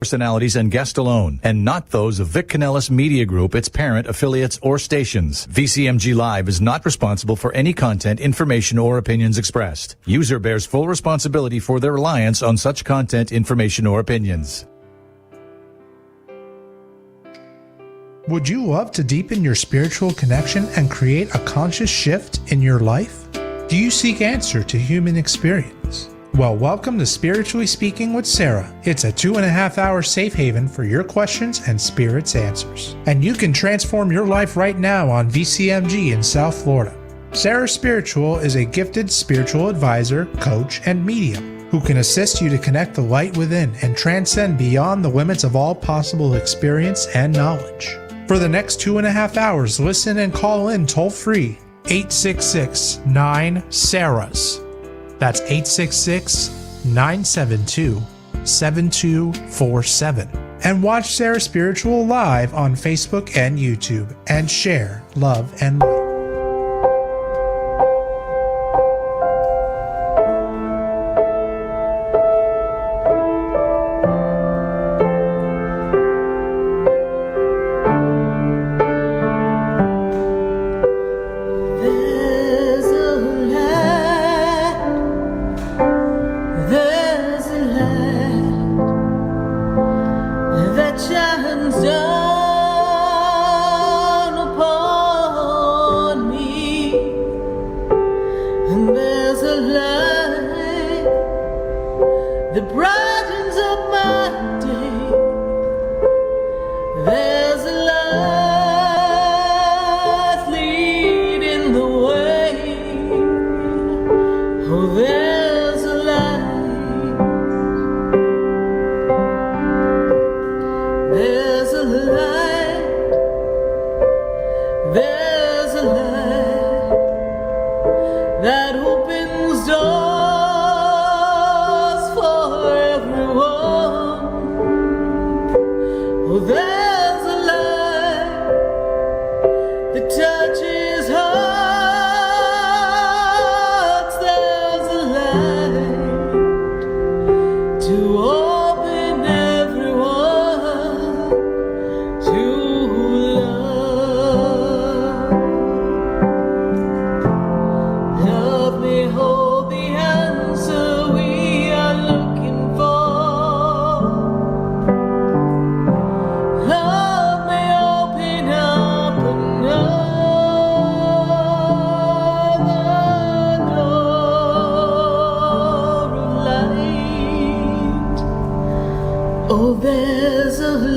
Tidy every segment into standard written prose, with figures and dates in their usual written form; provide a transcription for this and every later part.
personalities and guests alone, and not those of Vic Canellis Media Group, its parent, affiliates, or stations. VCMG Live is not responsible for any content, information, or opinions expressed. User bears full responsibility for their reliance on such content, information, or opinions. Would you love to deepen your spiritual connection and create a conscious shift in your life? Do you seek answer to human experience? Well, welcome to Spiritually Speaking with Sarah. It's a 2.5-hour safe haven for your questions and Spirit's answers. And you can transform your life right now on VCMG in South Florida. Sarah Spiritual is a gifted spiritual advisor, coach, and medium who can assist you to connect the light within and transcend beyond the limits of all possible experience and knowledge. For the next 2.5 hours, listen and call in toll-free 866-9-SARAHS. That's 866-972-7247. And watch Sarah Spiritual live on Facebook and YouTube and share love and light.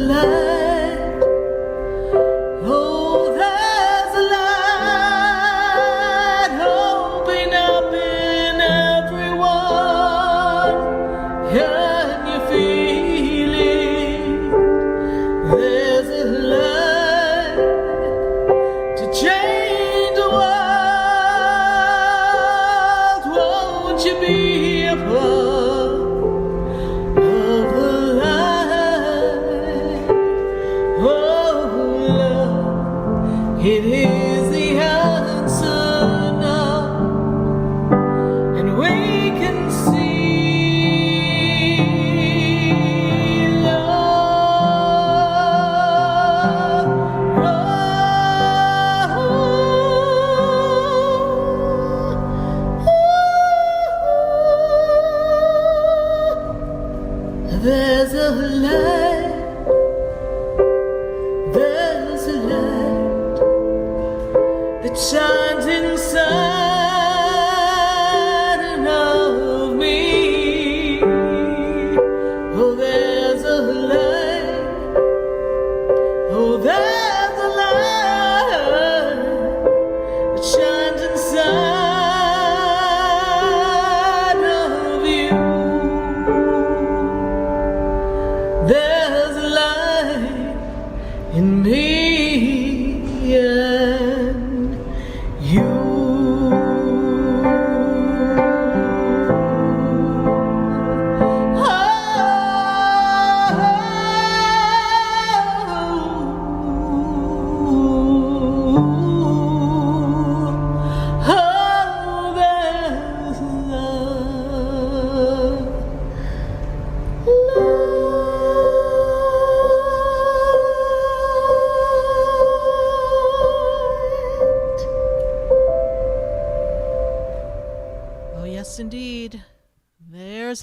Love.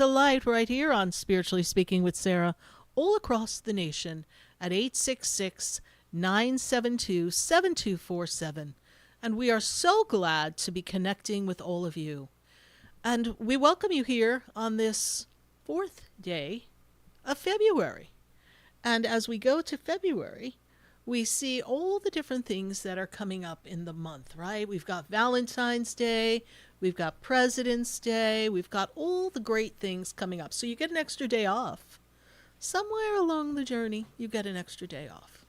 a light right here on Spiritually Speaking with Sarah, all across the nation at 866-972-7247. And we are so glad to be connecting with all of you. And we welcome you here on this fourth day of February. And as we go to February, we see all the different things that are coming up in the month, right? We've got Valentine's Day, we've got President's Day, we've got all the great things coming up. So you get an extra day off. Somewhere along the journey, you get an extra day off.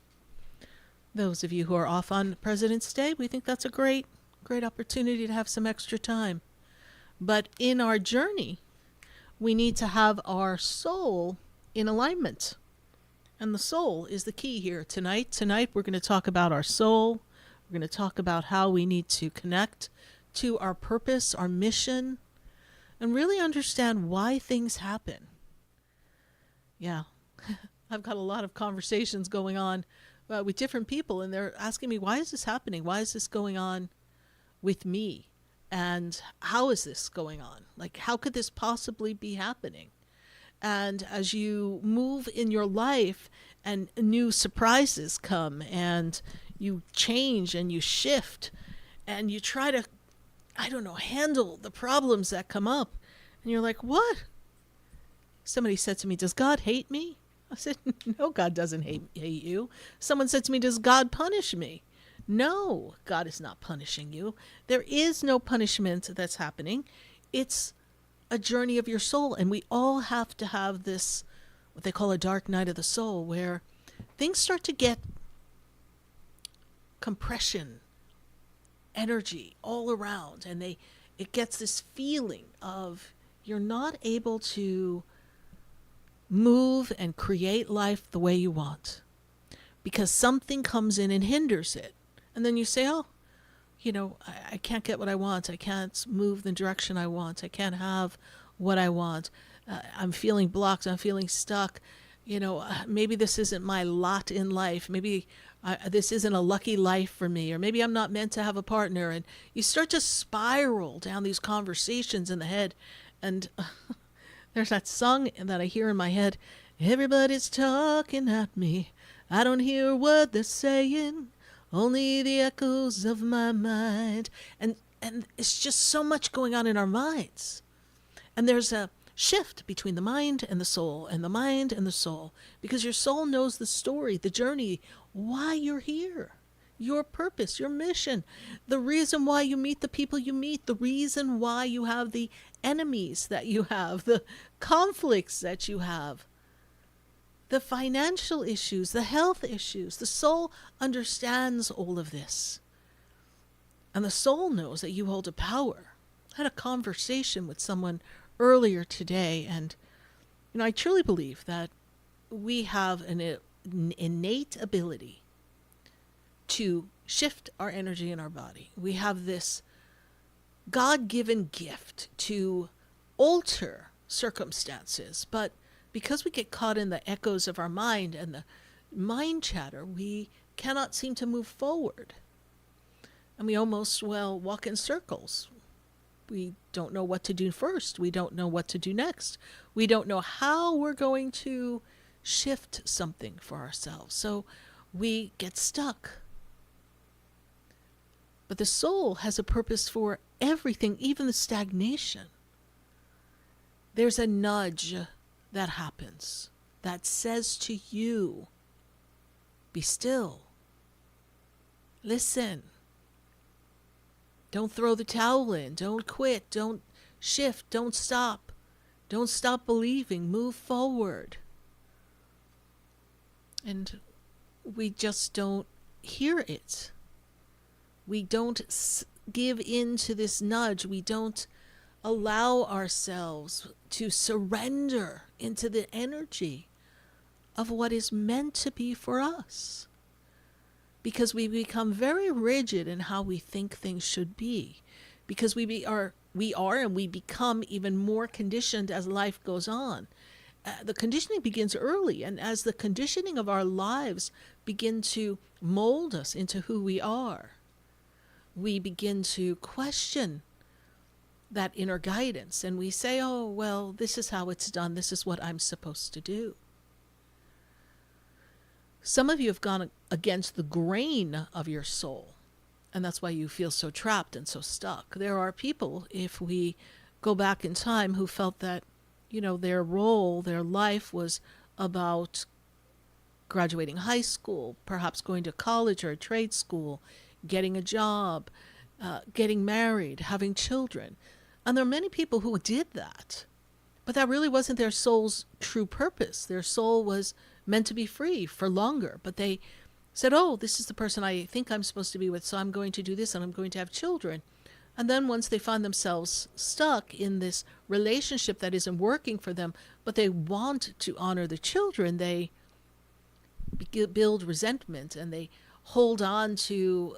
Those of you who are off on President's Day, we think that's a great opportunity to have some extra time. But in our journey, we need to have our soul in alignment. And the soul is the key here tonight. Tonight, we're going to talk about our soul. We're going to talk about how we need to connect to our purpose, our mission, and really understand why things happen. Yeah, I've got a lot of conversations going on with different people, and they're asking me, why is this happening? Why is this going on with me? And how is this going on? Like, how could this possibly be happening? And as you move in your life and new surprises come and you change and you shift and you try to, handle the problems that come up, and you're like, what? Somebody said to me, does God hate me? I said, no, God doesn't hate you. Someone said to me, does God punish me? No, God is not punishing you. There is no punishment that's happening. It's a journey of your soul, and we all have to have this, what they call a dark night of the soul, where things start to get compression, energy all around, and it gets this feeling of you're not able to move and create life the way you want because something comes in and hinders it. And then you say, I can't get what I want. I can't move the direction I want. I can't have what I want. I'm feeling blocked. I'm feeling stuck. Maybe this isn't my lot in life. Maybe this isn't a lucky life for me. Or maybe I'm not meant to have a partner. And you start to spiral down these conversations in the head. And there's that song that I hear in my head. Everybody's talking at me. I don't hear what they're saying. Only the echoes of my mind. And it's just so much going on in our minds. And there's a shift between the mind and the soul, and the mind and the soul, because your soul knows the story, the journey, why you're here, your purpose, your mission, the reason why you meet the people you meet, the reason why you have the enemies that you have, the conflicts that you have, the financial issues, the health issues. The soul understands all of this. And the soul knows that you hold a power. I had a conversation with someone earlier today, and I truly believe that we have an innate ability to shift our energy in our body. We have this God-given gift to alter circumstances, but because we get caught in the echoes of our mind and the mind chatter, we cannot seem to move forward. And we almost, walk in circles. We don't know what to do first. We don't know what to do next. We don't know how we're going to shift something for ourselves. So we get stuck. But the soul has a purpose for everything, even the stagnation. There's a nudge that happens that says to you, be still. Listen. Don't throw the towel in. Don't quit. Don't shift. Don't stop. Don't stop believing. Move forward. And we just don't hear it. We don't give in to this nudge. We don't allow ourselves to surrender into the energy of what is meant to be for us. Because we become very rigid in how we think things should be. Because we are and we become even more conditioned as life goes on. The conditioning begins early, and as the conditioning of our lives begin to mold us into who we are, we begin to question that inner guidance, and we say, oh, well, this is how it's done. This is what I'm supposed to do. Some of you have gone against the grain of your soul, and that's why you feel so trapped and so stuck. There are people, if we go back in time, who felt that, their role, their life was about graduating high school, perhaps going to college or a trade school, getting a job, getting married, having children. And there are many people who did that, but that really wasn't their soul's true purpose. Their soul was meant to be free for longer, but they said, oh, this is the person I think I'm supposed to be with, so I'm going to do this and I'm going to have children. And then once they find themselves stuck in this relationship that isn't working for them, but they want to honor the children, they build resentment and they hold on to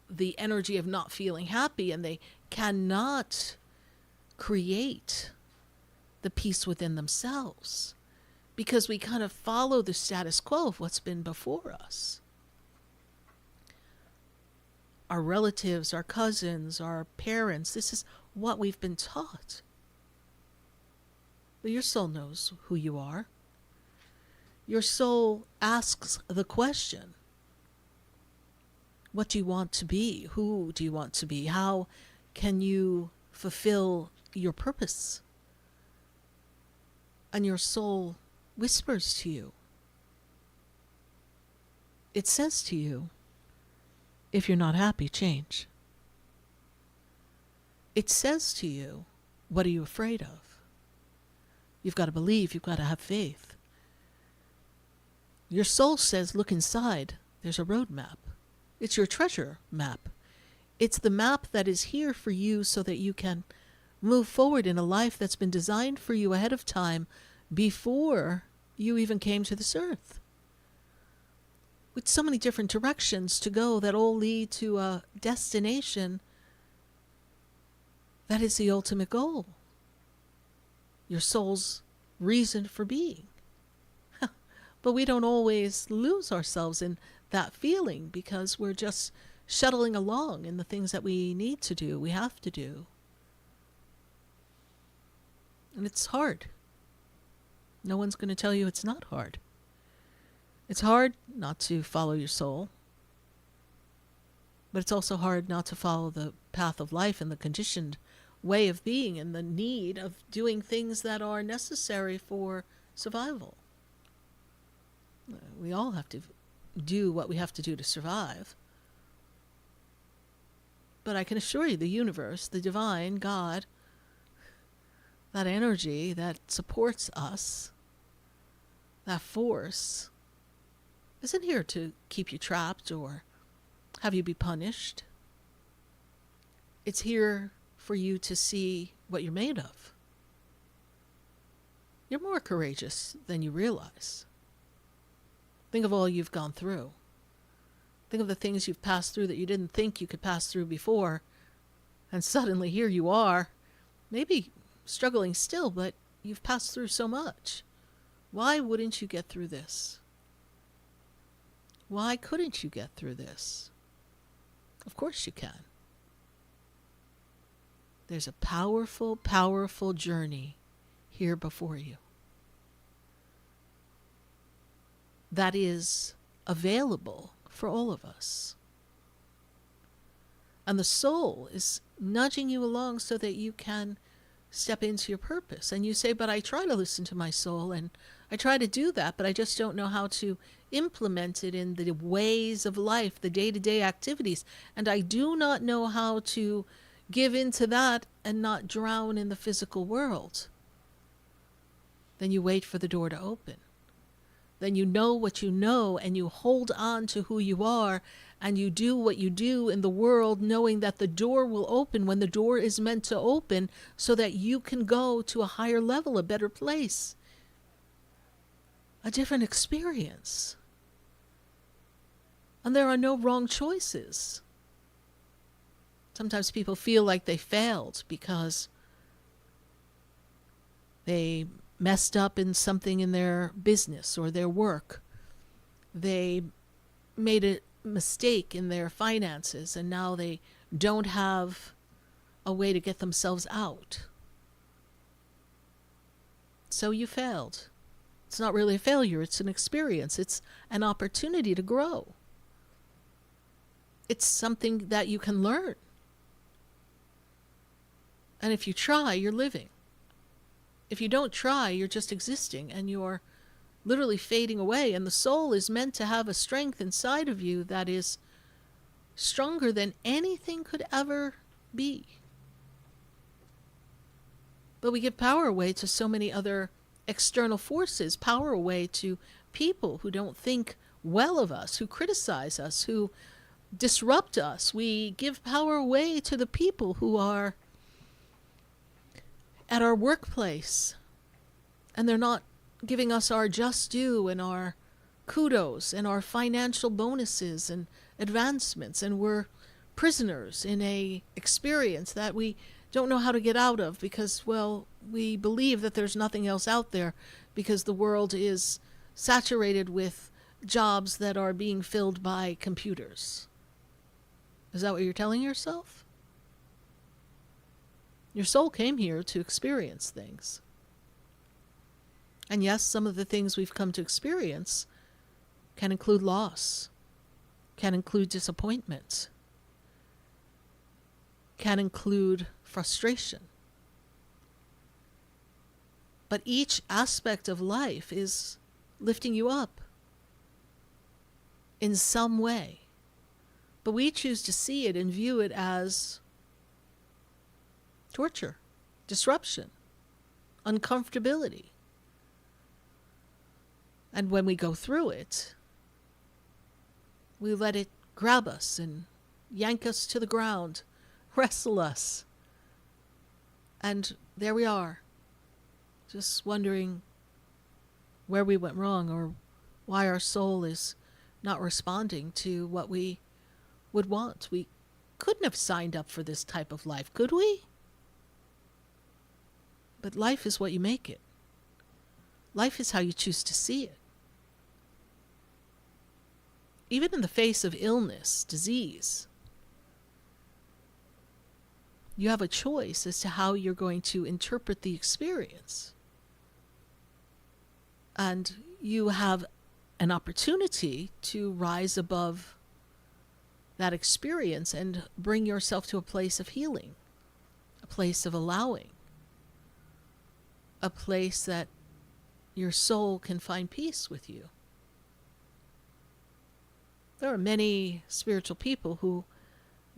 the energy of not feeling happy, and they cannot create the peace within themselves because we kind of follow the status quo of what's been before us. Our relatives, our cousins, our parents, this is what we've been taught. But your soul knows who you are. Your soul asks the question, what do you want to be? Who do you want to be? How can you fulfill your purpose? And your soul whispers to you. It says to you, if you're not happy, change. It says to you, what are you afraid of? You've got to believe, you've got to have faith. Your soul says, look inside, there's a roadmap. It's your treasure map. It's the map that is here for you so that you can move forward in a life that's been designed for you ahead of time before you even came to this earth. With so many different directions to go that all lead to a destination that is the ultimate goal. Your soul's reason for being. But we don't always lose ourselves in that feeling because we're just shuttling along in the things that we need to do, we have to do. And it's hard. No one's going to tell you it's not hard. It's hard not to follow your soul, but it's also hard not to follow the path of life and the conditioned way of being and the need of doing things that are necessary for survival. We all have to do what we have to do to survive. But I can assure you the universe, the divine, God, that energy that supports us, that force, isn't here to keep you trapped or have you be punished. It's here for you to see what you're made of. You're more courageous than you realize. Think of all you've gone through. Think of the things you've passed through that you didn't think you could pass through before. And suddenly here you are, maybe struggling still, but you've passed through so much. Why wouldn't you get through this? Why couldn't you get through this? Of course you can. There's a powerful, powerful journey here before you that is available for all of us. And the soul is nudging you along so that you can step into your purpose. And you say, but I try to listen to my soul and I try to do that, but I just don't know how to implement it in the ways of life, the day-to-day activities. And I do not know how to give into that and not drown in the physical world. Then you wait for the door to open. Then you know what you know and you hold on to who you are and you do what you do in the world knowing that the door will open when the door is meant to open so that you can go to a higher level, a better place, a different experience. And there are no wrong choices. Sometimes people feel like they failed because they messed up in something in their business or their work. They made a mistake in their finances and now they don't have a way to get themselves out. So you failed. It's not really a failure, it's an experience. It's an opportunity to grow. It's something that you can learn. And if you try, you're living. If you don't try, you're just existing and you're literally fading away. And the soul is meant to have a strength inside of you that is stronger than anything could ever be. But we give power away to so many other external forces, power away to people who don't think well of us, who criticize us, who disrupt us. We give power away to the people who are at our workplace and they're not giving us our just due and our kudos and our financial bonuses and advancements, and we're prisoners in a experience that we don't know how to get out of because, well, we believe that there's nothing else out there because the world is saturated with jobs that are being filled by computers. Is that what you're telling yourself? Your soul came here to experience things. And yes, some of the things we've come to experience can include loss, can include disappointment, can include frustration. But each aspect of life is lifting you up in some way. But we choose to see it and view it as torture, disruption, uncomfortability. And when we go through it, we let it grab us and yank us to the ground, wrestle us. And there we are, just wondering where we went wrong or why our soul is not responding to what we would want. We couldn't have signed up for this type of life, could we? But life is what you make it. Life is how you choose to see it. Even in the face of illness, disease, you have a choice as to how you're going to interpret the experience. And you have an opportunity to rise above that experience and bring yourself to a place of healing, a place of allowing, a place that your soul can find peace with you. There are many spiritual people who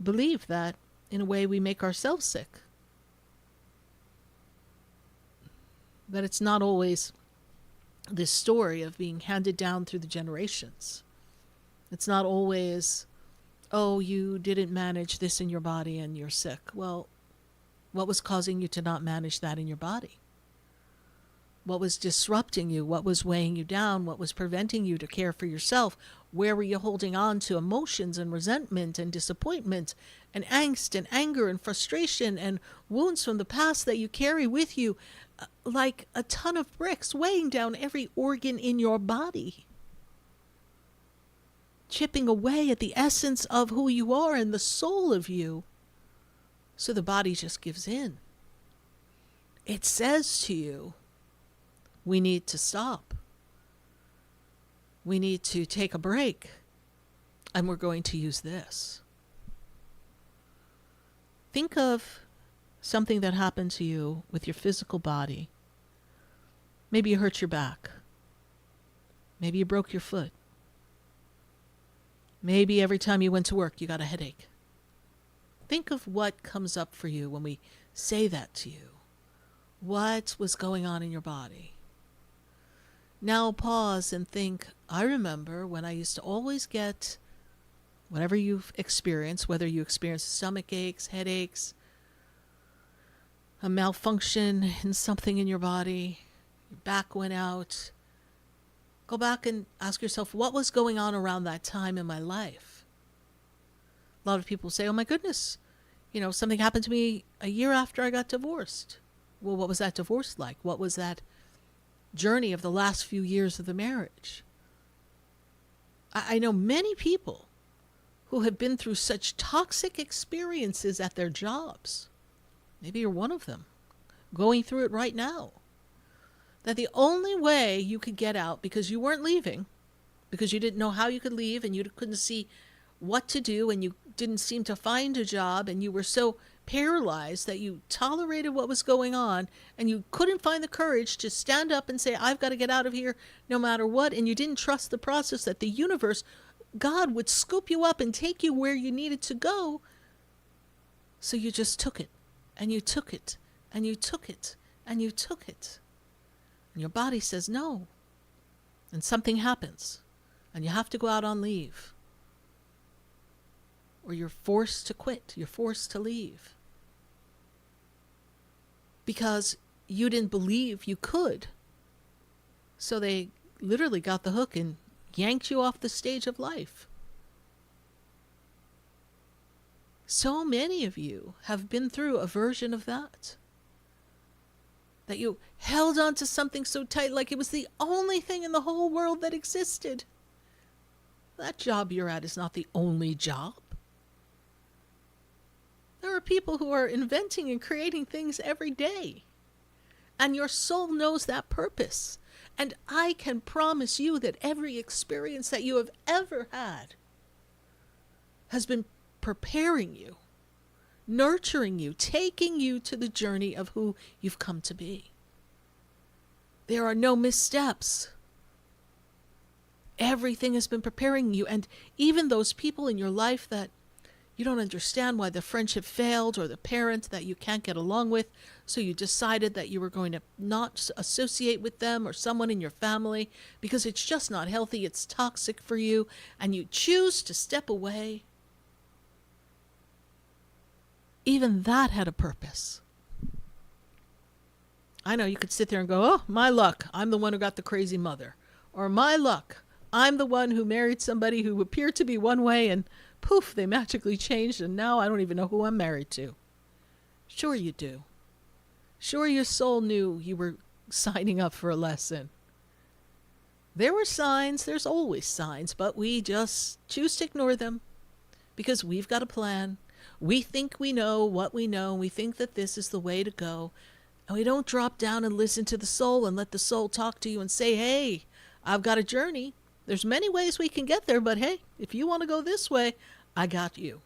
believe that in a way we make ourselves sick. That it's not always this story of being handed down through the generations. It's not always, oh, you didn't manage this in your body and you're sick. Well, what was causing you to not manage that in your body? What was disrupting you? What was weighing you down? What was preventing you to care for yourself? Where were you holding on to emotions and resentment and disappointment and angst and anger and frustration and wounds from the past that you carry with you like a ton of bricks, weighing down every organ in your body, chipping away at the essence of who you are and the soul of you, so the body just gives in. It says to you, we need to stop. We need to take a break. And we're going to use this. Think of something that happened to you with your physical body. Maybe you hurt your back. Maybe you broke your foot. Maybe every time you went to work, you got a headache. Think of what comes up for you when we say that to you. What was going on in your body? Now pause and think, I remember when I used to always get whatever you've experienced, whether you experienced stomach aches, headaches, a malfunction in something in your body, your back went out. Go back and ask yourself, what was going on around that time in my life? A lot of people say, oh my goodness, something happened to me a year after I got divorced. Well, what was that divorce like? What was that journey of the last few years of the marriage? I know many people who have been through such toxic experiences at their jobs Maybe you're one of them, going through it right now. That the only way you could get out, because you weren't leaving, because you didn't know how you could leave, and you couldn't see what to do, and you didn't seem to find a job, and you were so paralyzed that you tolerated what was going on, and you couldn't find the courage to stand up and say, I've got to get out of here no matter what, and you didn't trust the process that the universe, God, would scoop you up and take you where you needed to go. So you just took it, and you took it, and you took it, and you took it. And your body says no. And something happens, and you have to go out on leave. Or you're forced to quit, you're forced to leave. Because you didn't believe you could. So they literally got the hook and yanked you off the stage of life. So many of you have been through a version of that. That you held on to something so tight like it was the only thing in the whole world that existed. That job you're at is not the only job. There are people who are inventing and creating things every day. And your soul knows that purpose. And I can promise you that every experience that you have ever had has been preparing you, nurturing you, taking you to the journey of who you've come to be. There are no missteps. Everything has been preparing you. And even those people in your life that you don't understand why the friendship failed, or the parent that you can't get along with, so you decided that you were going to not associate with them or someone in your family because it's just not healthy, it's toxic for you, and you choose to step away. Even that had a purpose. I know you could sit there and go, oh, my luck, I'm the one who got the crazy mother. Or my luck, I'm the one who married somebody who appeared to be one way and poof, they magically changed and now I don't even know who I'm married to. Sure you do. Sure your soul knew you were signing up for a lesson. There were signs, there's always signs, but we just choose to ignore them because we've got a plan. We think we know what we know. We think that this is the way to go. And we don't drop down and listen to the soul and let the soul talk to you and say, hey, I've got a journey. There's many ways we can get there, but hey, if you want to go this way, I got you.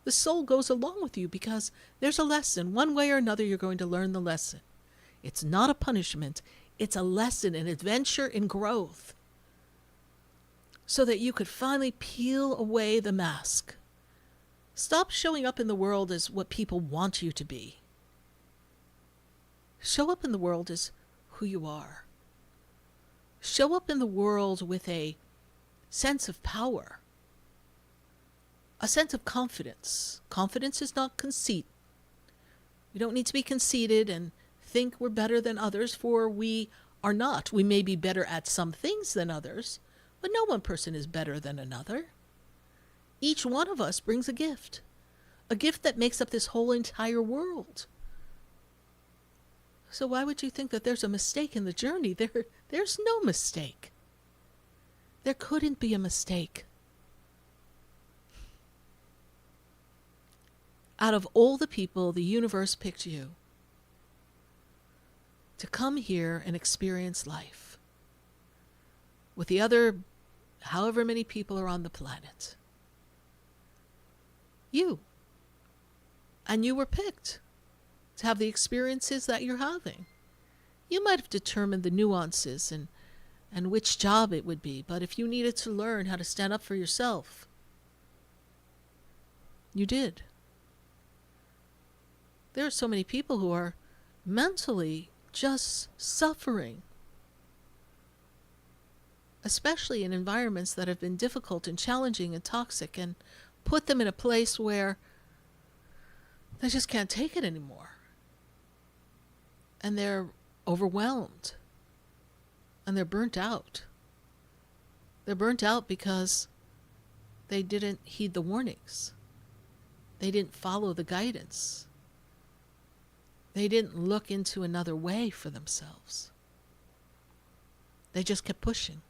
The soul goes along with you because there's a lesson. One way or another, you're going to learn the lesson. It's not a punishment. It's a lesson, an adventure in growth. So that you could finally peel away the mask. Stop showing up in the world as what people want you to be. Show up in the world as who you are. Show up in the world with a sense of power, a sense of confidence. Confidence is not conceit. We don't need to be conceited and think we're better than others, for we are not. We may be better at some things than others, but no one person is better than another. Each one of us brings a gift that makes up this whole entire world. So why would you think that there's a mistake in the journey? There's no mistake. There couldn't be a mistake. Out of all the people, the universe picked you to come here and experience life with the other however many people are on the planet. You. And you were picked to have the experiences that you're having. You might have determined the nuances and which job it would be, but if you needed to learn how to stand up for yourself, you did. There are so many people who are mentally just suffering, especially in environments that have been difficult and challenging and toxic and put them in a place where they just can't take it anymore. And they're overwhelmed. And they're burnt out. They're burnt out because they didn't heed the warnings. They didn't follow the guidance. They didn't look into another way for themselves. They just kept pushing.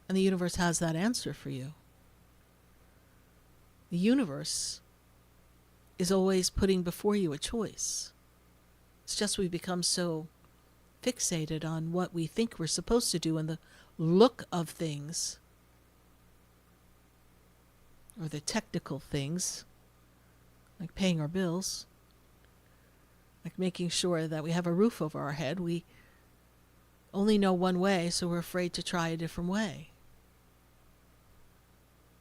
And the universe has that answer for you. The universe is always putting before you a choice. It's just we become so fixated on what we think we're supposed to do and the look of things, or the technical things, like paying our bills, like making sure that we have a roof over our head. We only know one way, so we're afraid to try a different way.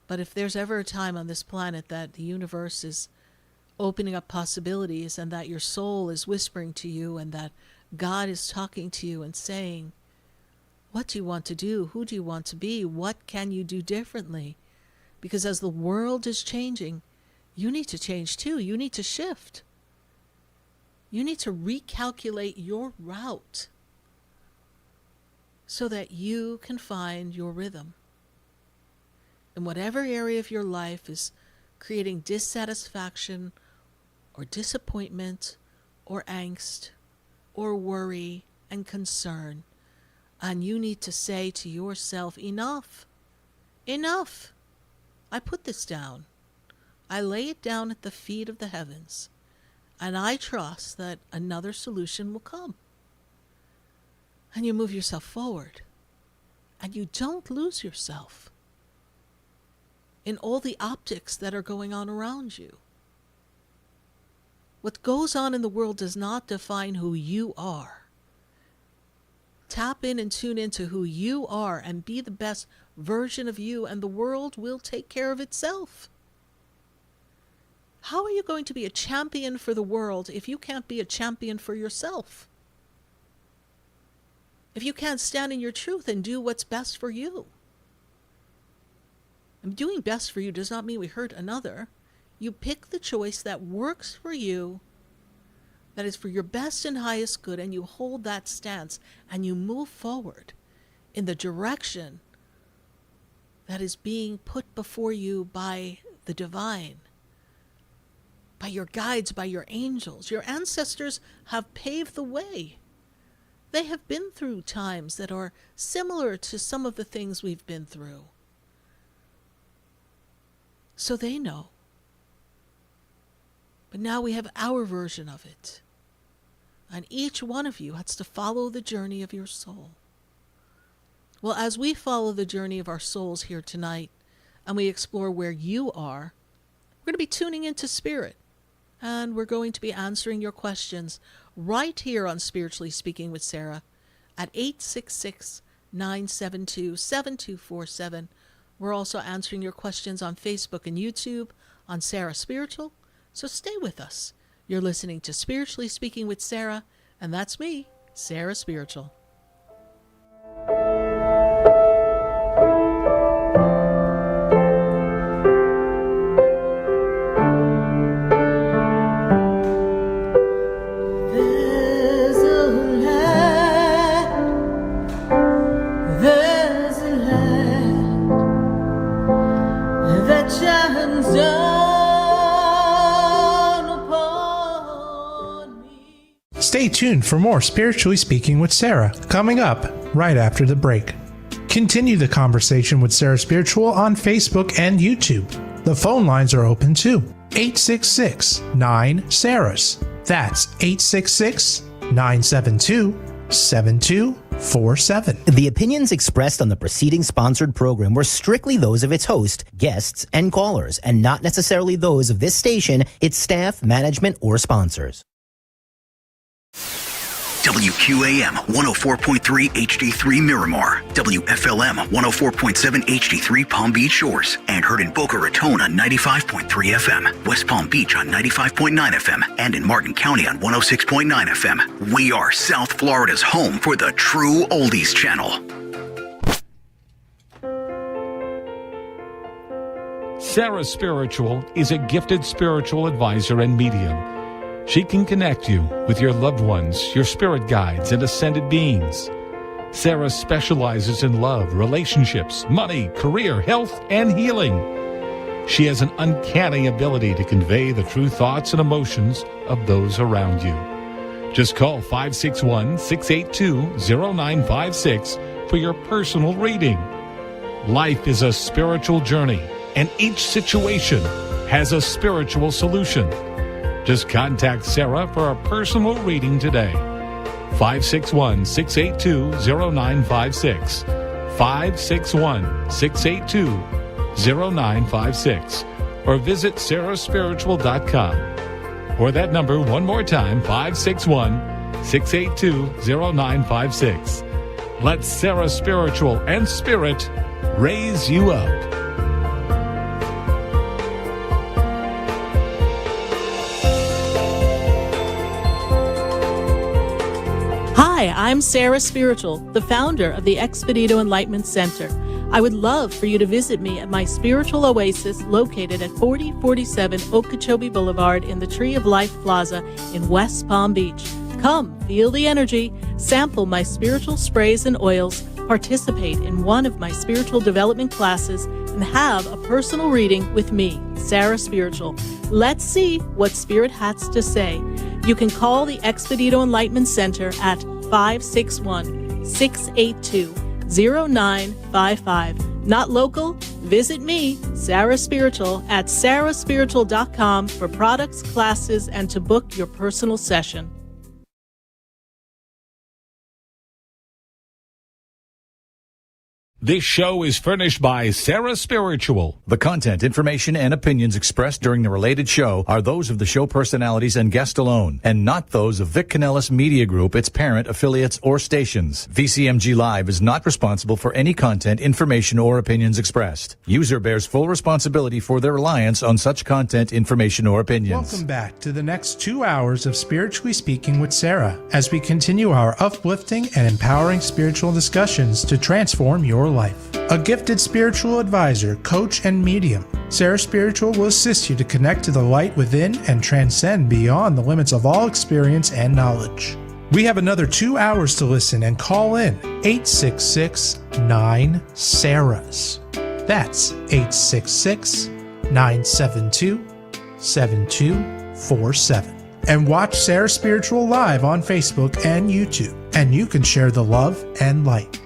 But if there's ever a time on this planet that the universe is opening up possibilities and that your soul is whispering to you and that God is talking to you and saying, what do you want to do? Who do you want to be? What can you do differently? Because as the world is changing, you need to change too. You need to shift. You need to recalculate your route so that you can find your rhythm. In whatever area of your life is creating dissatisfaction or disappointment or angst or worry and concern, and you need to say to yourself, enough, enough. I put this down. I lay it down at the feet of the heavens, and I trust that another solution will come. And you move yourself forward, and you don't lose yourself in all the optics that are going on around you. What goes on in the world does not define who you are. Tap in and tune into who you are and be the best version of you, and the world will take care of itself. How are you going to be a champion for the world if you can't be a champion for yourself? If you can't stand in your truth and do what's best for you? And doing best for you does not mean we hurt another. You pick the choice that works for you, that is for your best and highest good, and you hold that stance and you move forward in the direction that is being put before you by the divine, by your guides, by your angels. Your ancestors have paved the way. They have been through times that are similar to some of the things we've been through. So they know. But now we have our version of it. And each one of you has to follow the journey of your soul. Well, as we follow the journey of our souls here tonight, and we explore where you are, we're going to be tuning into Spirit. And we're going to be answering your questions right here on Spiritually Speaking with Sarah at 866-972-7247. We're also answering your questions on Facebook and YouTube on Sarah Spiritual. So stay with us. You're listening to Spiritually Speaking with Sarah, and that's me, Sarah Spiritual. Stay tuned for more Spiritually Speaking with Sarah, coming up right after the break. Continue the conversation with Sarah Spiritual on Facebook and YouTube. The phone lines are open too. 866-9-SARAHS. That's 866-972-7247. The opinions expressed on the preceding sponsored program were strictly those of its host, guests, and callers, and not necessarily those of this station, its staff, management, or sponsors. WQAM 104.3 HD3 Miramar, WFLM 104.7 HD3 Palm Beach Shores, and heard in Boca Raton on 95.3 FM, West Palm Beach on 95.9 FM, and in Martin County on 106.9 FM. We are South Florida's home for the true oldies channel. Sarah Spiritual is a gifted spiritual advisor and medium. She can connect you with your loved ones, your spirit guides, and ascended beings. Sarah specializes in love, relationships, money, career, health, and healing. She has an uncanny ability to convey the true thoughts and emotions of those around you. Just call 561-682-0956 for your personal reading. Life is a spiritual journey, and each situation has a spiritual solution. Just contact Sarah for a personal reading today. 561-682-0956. 561-682-0956. Or visit sarahspiritual.com. Or that number one more time, 561-682-0956. Let Sarah Spiritual and Spirit raise you up. Hi, I'm Sarah Spiritual, the founder of the Expedito Enlightenment Center. I would love for you to visit me at my spiritual oasis located at 4047 Okeechobee Boulevard in the Tree of Life Plaza in West Palm Beach. Come, feel the energy, sample my spiritual sprays and oils, participate in one of my spiritual development classes, and have a personal reading with me, Sarah Spiritual. Let's see what Spirit has to say. You can call the Expedito Enlightenment Center at 561-682-0955. Not local? Visit me, Sarah Spiritual, at sarahspiritual.com for products, classes, and to book your personal session. This show is furnished by Sarah Spiritual. The content, information, and opinions expressed during the related show are those of the show personalities and guest alone, and not those of Vic Canellis Media Group, its parent, affiliates, or stations. VCMG Live is not responsible for any content, information, or opinions expressed. User bears full responsibility for their reliance on such content, information, or opinions. Welcome back to the next 2 hours of Spiritually Speaking with Sarah as we continue our uplifting and empowering spiritual discussions to transform your life. A gifted spiritual advisor, coach, and medium, Sarah Spiritual will assist you to connect to the light within and transcend beyond the limits of all experience and knowledge. We have another 2 hours to listen and call in 866-9-SARAHS. That's 866-972-7247. And watch Sarah Spiritual live on Facebook and YouTube, and you can share the love and light.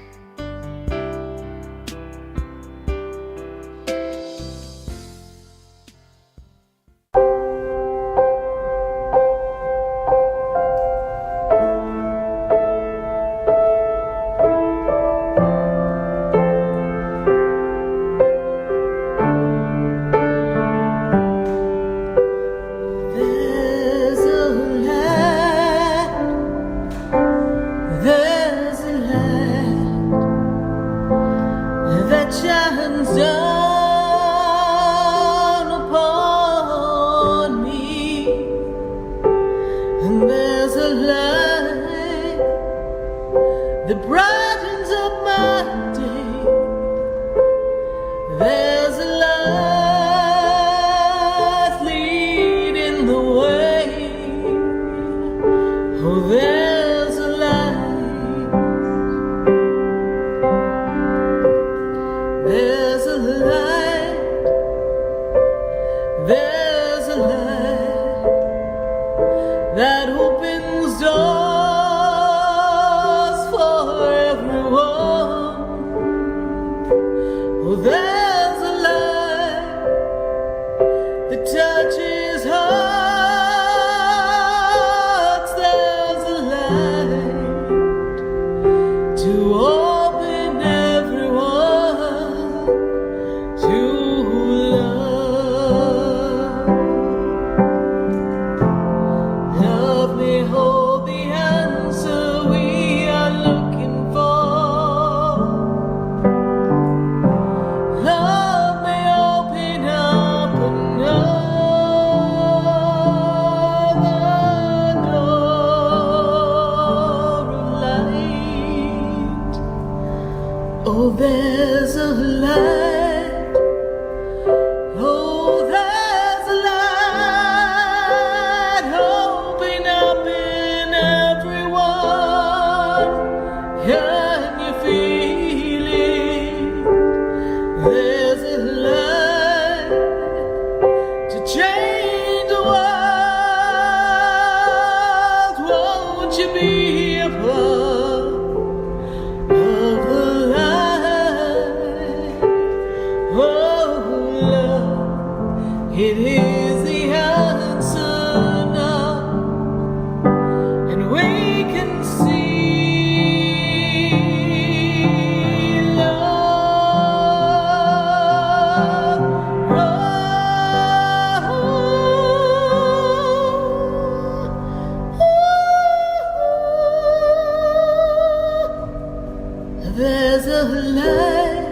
light,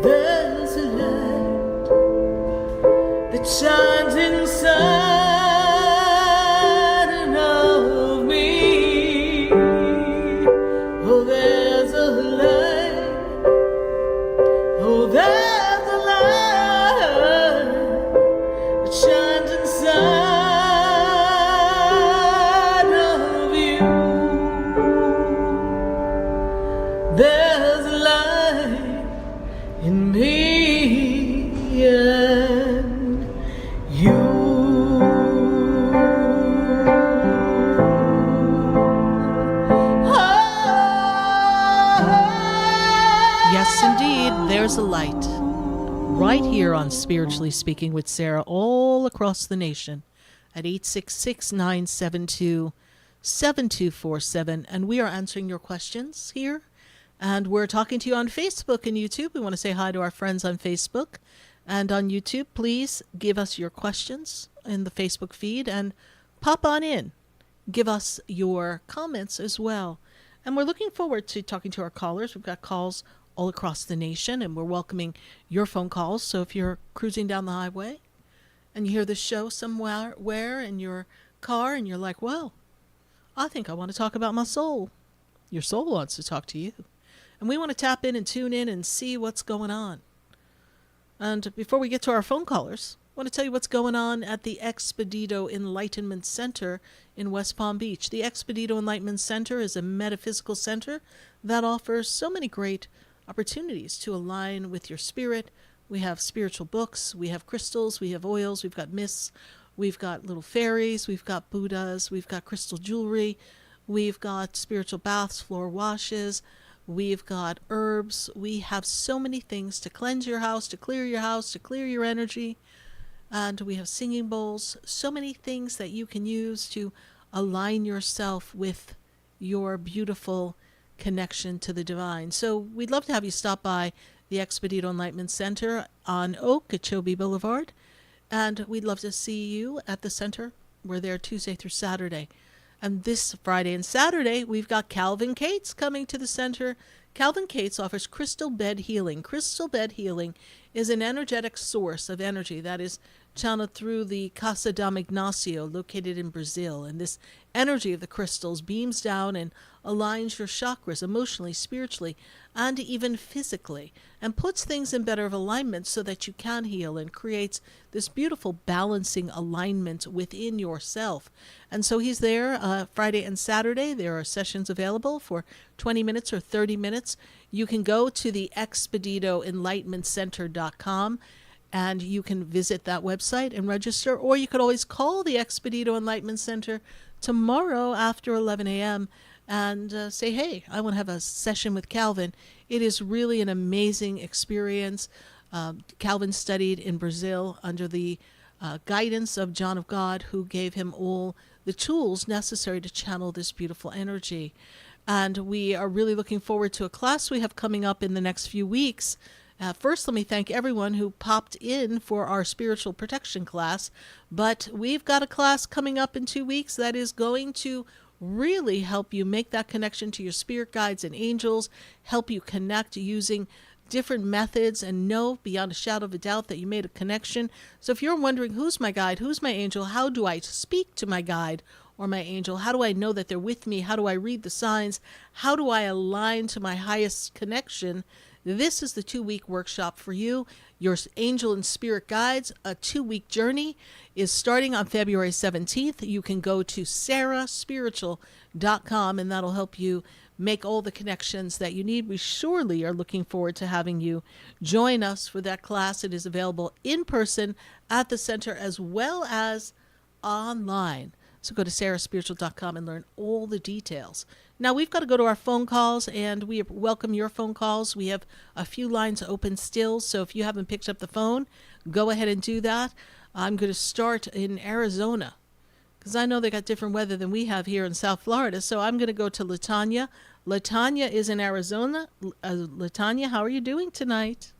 there's a light that shines inside of me. Oh, there's a light. Oh, there's a light that shines inside of you. There's a light in me and you. Yes, indeed, there's a light right here on Spiritually Speaking with Sarah, all across the nation at 866-972-7247. And we are answering your questions here. And we're talking to you on Facebook and YouTube. We want to say hi to our friends on Facebook and on YouTube. Please give us your questions in the Facebook feed and pop on in. Give us your comments as well. And we're looking forward to talking to our callers. We've got calls all across the nation, and we're welcoming your phone calls. So if you're cruising down the highway and you hear this show somewhere in your car and you're like, well, I think I want to talk about my soul. Your soul wants to talk to you. And we want to tap in and tune in and see what's going on. And before we get to our phone callers, I want to tell you what's going on at the Expedito Enlightenment Center in West Palm Beach. The Expedito Enlightenment Center is a metaphysical center that offers so many great opportunities to align with your spirit. We have spiritual books, we have crystals, we have oils, we've got mists, we've got little fairies, we've got Buddhas, we've got crystal jewelry, we've got spiritual baths, floor washes, we've got herbs. We have so many things to cleanse your house, to clear your energy. And we have singing bowls, so many things that you can use to align yourself with your beautiful connection to the divine. So we'd love to have you stop by the Expedito Enlightenment Center on Oak at Chobe Boulevard. And we'd love to see you at the center. We're there Tuesday through Saturday. And this Friday and Saturday, we've got Calvin Cates coming to the center. Calvin Cates offers crystal bed healing. Crystal bed healing is an energetic source of energy that is channeled through the Casa Dom Ignacio, located in Brazil. And this energy of the crystals beams down and aligns your chakras emotionally, spiritually, and even physically, and puts things in better alignment so that you can heal, and creates this beautiful balancing alignment within yourself. And so he's there Friday and Saturday. There are sessions available for 20 minutes or 30 minutes. You can go to the expeditoenlightenmentcenter.com and you can visit that website and register, or you could always call the Expedito Enlightenment Center tomorrow after 11 a.m. and say, hey, I want to have a session with Calvin. It is really an amazing experience. Calvin studied in Brazil under the guidance of John of God, who gave him all the tools necessary to channel this beautiful energy. And we are really looking forward to a class we have coming up in the next few weeks. First, let me thank everyone who popped in for our spiritual protection class. But we've got a class coming up in 2 weeks that is going to really help you make that connection to your spirit guides and angels, help you connect using different methods, and know beyond a shadow of a doubt that you made a connection. So if you're wondering, who's my guide, who's my angel, how do I speak to my guide or my angel, how do I know that they're with me, how do I read the signs, how do I align to my highest connection, this is the 2-week workshop for you. Your angel and spirit guides, a 2-week journey, is starting on February 17th. You can go to sarahspiritual.com, and that'll help you make all the connections that you need. We surely are looking forward to having you join us for that class. It is available in person at the center as well as online. So go to sarahspiritual.com and learn all the details. Now we've got to go to our phone calls, and we welcome your phone calls. We have a few lines open still, so if you haven't picked up the phone, go ahead and do that. I'm going to start in Arizona, because I know they got different weather than we have here in South Florida. So I'm going to go to Latanya. Latanya is in Arizona. Latanya, how are you doing tonight?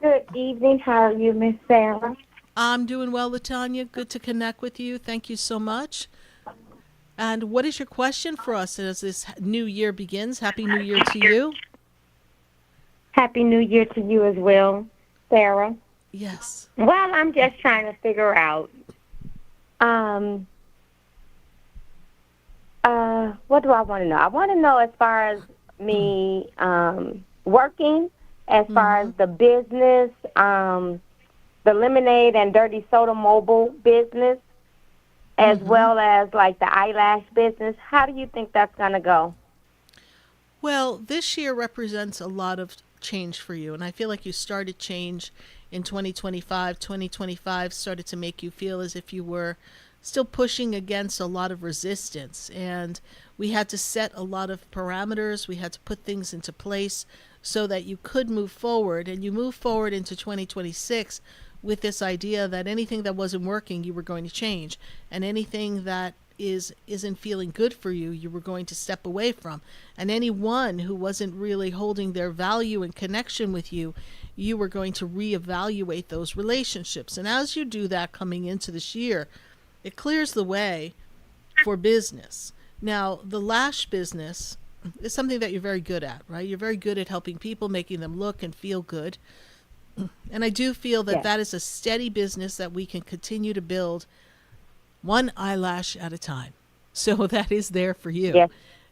Good evening. How are you, Miss Sarah? I'm doing well, Latanya. Good to connect with you. Thank you so much. And what is your question for us as this new year begins? Happy New Year to you. Happy New Year to you as well, Sarah. Yes. Well, I'm just trying to figure out, what do I want to know? I want to know as far as me working, as far as the business, the lemonade and dirty soda mobile business, as well as like the eyelash business. How do you think that's going to go? Well, this year represents a lot of change for you, and I feel like you started change in 2025. 2025 started to make you feel as if you were still pushing against a lot of resistance, and we had to set a lot of parameters. We had to put things into place so that you could move forward, and you move forward into 2026 with this idea that anything that wasn't working, you were going to change, and anything that isn't feeling good for you, you were going to step away from. And anyone who wasn't really holding their value and connection with you, you were going to reevaluate those relationships. And as you do that coming into this year, it clears the way for business. Now, the lash business is something that you're very good at, right? You're very good at helping people, making them look and feel good. And I do feel that that is a steady business that we can continue to build one eyelash at a time. So that is there for you. Yes.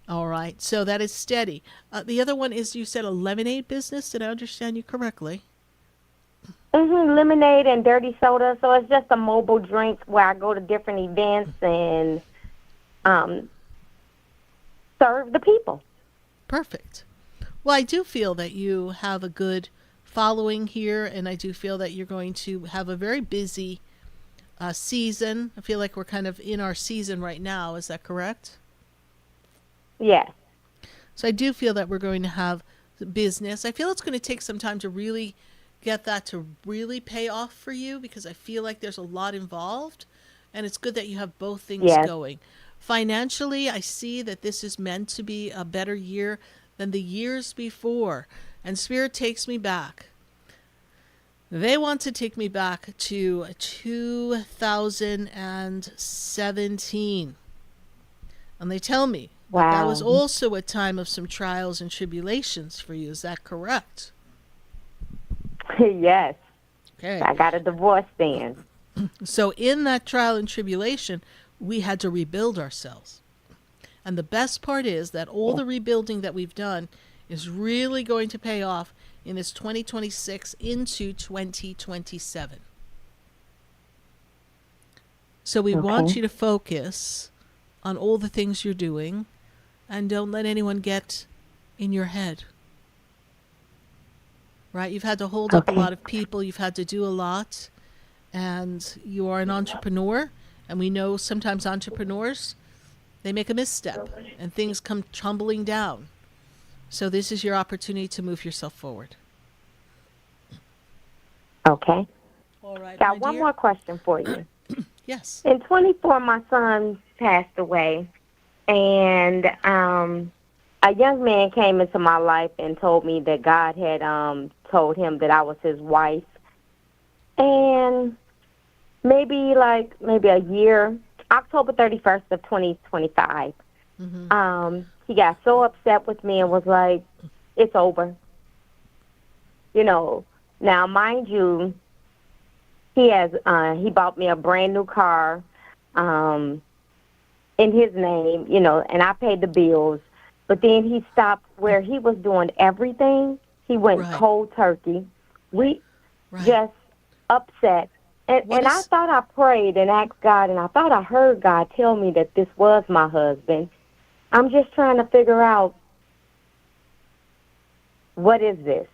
All right. So that is steady. The other one is, you said, a lemonade business. Did I understand you correctly? Lemonade and dirty soda. So it's just a mobile drink where I go to different events and serve the people. Perfect. Well, I do feel that you have a good following here, and I do feel that you're going to have a very busy season. I feel like we're kind of in our season right now. Is that correct? Yes. So I do feel that we're going to have business. I feel it's going to take some time to really get that to really pay off for you, because I feel like there's a lot involved, and it's good that you have both things going. Financially, I see that this is meant to be a better year than the years before, and Spirit takes me back. They want to take me back to 2017. And they tell me that was also a time of some trials and tribulations for you. Is that correct? Yes. Okay. I got a divorce then. So in that trial and tribulation, we had to rebuild ourselves. And the best part is that all the rebuilding that we've done is really going to pay off in this 2026 into 2027. So we want you to focus on all the things you're doing, and don't let anyone get in your head. Right? You've had to hold up a lot of people. You've had to do a lot. And you are an entrepreneur. And we know sometimes entrepreneurs, they make a misstep and things come tumbling down. So this is your opportunity to move yourself forward. Okay. All right. Got one more question for you. Yes. In 24, my son passed away, and a young man came into my life and told me that God had told him that I was his wife. And maybe a year, October 31st of 2025, he got so upset with me and was like, it's over. You know, now, mind you, he bought me a brand new car in his name, you know, and I paid the bills. But then he stopped where he was doing everything. He went cold turkey. We just upset. And I thought I prayed and asked God, and I thought I heard God tell me that this was my husband. I'm just trying to figure out, what is this?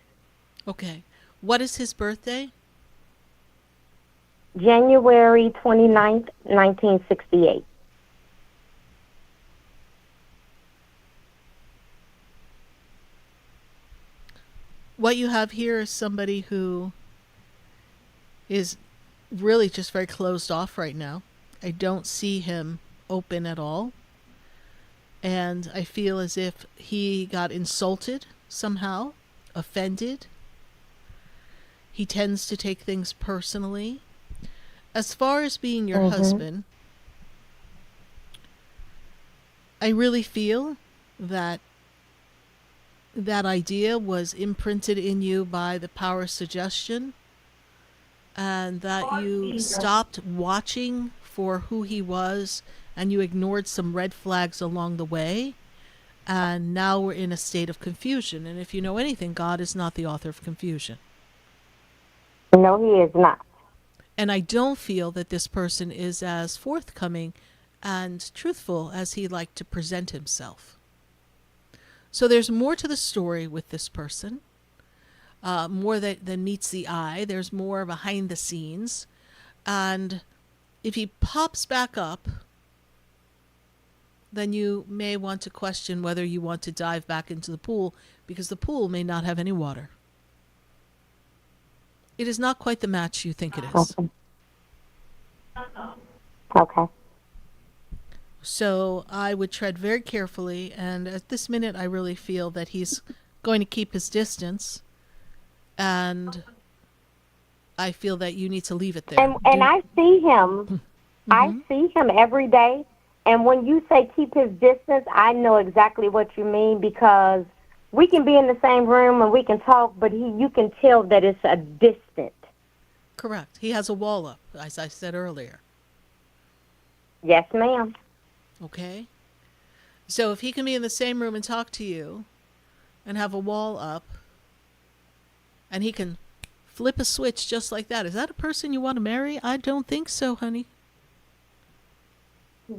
Okay. What is his birthday? January 29th, 1968. What you have here is somebody who is really just very closed off right now. I don't see him open at all. And I feel as if he got insulted somehow, offended. He tends to take things personally. As far as being your husband, I really feel that that idea was imprinted in you by the power of suggestion, and that you stopped watching for who he was and you ignored some red flags along the way, and now we're in a state of confusion. And if you know anything, God is not the author of confusion. No, he is not. And I don't feel that this person is as forthcoming and truthful as he liked to present himself. So there's more to the story with this person, more than meets the eye. There's more behind the scenes. And if he pops back up, then you may want to question whether you want to dive back into the pool, because the pool may not have any water. It is not quite the match you think it is. Okay. So I would tread very carefully, and at this minute I really feel that he's going to keep his distance, and I feel that you need to leave it there. And I see him. I see him every day. And when you say keep his distance, I know exactly what you mean, because we can be in the same room and we can talk, but you can tell that it's a distant. Correct. He has a wall up, as I said earlier. Yes, ma'am. Okay? So if he can be in the same room and talk to you and have a wall up, and he can flip a switch just like that, is that a person you want to marry? I don't think so, honey.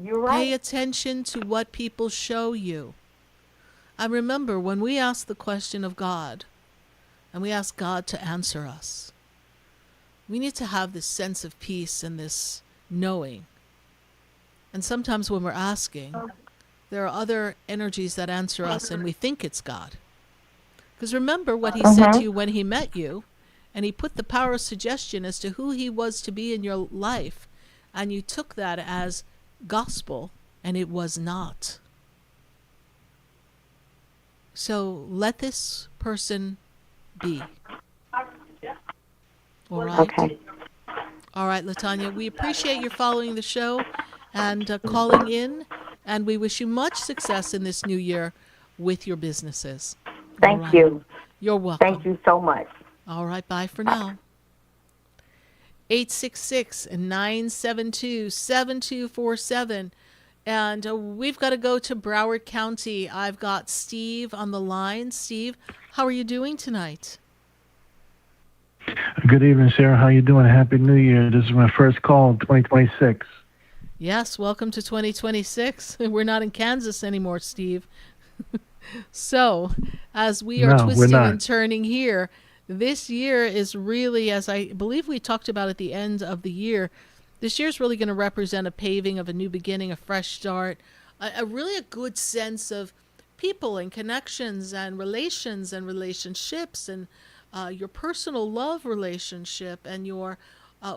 You're right. Pay attention to what people show you. I remember when we ask the question of God, and we ask God to answer us, we need to have this sense of peace and this knowing. And sometimes when we're asking, there are other energies that answer us and we think it's God. Because remember what he said to you when he met you, and he put the power of suggestion as to who he was to be in your life, and you took that as gospel, and it was not. So let this person be. All right. Okay. All right, LaTanya, we appreciate your following the show and calling in, and we wish you much success in this new year with your businesses. Thank you. You're welcome. Thank you so much. All right, bye for now. 866-972-7247. And we've got to go to Broward County. I've got Steve on the line. Steve, how are you doing tonight? Good evening, Sarah. How you doing? Happy New Year. This is my first call in 2026. Yes, welcome to 2026. We're not in Kansas anymore, Steve. So, as we are twisting and turning here, this year is really, as I believe we talked about at the end of the year, this year is really going to represent a paving of a new beginning, a fresh start, a really a good sense of people and connections and relations and relationships, and your personal love relationship and your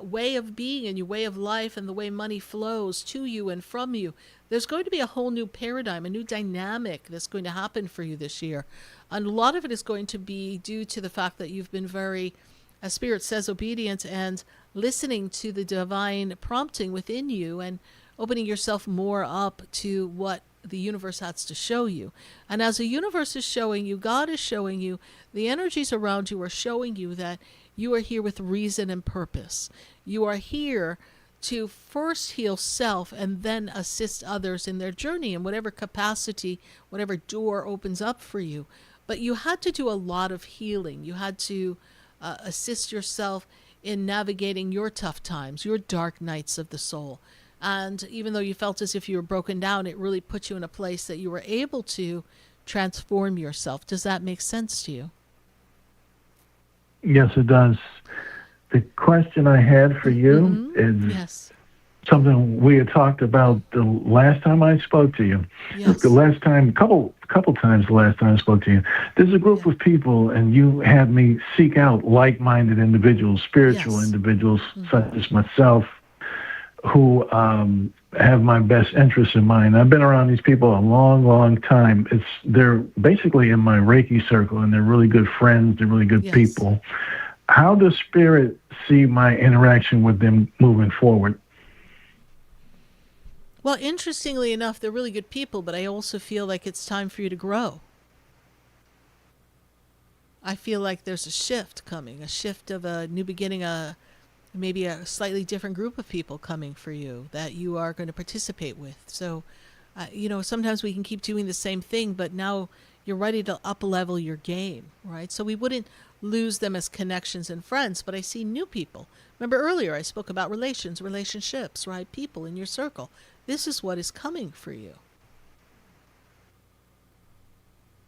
way of being and your way of life and the way money flows to you and from you. There's going to be a whole new paradigm, a new dynamic that's going to happen for you this year. And a lot of it is going to be due to the fact that you've been very, as Spirit says, obedient and listening to the divine prompting within you and opening yourself more up to what the universe has to show you. And as the universe is showing you, God is showing you, the energies around you are showing you that you are here with reason and purpose. You are here to first heal self and then assist others in their journey in whatever capacity, whatever door opens up for you. But you had to do a lot of healing. You had to assist yourself in navigating your tough times, your dark nights of the soul. And even though you felt as if you were broken down, it really put you in a place that you were able to transform yourself. Does that make sense to you? Yes, it does. The question I had for you is something we had talked about the last time I spoke to you. Yes. The last time, couple times the last time I spoke to you. There's a group of people, and you had me seek out like-minded individuals, spiritual individuals, such as myself, who have my best interests in mind. I've been around these people a long, long time. They're basically in my Reiki circle, and they're really good friends. They're really good people. How does Spirit see my interaction with them moving forward? Well, interestingly enough, they're really good people, but I also feel like it's time for you to grow. I feel like there's a shift coming, a shift of a new beginning, maybe a slightly different group of people coming for you that you are going to participate with. So, sometimes we can keep doing the same thing, but now you're ready to up-level your game, right? So we wouldn't lose them as connections and friends, but I see new people. Remember earlier I spoke about relationships, right? People in your circle. This is what is coming for you.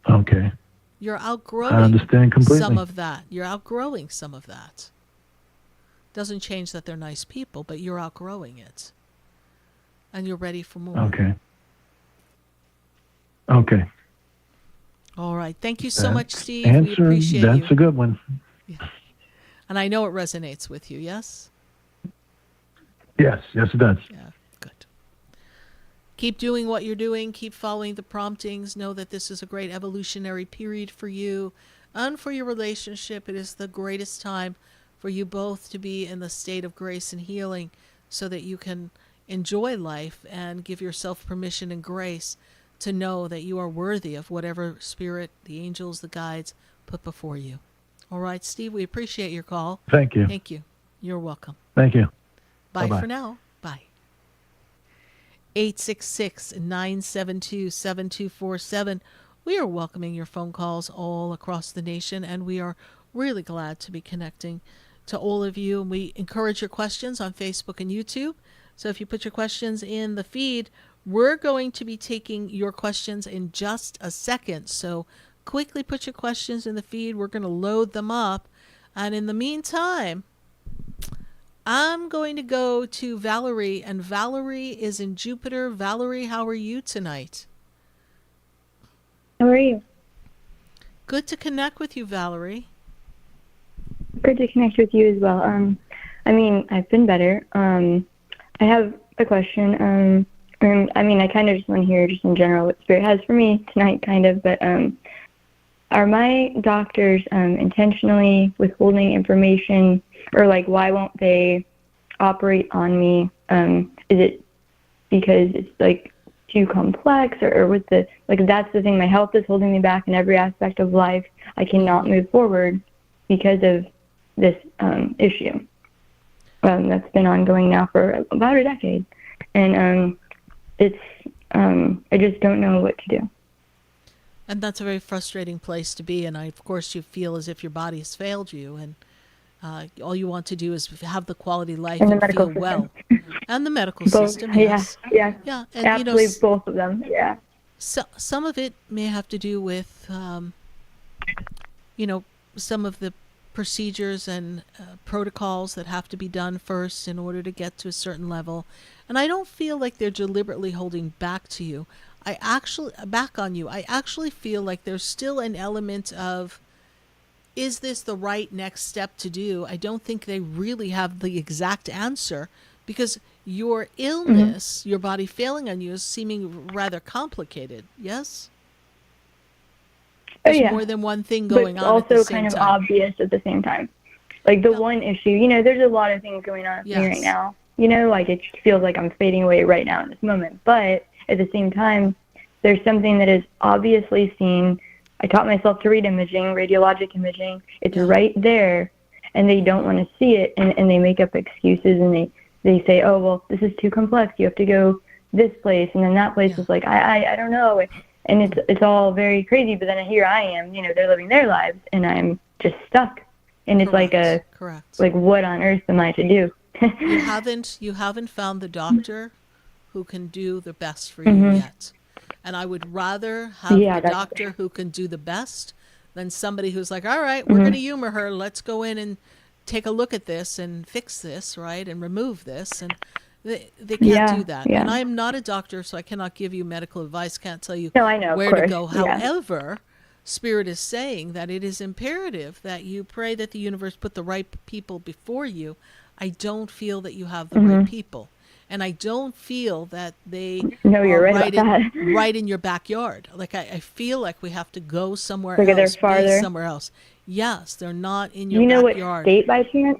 Okay. You're outgrowing I understand completely. some of that. You're outgrowing some of that. Doesn't change that they're nice people, but you're outgrowing it. And you're ready for more. Okay. Okay. All right. Thank you so much, Steve. Answer, we appreciate you. that's a good one. Yeah. And I know it resonates with you, yes? Yes, it does. Yeah, good. Keep doing what you're doing. Keep following the promptings. Know that this is a great evolutionary period for you and for your relationship. It is the greatest time for you both to be in the state of grace and healing so that you can enjoy life and give yourself permission and grace to know that you are worthy of whatever spirit, the angels, the guides put before you. All right, Steve, we appreciate your call. Thank you. Thank you. You're welcome. Thank you. Bye Bye-bye. for now. Bye. 866-972-7247. We are welcoming your phone calls all across the nation, and we are really glad to be connecting to all of you. And we encourage your questions on Facebook and YouTube. So if you put your questions in the feed, we're going to be taking your questions in just a second. So quickly put your questions in the feed. We're going to load them up. And in the meantime, I'm going to go to Valerie, and Valerie is in Jupiter. Valerie, how are you tonight? How are you? Good to connect with you, Valerie. Good to connect with you as well. I've been better. I have a question. I kind of just want to hear just in general what Spirit has for me tonight, kind of, but are my doctors intentionally withholding information, or why won't they operate on me? Is it because it's too complex, or with that's the thing, my health is holding me back in every aspect of life. I cannot move forward because of this issue that's been ongoing now for about a decade, and I just don't know what to do. And that's a very frustrating place to be. And of course, you feel as if your body has failed you, and all you want to do is have the quality life and feel system. well. And the medical Both, system, yes. Yeah. And absolutely, both of them, yeah. So, some of it may have to do with, some of the procedures and protocols that have to be done first in order to get to a certain level. And I don't feel like they're deliberately holding back on you. I actually feel like there's still an element of, is this the right next step to do? I don't think they really have the exact answer, because your illness, your body failing on you, is seeming rather complicated. Yes? There's more than one thing going on at the same time. Also kind of obvious at the same time. One issue, there's a lot of things going on with me right now. It just feels like I'm fading away right now in this moment. But at the same time, there's something that is obviously seen. I taught myself to read imaging, radiologic imaging. It's right there, and they don't want to see it, and they make up excuses, and they say, oh, well, this is too complex. You have to go this place, and then that place is I don't know. And it's all very crazy, but then here I am, they're living their lives, and I'm just stuck. And it's Correct. What on earth am I to do? You haven't found the doctor who can do the best for you yet. And I would rather have the doctor who can do the best than somebody who's all right, we're going to humor her. Let's go in and take a look at this and fix this, right, and remove this. And they can't do that. Yeah. And I'm not a doctor, so I cannot give you medical advice, can't tell you I know, where of course. to go. Yeah. However, Spirit is saying that it is imperative that you pray that the universe put the right people before you. I don't feel that you have the right people. And I don't feel that they you're are right about that. right in your backyard. I feel like we have to go somewhere They're else, farther. be somewhere else. Yes, they're not in your backyard. You know backyard. what state by chance?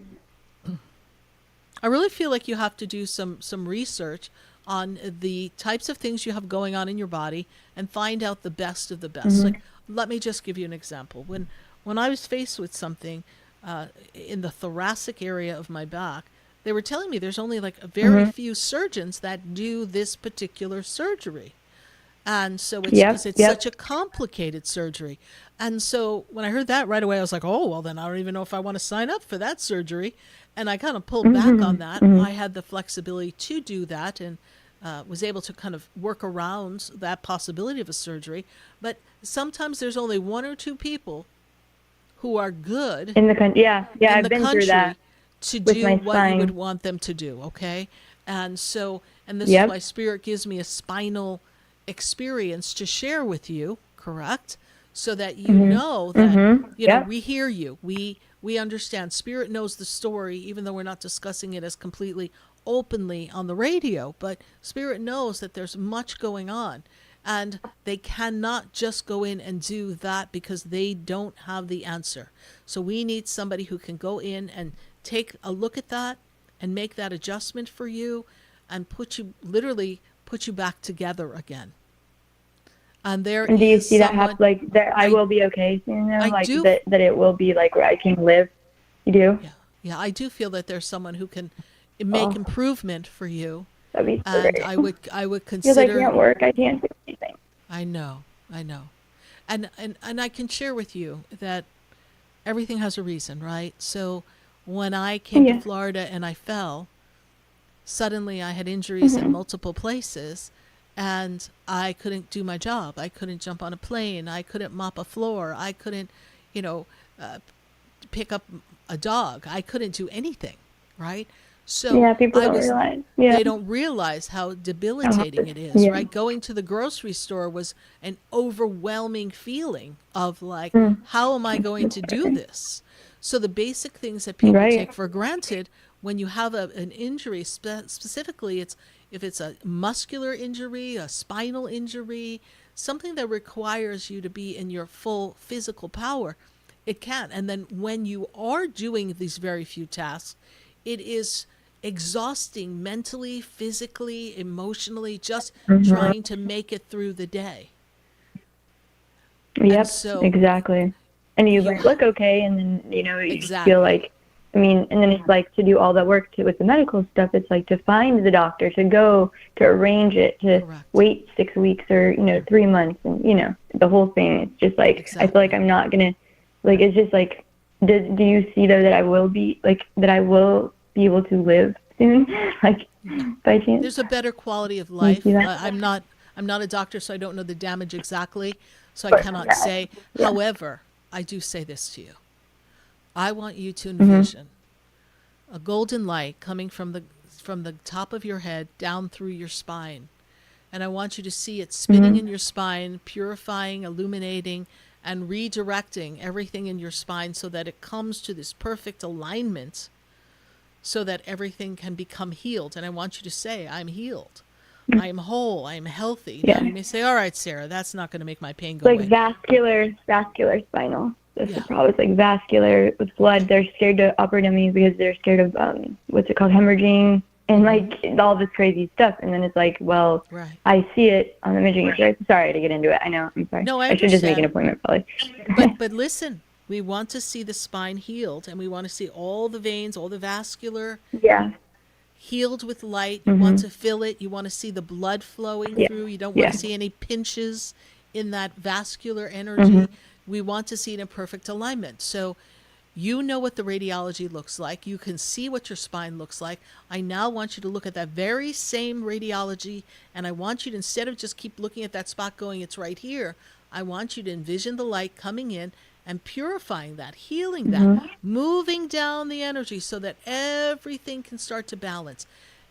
I really feel like you have to do some research on the types of things you have going on in your body and find out the best of the best. Like, let me just give you an example. When I was faced with something in the thoracic area of my back, they were telling me there's only like a very few surgeons that do this particular surgery. And so it's because it's such a complicated surgery. And so when I heard that right away, I was like, oh, well, then I don't even know if I want to sign up for that surgery. And I kind of pulled back on that. I had the flexibility to do that and was able to kind of work around that possibility of a surgery. But sometimes there's only one or two people who are good in the country. Yeah, in I've the been country through that to with do my what spine. you would want them to do. Okay. And so, and this is why Spirit gives me a spinal experience to share with you, correct? So that you know that, you know, we hear you. We understand. Spirit knows the story, even though we're not discussing it as completely openly on the radio. But Spirit knows that there's much going on. And they cannot just go in and do that because they don't have the answer. So we need somebody who can go in and take a look at that and make that adjustment for you and literally put you back together again. And do you see that happen? Like that, I will be okay soon. Though? Like do. That it will be like where I can live. You do? Yeah. I do feel that there's someone who can make improvement for you. That'd be so and great. I would consider. Because I can't work. I can't do anything. I know. And I can share with you that everything has a reason, right? So when I came to Florida and I fell, suddenly I had injuries in multiple places and I couldn't do my job. I couldn't jump on a plane. I couldn't mop a floor. I couldn't, pick up a dog. I couldn't do anything, right? So people don't realize. They don't realize how debilitating it is, right? Going to the grocery store was an overwhelming feeling of like, how am I going to do this? So the basic things that people take for granted when you have an injury, specifically if it's a muscular injury, a spinal injury, something that requires you to be in your full physical power, it can. And then when you are doing these very few tasks, it is exhausting mentally, physically, emotionally, just trying to make it through the day. Yep, exactly. And you look okay, and then, you feel like, and then it's like to do all that work with the medical stuff, it's like to find the doctor, to go, to arrange it, to wait 6 weeks or, 3 months, and, the whole thing. It's just like, I feel like I'm not going to, like, it's just like, do you see, though, that I will be able to live soon, like, by chance? There's a better quality of life. I'm not a doctor, so I don't know the damage exactly, so I cannot say. However, I do say this to you. I want you to envision a golden light coming from the top of your head down through your spine. And I want you to see it spinning in your spine, purifying, illuminating, and redirecting everything in your spine so that it comes to this perfect alignment so that everything can become healed. And I want you to say, I'm healed. I am whole. I am healthy. Now you may say, all right, Sarah, that's not going to make my pain go away. Vascular spinal. That's the problem. It's like vascular with blood. They're scared to operate on me because they're scared of what's it called, hemorrhaging, and like all this crazy stuff. And then it's like, well, I see it on the imaging. Sorry to get into it. I know. I'm sorry. No, I should just make an appointment probably. But listen, we want to see the spine healed, and we want to see all the veins, all the vascular healed with light. You want to feel it. You want to see the blood flowing through. You don't want to see any pinches in that vascular energy. We want to see it in perfect alignment. So you know what the radiology looks like. You can see what your spine looks like. I now want you to look at that very same radiology, and I want you to, instead of just keep looking at that spot going, it's right here, I want you to envision the light coming in and purifying that, healing that, moving down the energy so that everything can start to balance.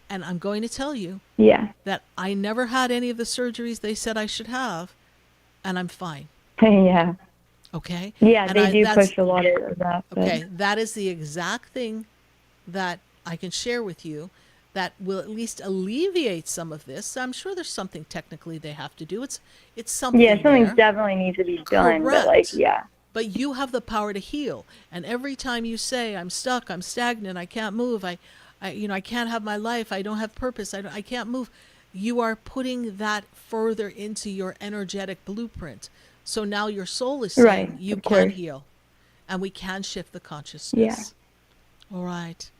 And I'm going to tell you that I never had any of the surgeries they said I should have, and I'm fine. Okay? Yeah, and they do push a lot of that. But. Okay, that is the exact thing that I can share with you that will at least alleviate some of this. I'm sure there's something technically they have to do. It's something. Yeah, something definitely needs to be done. Correct. But But you have the power to heal. And every time you say, I'm stuck, I'm stagnant, I can't move, I can't have my life, I don't have purpose, I can't move, you are putting that further into your energetic blueprint. So now your soul is saying Right, you of can course. heal and we can shift the consciousness. All right.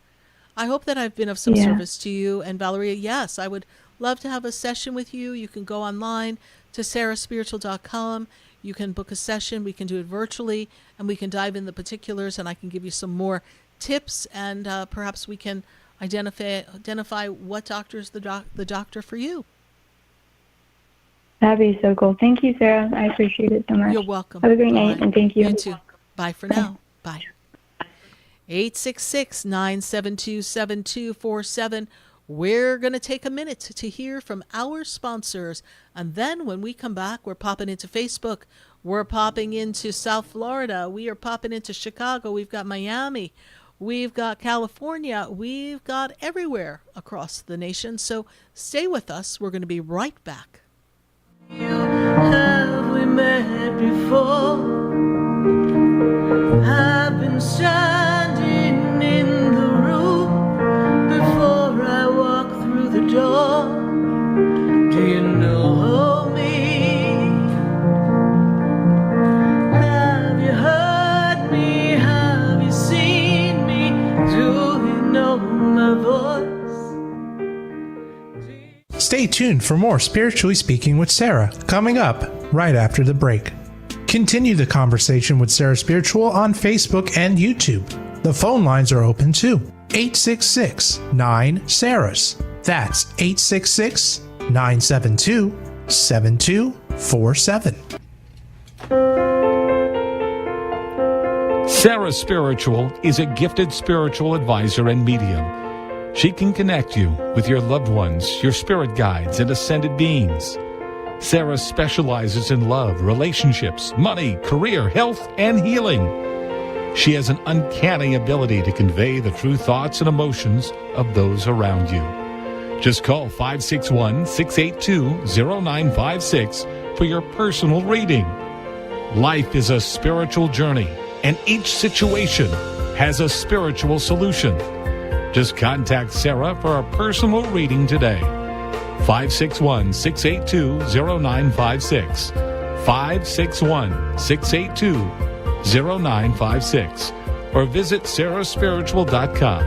I hope that I've been of some service to you. And Valeria, yes, I would love to have a session with you. You can go online to sarahspiritual.com. You can book a session. We can do it virtually, and we can dive in the particulars, and I can give you some more tips, and perhaps we can identify what doctor is the doctor for you. That'd be so cool. Thank you, Sarah. I appreciate it so much. You're welcome. Have a great All night, right. and thank you. You too. Bye for now. Bye. 866-972-7247. We're going to take a minute to hear from our sponsors. And then when we come back, we're popping into Facebook. We're popping into South Florida. We are popping into Chicago. We've got Miami. We've got California. We've got everywhere across the nation. So stay with us. We're going to be right back. Have we met before? I've been standing in the room before I walk through the door. Do you know me? Have you heard me? Have you seen me? Do you know my voice? Stay tuned for more Spiritually Speaking with Sarah, coming up right after the break. Continue the conversation with Sarah Spiritual on Facebook and YouTube. The phone lines are open too. 866-9-SARAHS. That's 866-972-7247. Sarah Spiritual is a gifted spiritual advisor and medium. She can connect you with your loved ones, your spirit guides, and ascended beings. Sarah specializes in love, relationships, money, career, health, and healing. She has an uncanny ability to convey the true thoughts and emotions of those around you. Just call 561-682-0956 for your personal reading. Life is a spiritual journey, and each situation has a spiritual solution. Just contact Sarah for a personal reading today. 561-682-0956. 561-682-0956. Or visit sarahspiritual.com.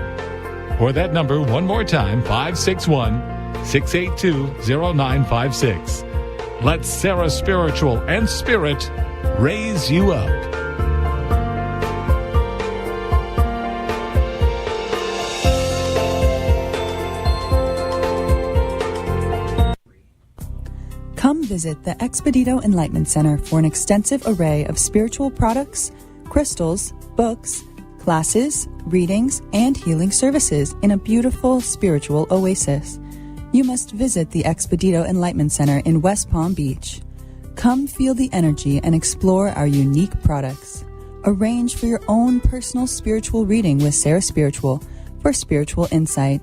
Or that number one more time, 561-682-0956. Let Sarah Spiritual and Spirit raise you up. Come visit the Expedito Enlightenment Center for an extensive array of spiritual products, crystals, books, classes, readings, and healing services in a beautiful spiritual oasis. You must visit the Expedito Enlightenment Center in West Palm Beach. Come feel the energy and explore our unique products. Arrange for your own personal spiritual reading with Sarah Spiritual for spiritual insight.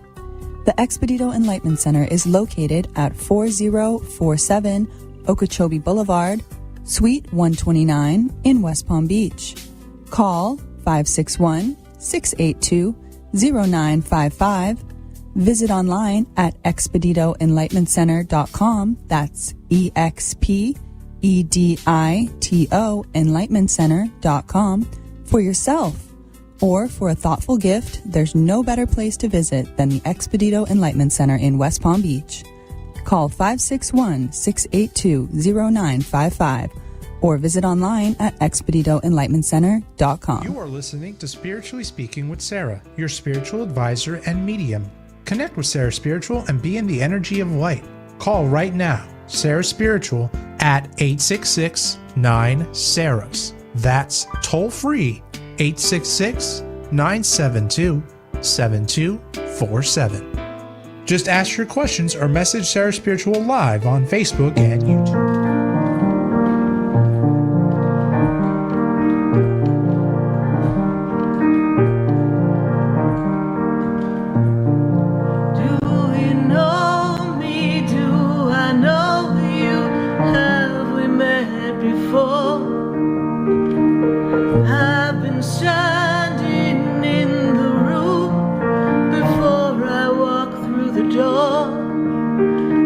The Expedito Enlightenment Center is located at 4047 Okeechobee Boulevard, Suite 129 in West Palm Beach. Call 561-682-0955. Visit online at expeditoenlightenmentcenter.com. That's EXPEDITO enlightenmentcenter.com for yourself. Or for a thoughtful gift, there's no better place to visit than the Expedito Enlightenment Center in West Palm Beach. Call 561-682-0955 or visit online at expeditoenlightenmentcenter.com. You are listening to Spiritually Speaking with Sarah, your spiritual advisor and medium. Connect with Sarah Spiritual and be in the energy of light. Call right now, Sarah Spiritual, at 866-9-SARAHS. That's toll free, 866-972-7247. Just ask your questions or message Sarah Spiritual live on Facebook and YouTube.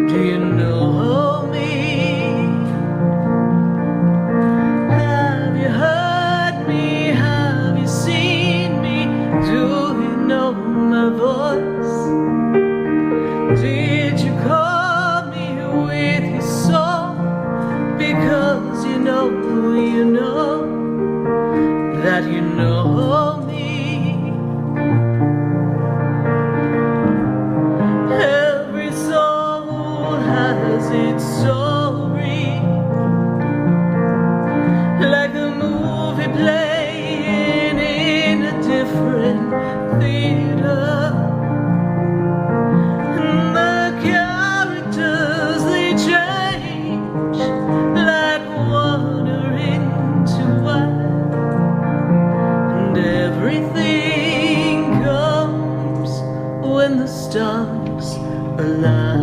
Do you you know me. Every soul has its story, like a movie playing in a different theater. And the characters, they change like water into wine, and everything comes when the stars align.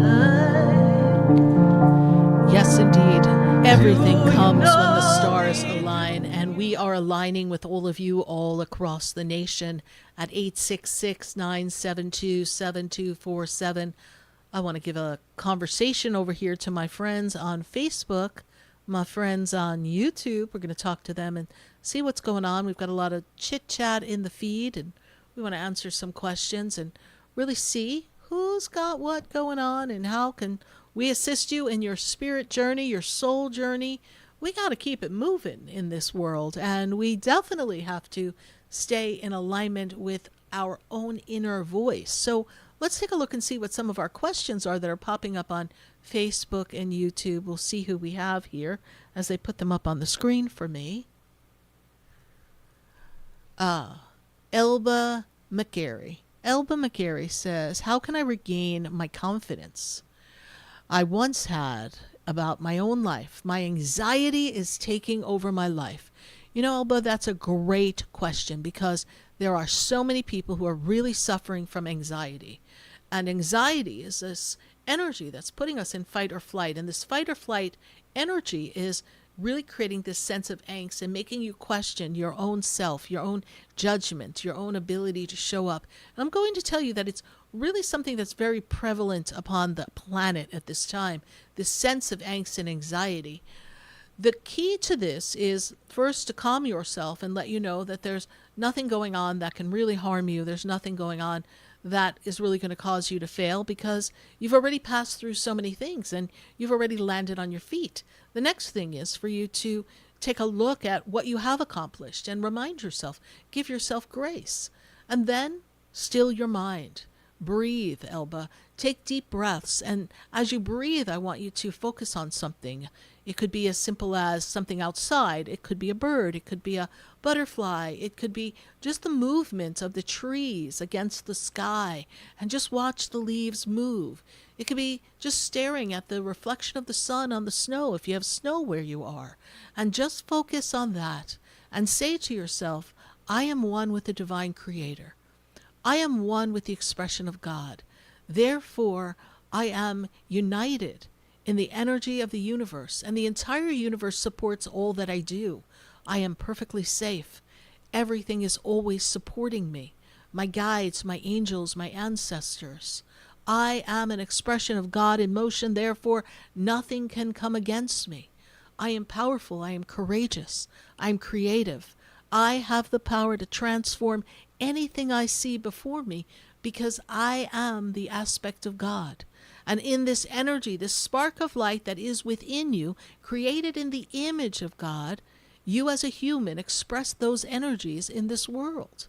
Yes, indeed. Everything comes when the stars align, and we are aligning with all of you all across the nation at 866-972-7247. I want to give a conversation over here to my friends on Facebook, my friends on YouTube. We're going to talk to them and see what's going on. We've got a lot of chit-chat in the feed, and we want to answer some questions and really see who's got what going on and how can we assist you in your spirit journey, your soul journey. We got to keep it moving in this world, and we definitely have to stay in alignment with our own inner voice. So let's take a look and see what some of our questions are that are popping up on Facebook and YouTube. We'll see who we have here as they put them up on the screen for me. Elba McGarry. Elba McGarry says, how can I regain my confidence I once had about my own life? My anxiety is taking over my life. You know, Elba, that's a great question, because there are so many people who are really suffering from anxiety. And anxiety is this energy that's putting us in fight or flight. And this fight or flight energy is really creating this sense of angst and making you question your own self, your own judgment, your own ability to show up. And I'm going to tell you that it's really something that's very prevalent upon the planet at this time, this sense of angst and anxiety. The key to this is first to calm yourself and let you know that there's nothing going on that can really harm you. There's nothing going on that is really going to cause you to fail, because you've already passed through so many things and you've already landed on your feet. The next thing is for you to take a look at what you have accomplished and remind yourself, give yourself grace, and then still your mind. Breathe, Elba. Take deep breaths. And as you breathe, I want you to focus on something. It could be as simple as something outside. It could be a bird. It could be a butterfly. It could be just the movement of the trees against the sky, and just watch the leaves move. It could be just staring at the reflection of the sun on the snow if you have snow where you are, and just focus on that and say to yourself, I am one with the divine creator. I am one with the expression of God. Therefore, I am united in the energy of the universe, and the entire universe supports all that I do. I am perfectly safe. Everything is always supporting me. My guides, my angels, my ancestors. I am an expression of God in motion, therefore nothing can come against me. I am powerful, I am courageous, I am creative. I have the power to transform anything I see before me, because I am the aspect of God. And in this energy, this spark of light that is within you, created in the image of God, you as a human express those energies in this world.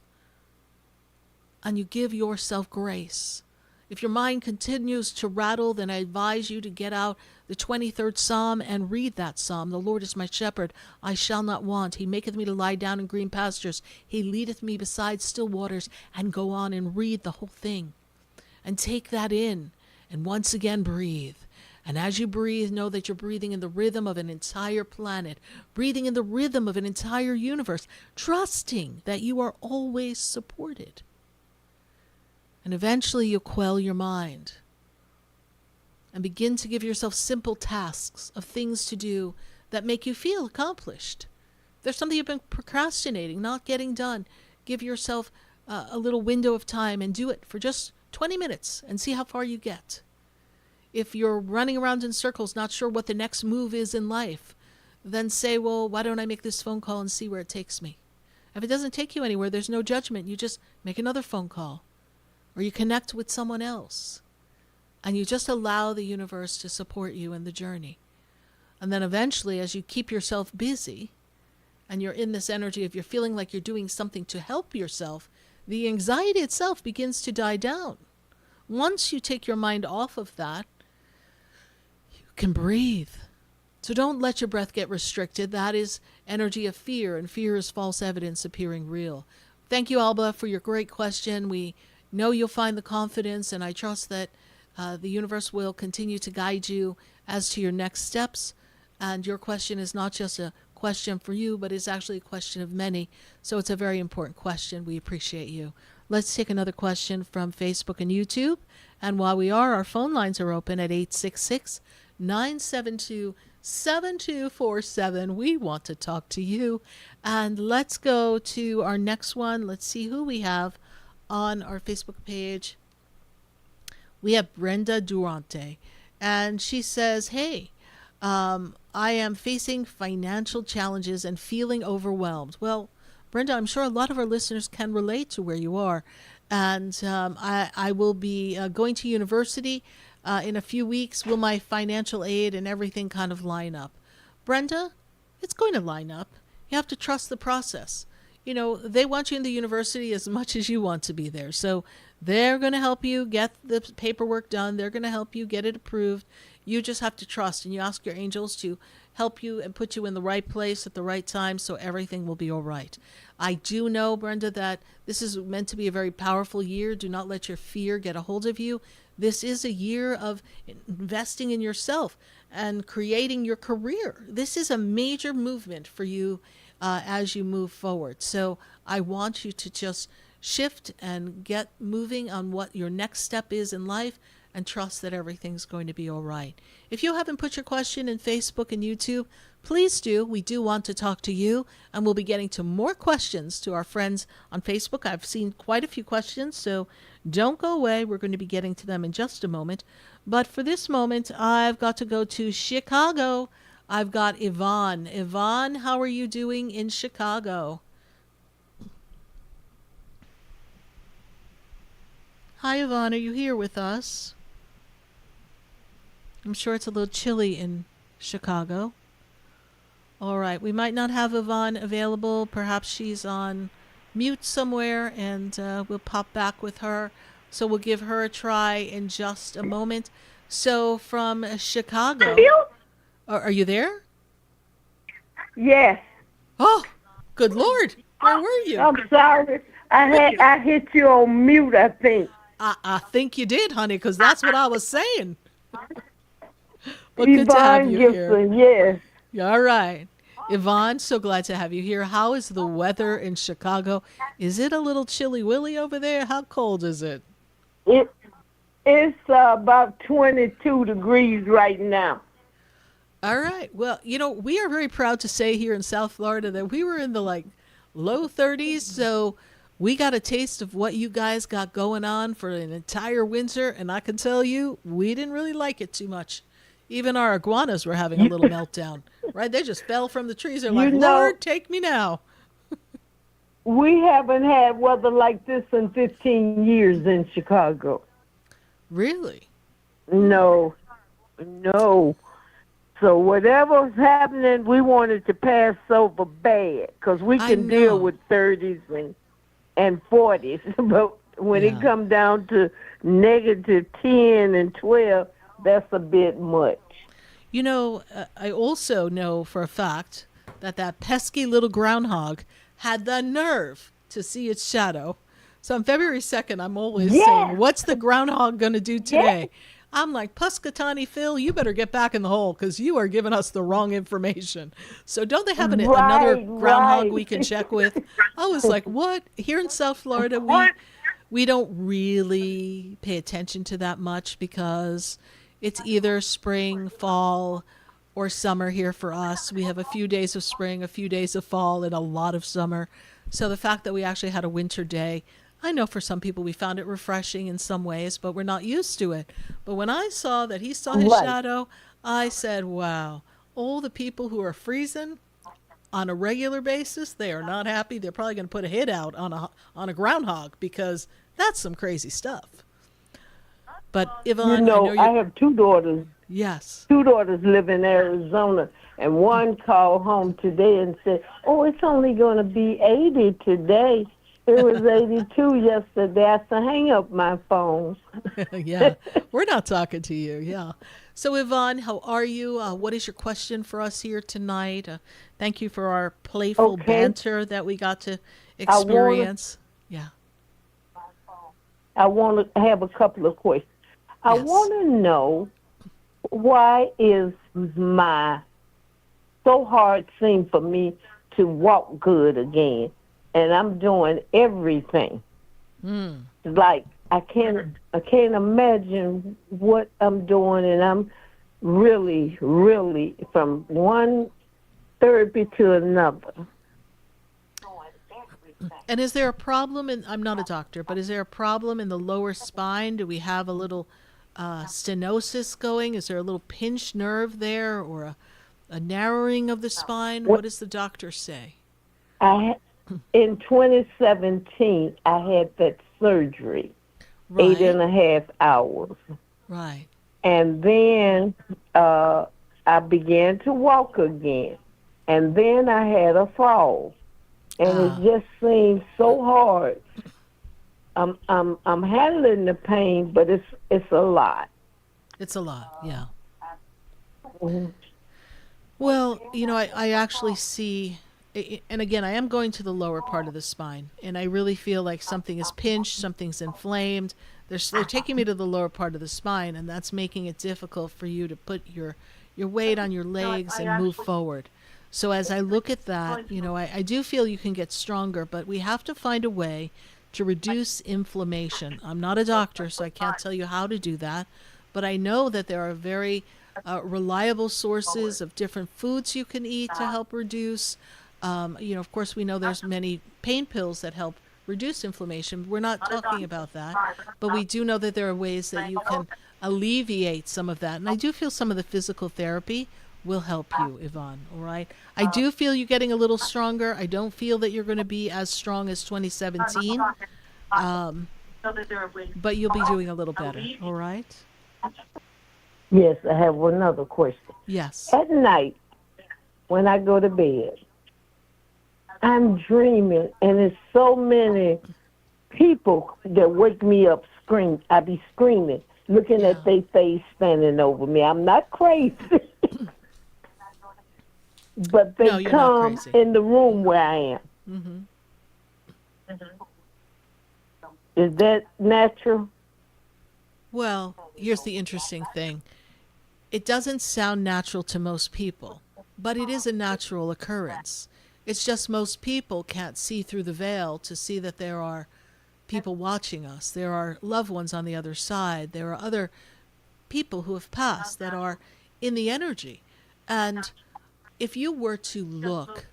And you give yourself grace. If your mind continues to rattle, then I advise you to get out the 23rd Psalm and read that Psalm. The Lord is my shepherd, I shall not want. He maketh me to lie down in green pastures. He leadeth me beside still waters. And go on and read the whole thing. And take that in. And once again, breathe. And as you breathe, know that you're breathing in the rhythm of an entire planet, breathing in the rhythm of an entire universe, trusting that you are always supported. And eventually you'll quell your mind and begin to give yourself simple tasks of things to do that make you feel accomplished. If there's something you've been procrastinating, not getting done, give yourself a little window of time and do it for just 20 minutes and see how far you get. If you're running around in circles, not sure what the next move is in life, then say, well, why don't I make this phone call and see where it takes me? If it doesn't take you anywhere, there's no judgment. You just make another phone call. Or you connect with someone else. And you just allow the universe to support you in the journey. And then eventually, as you keep yourself busy, and you're in this energy, if you're feeling like you're doing something to help yourself, the anxiety itself begins to die down. Once you take your mind off of that, you can breathe. So don't let your breath get restricted. That is energy of fear, and fear is false evidence appearing real. Thank you, Alba, for your great question. We know you'll find the confidence, and I trust that the universe will continue to guide you as to your next steps. And your question is not just a question for you, but it's actually a question of many. So it's a very important question. We appreciate you. Let's take another question from Facebook and YouTube. And while we are, our phone lines are open at 866-972-7247. We want to talk to you. And let's go to our next one. Let's see who we have on our Facebook page. We have Brenda Durante. And she says, hey, I am facing financial challenges and feeling overwhelmed. Well, Brenda, I'm sure a lot of our listeners can relate to where you are. And I will be going to university in a few weeks. Will my financial aid and everything kind of line up? Brenda, it's going to line up. You have to trust the process. You know, they want you in the university as much as you want to be there. So they're going to help you get the paperwork done. They're going to help you get it approved. You just have to trust, and you ask your angels to help you and put you in the right place at the right time so everything will be all right. I do know, Brenda, that this is meant to be a very powerful year. Do not let your fear get a hold of you. This is a year of investing in yourself and creating your career. This is a major movement for you as you move forward. So I want you to just shift and get moving on what your next step is in life, and trust that everything's going to be all right. If you haven't put your question in Facebook and YouTube, please do. We do want to talk to you, and we'll be getting to more questions to our friends on Facebook. I've seen quite a few questions, so don't go away. We're going to be getting to them in just a moment. But for this moment, I've got to go to Chicago. I've got Yvonne. Yvonne, how are you doing in Chicago? Hi, Yvonne. Are you here with us? I'm sure it's a little chilly in Chicago. All right. We might not have Yvonne available. Perhaps she's on mute somewhere, and we'll pop back with her. So we'll give her a try in just a moment. So from Chicago. Are you there? Yes. Oh, good Lord. Where were you? I'm sorry. I hit you on mute, I think. I think you did, honey, because that's what I was saying. But good to have you Gibson, here. Yes. All right. Yvonne, so glad to have you here. How is the weather in Chicago? Is it a little chilly willy over there? How cold is it? It's about 22 degrees right now. All right. Well, you know, we are very proud to say here in South Florida that we were in the low 30s. So we got a taste of what you guys got going on for an entire winter. And I can tell you, we didn't really like it too much. Even our iguanas were having a little meltdown, right? They just fell from the trees. They're like, Lord, take me now. We haven't had weather like this in 15 years in Chicago. Really? No. So whatever's happening, we wanted to pass over bad because we can deal with 30s and 40s. But when it comes down to negative 10 and 12, that's a bit much. You know, I also know for a fact that pesky little groundhog had the nerve to see its shadow. So on February 2nd, I'm always saying, what's the groundhog going to do today? I'm like, Puscatani Phil, you better get back in the hole because you are giving us the wrong information. So don't they have another groundhog we can check with? I was like, what? Here in South Florida, we don't really pay attention to that much because it's either spring, fall, or summer here for us. We have a few days of spring, a few days of fall, and a lot of summer. So the fact that we actually had a winter day, I know for some people we found it refreshing in some ways, but we're not used to it. But when I saw that he saw his shadow, I said, wow, all the people who are freezing on a regular basis, they are not happy. They're probably going to put a hit out on a groundhog because that's some crazy stuff. But Yvonne, I have two daughters Yes. Two daughters live in Arizona, and one called home today and said, "Oh, it's only going to be 80 today. It was 82 yesterday." I said, "Hang up my phone." Yeah, we're not talking to you. Yeah. So, Yvonne, how are you? What is your question for us here tonight? Thank you for our playful Okay. banter that we got to I wanna- experience. Yeah. I want to have a couple of questions. I Yes. want to know, why is my so hard seem for me to walk good again, and I'm doing everything. Like I can't imagine what I'm doing, and I'm really from one therapy to another. And is there a problem in, I'm not a doctor, but is there a problem in the lower spine? Do we have a little stenosis going? Is there a little pinched nerve there, or a narrowing of the spine? What does the doctor say? In 2017, I had that surgery, Right. 8.5 hours. Right. And then I began to walk again. And then I had a fall. And it just seems so hard. I'm handling the pain, but it's a lot. It's a lot, yeah. Mm-hmm. Well, I actually see, and again, I am going to the lower part of the spine, and I really feel like something is pinched, something's inflamed. They're taking me to the lower part of the spine, and that's making it difficult for you to put your weight on your legs and move forward. So as I look at that, I do feel you can get stronger, but we have to find a way to reduce inflammation. I'm not a doctor, so I can't tell you how to do that, but I know that there are very reliable sources of different foods you can eat to help reduce. Of course, we know there's many pain pills that help reduce inflammation. We're not talking about that, but we do know that there are ways that you can alleviate some of that. And I do feel some of the physical therapy will help you, Yvonne, all right? I do feel you getting a little stronger. I don't feel that you're going to be as strong as 2017, but you'll be doing a little better, all right? Yes, I have another question. Yes. At night, when I go to bed, I'm dreaming, and there's so many people that wake me up scream. I be screaming, looking at their face standing over me. I'm not crazy. But they come in the room where I am. Mm-hmm. Is that natural? Well, here's the interesting thing. It doesn't sound natural to most people, but it is a natural occurrence. It's just most people can't see through the veil to see that there are people watching us. There are loved ones on the other side. There are other people who have passed that are in the energy. And if you were to look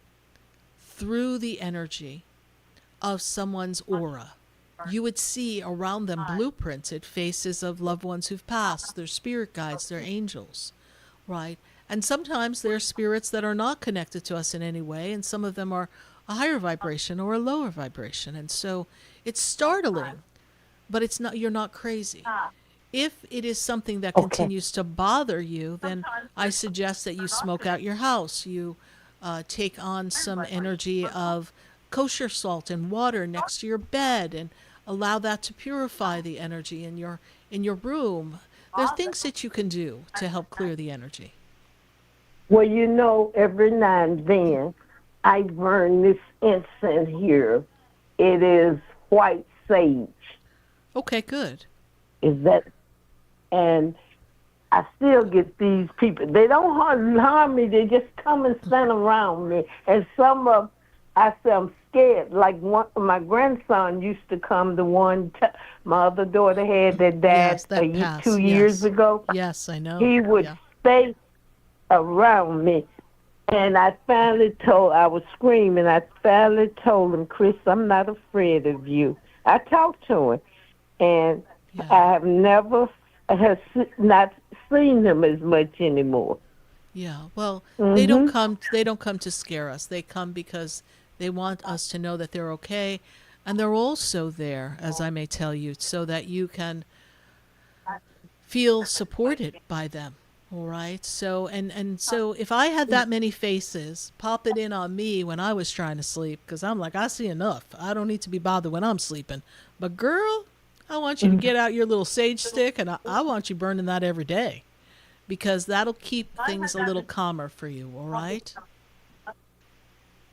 through the energy of someone's aura, you would see around them blueprinted faces of loved ones who've passed, their spirit guides, their angels, right? And sometimes they're spirits that are not connected to us in any way, and some of them are a higher vibration or a lower vibration. And so it's startling, but it's not, you're not crazy. If it is something that continues to bother you, then I suggest that you smoke out your house. You take on some energy of kosher salt and water next to your bed and allow that to purify the energy in your room. There's things that you can do to help clear the energy. Well, every now and then I burn this incense here. It is white sage. Okay, good. Is that, and I still get these people. They don't harm me. They just come and stand around me. And some of, I say I'm scared. Like my grandson used to come. My other daughter had that died passed. 2 years ago. Yes, I know. He would stay around me. And I was screaming. I finally told him, "Chris, I'm not afraid of you." I talked to him. And I have never not seen them as much anymore. Yeah, well, they don't come to scare us. They come because they want us to know that they're okay, and they're also there, as I may tell you, so that you can feel supported by them. All right. So so if I had that many faces pop it in on me when I was trying to sleep, because I'm like, I see enough. I don't need to be bothered when I'm sleeping. But girl, I want you to get out your little sage stick, and I want you burning that every day, because that'll keep things a little calmer for you. All right.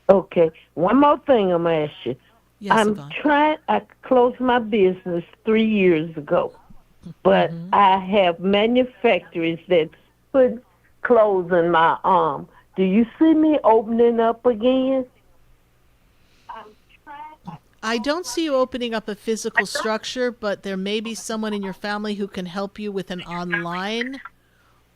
Okay. One more thing I'm going to ask you. Yes, Yvonne. I closed my business 3 years ago, but I have manufacturers that put clothes in my arm. Do you see me opening up again? I don't see you opening up a physical structure, but there may be someone in your family who can help you with an online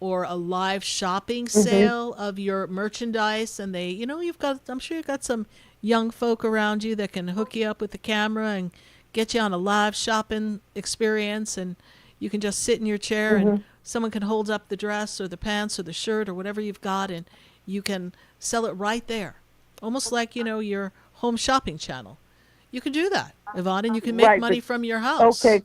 or a live shopping sale of your merchandise. And they, I'm sure you've got some young folk around you that can hook you up with the camera and get you on a live shopping experience. And you can just sit in your chair and someone can hold up the dress or the pants or the shirt or whatever you've got, and you can sell it right there. Almost like, your home shopping channel. You can do that, Yvonne, and you can make money from your house. Okay.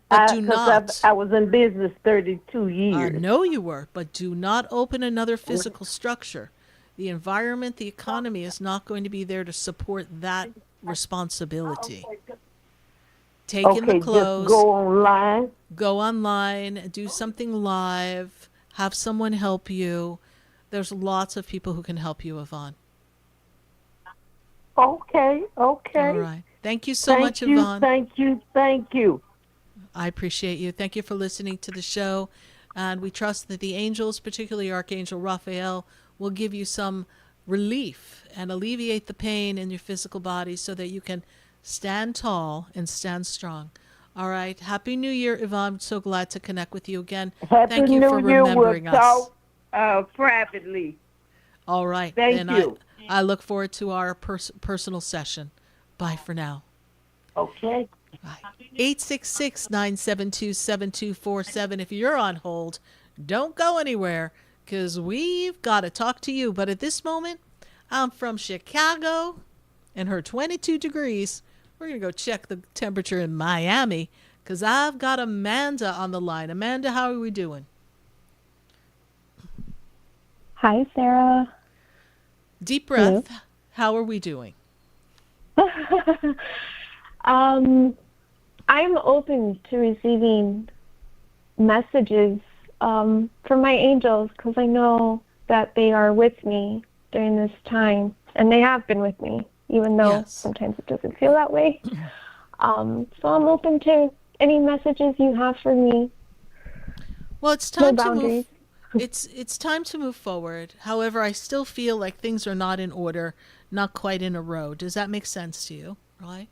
But do not. I was in business 32 years. I know you were, but do not open another physical structure. The environment, the economy is not going to be there to support that responsibility. Take in the clothes. Just go online. Go online, do something live, have someone help you. There's lots of people who can help you, Yvonne. Okay. All right. Thank you so much, Yvonne. Thank you. I appreciate you. Thank you for listening to the show. And we trust that the angels, particularly Archangel Raphael, will give you some relief and alleviate the pain in your physical body so that you can stand tall and stand strong. All right. Happy New Year, Yvonne. I'm so glad to connect with you again. Thank you for remembering us. We'll talk privately. All right. Thank you. I look forward to our personal session. Bye for now. Okay. 866-972-7247. If you're on hold, don't go anywhere, because we've got to talk to you. But at this moment, I'm from Chicago and her 22 degrees. We're going to go check the temperature in Miami, because I've got Amanda on the line. Amanda, how are we doing? Hi, Sarah. Deep breath. Hello. How are we doing? I'm open to receiving messages from my angels, because I know that they are with me during this time, and they have been with me, even though sometimes it doesn't feel that way. So I'm open to any messages you have for me. Well, it's time to move. It's time to move forward. However, I still feel like things are not in order, not quite in a row. Does that make sense to you, right?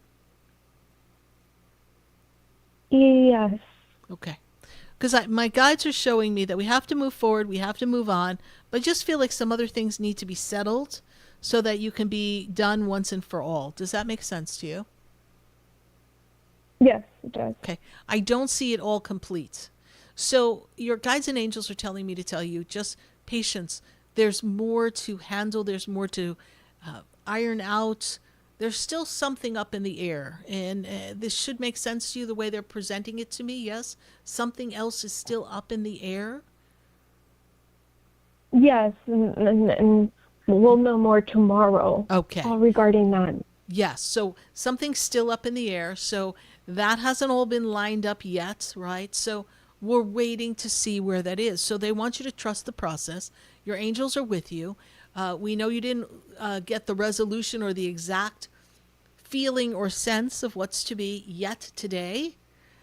Yes. Okay. Because my guides are showing me that we have to move forward, we have to move on, but I just feel like some other things need to be settled so that you can be done once and for all. Does that make sense to you? Yes, it does. Okay. I don't see it all complete. So your guides and angels are telling me to tell you just patience. There's more to handle. There's more to iron out. There's still something up in the air. And this should make sense to you the way they're presenting it to me, yes? Something else is still up in the air? Yes, and we'll know more tomorrow. Okay. Regarding that. Yes, so something's still up in the air. So that hasn't all been lined up yet, right? So we're waiting to see where that is. So they want you to trust the process. Your angels are with you. We know you didn't get the resolution or the exact feeling or sense of what's to be yet today.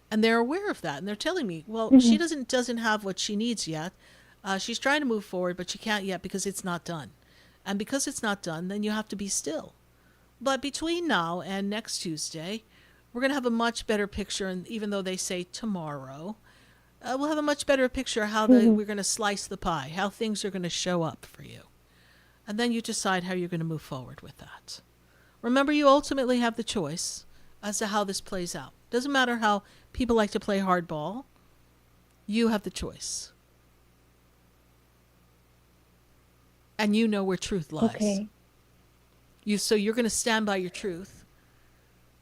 And they're aware of that. And they're telling me, well, she doesn't have what she needs yet. She's trying to move forward, but she can't yet because it's not done. And because it's not done, then you have to be still. But between now and next Tuesday, we're going to have a much better picture. And even though they say tomorrow, we'll have a much better picture of how we're going to slice the pie, how things are going to show up for you. And then you decide how you're going to move forward with that. Remember, you ultimately have the choice as to how this plays out. Doesn't matter how people like to play hardball. You have the choice. And you know where truth lies. Okay. So you're going to stand by your truth,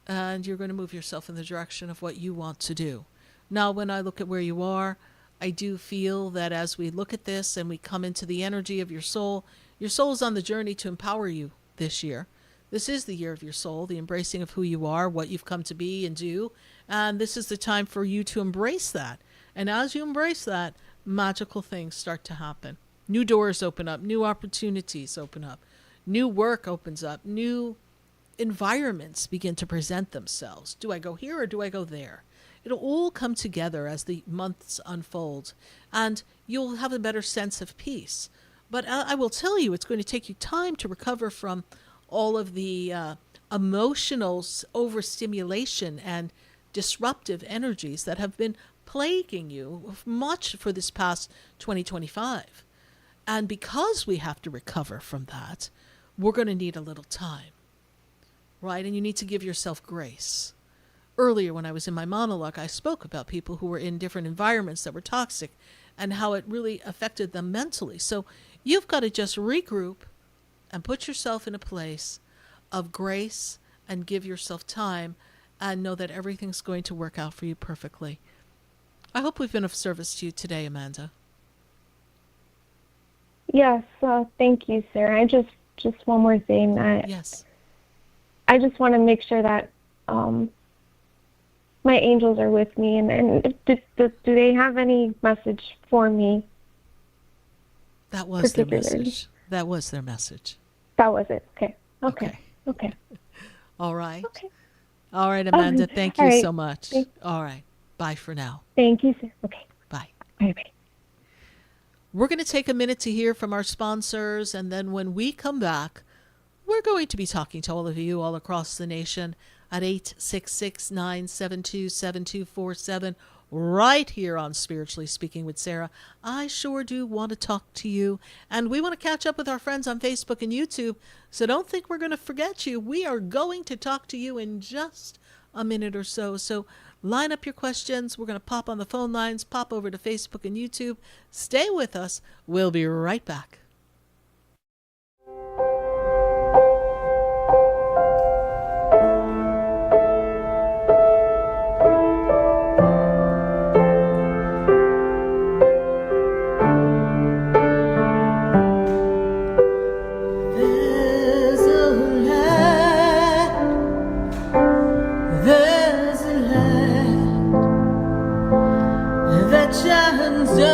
and you're going to move yourself in the direction of what you want to do. Now, when I look at where you are, I do feel that as we look at this and we come into the energy of your soul is on the journey to empower you this year. This is the year of your soul, the embracing of who you are, what you've come to be and do. And this is the time for you to embrace that. And as you embrace that, magical things start to happen. New doors open up, new opportunities open up, new work opens up, new environments begin to present themselves. Do I go here or do I go there? It'll all come together as the months unfold, and you'll have a better sense of peace. But I will tell you, it's going to take you time to recover from all of the emotional overstimulation and disruptive energies that have been plaguing you much for this past 2025. And because we have to recover from that, we're going to need a little time, right? And you need to give yourself grace. Earlier, when I was in my monologue, I spoke about people who were in different environments that were toxic and how it really affected them mentally. So you've got to just regroup and put yourself in a place of grace and give yourself time and know that everything's going to work out for you perfectly. I hope we've been of service to you today, Amanda. Yes, thank you, Sarah. Just one more thing. Yes. I just want to make sure that my angels are with me, and do they have any message for me? That was their message. That was their message. That was it. Okay. All right. Okay. All right, Amanda. Thank you right. so much. All right. Bye for now. Thank you, sir. Okay. Bye. Bye. We're going to take a minute to hear from our sponsors, and then when we come back, we're going to be talking to all of you all across the nation at 866-972-7247 right here on Spiritually Speaking with Sarah. I sure do want to talk to you, and we want to catch up with our friends on Facebook and YouTube, so don't think we're going to forget you. We are going to talk to you in just a minute or so. So line up your questions. We're going to pop on the phone lines, pop over to Facebook and YouTube. Stay with us. We'll be right back. Shines down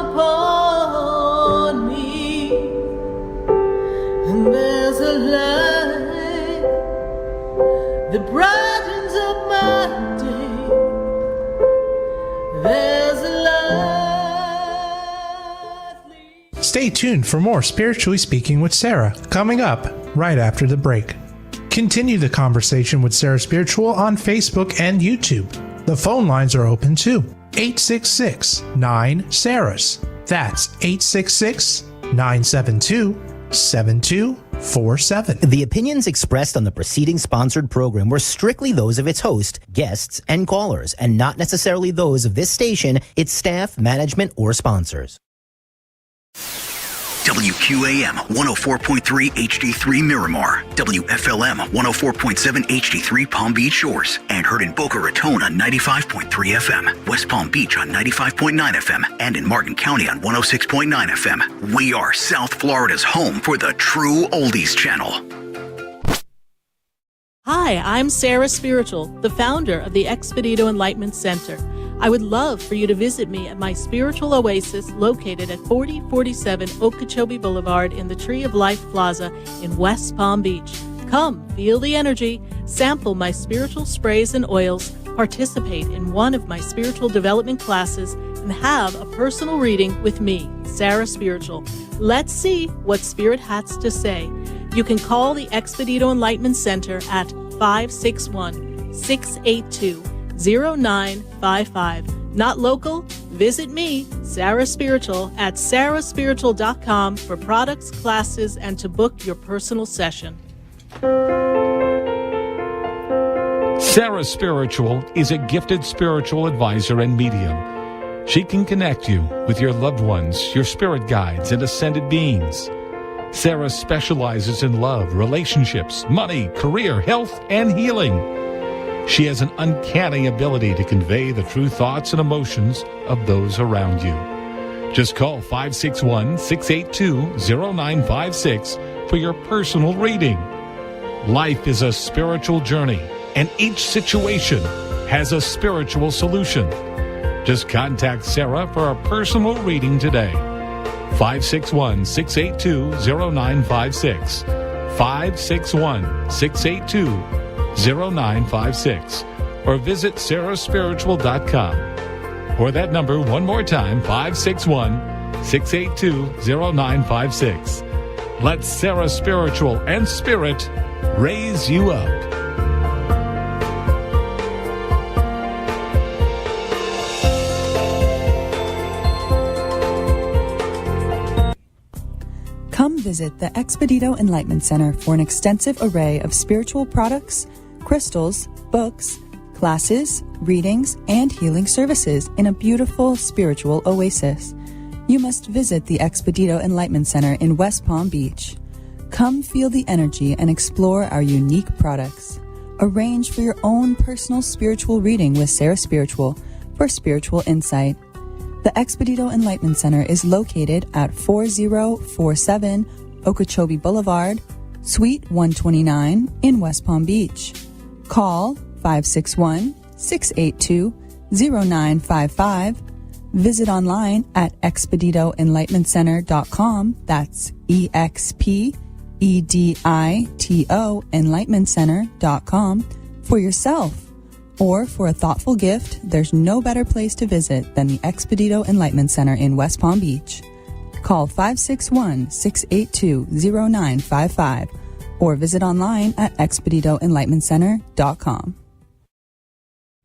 upon me, and there's a light that brightens up my day. There's a light. Stay tuned for more Spiritually Speaking with Sarah, coming up right after the break. Continue the conversation with Sarah Spiritual on Facebook and YouTube. The phone lines are open too. 866-9-SARAHS. That's 866-972-7247. The opinions expressed on the preceding sponsored program were strictly those of its host, guests, and callers, and not necessarily those of this station, its staff, management, or sponsors. WQAM 104.3 HD3 Miramar, WFLM 104.7 HD3 Palm Beach Shores, and heard in Boca Raton on 95.3 FM, West Palm Beach on 95.9 FM, and in Martin County on 106.9 FM. We are South Florida's home for the true oldies channel. Hi, I'm Sarah Spiritual, the founder of the Expedito Enlightenment Center. I would love for you to visit me at my spiritual oasis located at 4047 Okeechobee Boulevard in the Tree of Life Plaza in West Palm Beach. Come, feel the energy, sample my spiritual sprays and oils, participate in one of my spiritual development classes, and have a personal reading with me, Sarah Spiritual. Let's see what Spirit has to say. You can call the Expedito Enlightenment Center at 561-682-0955. Not local? Visit me, Sarah Spiritual, at sarahspiritual.com for products, classes, and to book your personal session. Sarah Spiritual is a gifted spiritual advisor and medium. She can connect you with your loved ones, your spirit guides, and ascended beings. Sarah specializes in love, relationships, money, career, health, and healing. She has an uncanny ability to convey the true thoughts and emotions of those around you. Just call 561-682-0956 for your personal reading. Life is a spiritual journey, and each situation has a spiritual solution. Just contact Sarah for a personal reading today. 561-682-0956. 561-682-0956. Or visit sarahspiritual.com. Or that number one more time, 561-682-0956. Let Sarah Spiritual and Spirit raise you up. Come visit the Expedito Enlightenment Center for an extensive array of spiritual products, crystals, books, classes, readings, and healing services in a beautiful spiritual oasis. You must visit the Expedito Enlightenment Center in West Palm Beach. Come feel the energy and explore our unique products. Arrange for your own personal spiritual reading with Sarah Spiritual for spiritual insight. The Expedito Enlightenment Center is located at 4047 Okeechobee Boulevard, Suite 129 in West Palm Beach. Call 561-682-0955. Visit online at expeditoenlightenmentcenter.com. That's EXPEDITO enlightenmentcenter.com for yourself. Or for a thoughtful gift, there's no better place to visit than the Expedito Enlightenment Center in West Palm Beach. Call 561-682-0955 or visit online at expeditoenlightenmentcenter.com.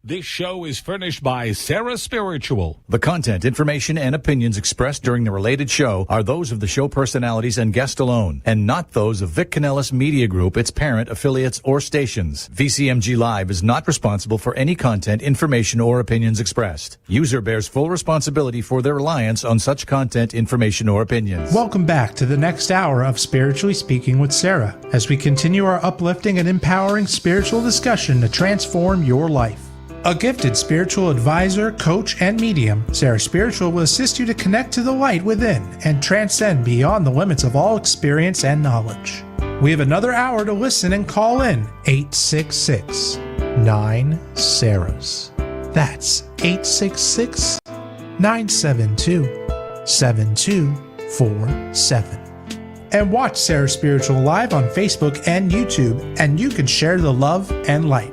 This show is furnished by Sarah Spiritual. The content, information, and opinions expressed during the related show are those of the show personalities and guest alone, and not those of Vic Canellis Media Group, its parent, affiliates, or stations. VCMG Live is not responsible for any content, information, or opinions expressed. User bears full responsibility for their reliance on such content, information, or opinions. Welcome back to the next hour of Spiritually Speaking with Sarah, as we continue our uplifting and empowering spiritual discussion to transform your life. A gifted spiritual advisor, coach, and medium, Sarah Spiritual will assist you to connect to the light within and transcend beyond the limits of all experience and knowledge. We have another hour to listen and call in 866-9-SARAHs. That's 866-972-7247. And watch Sarah Spiritual live on Facebook and YouTube, and you can share the love and light.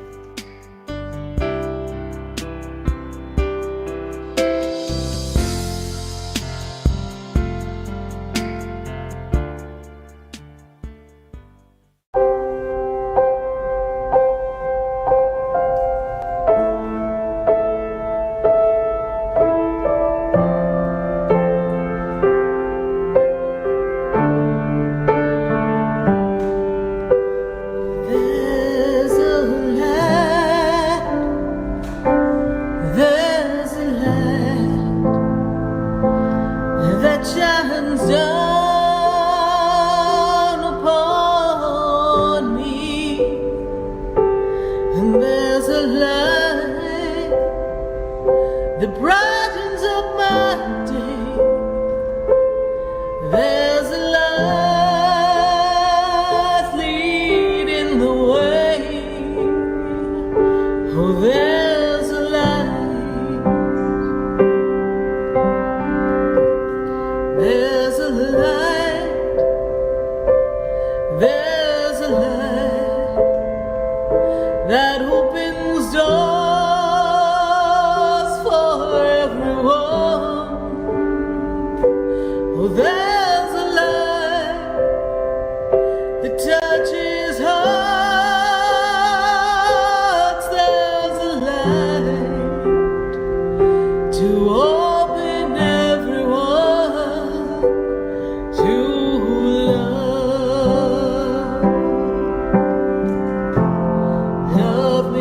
Love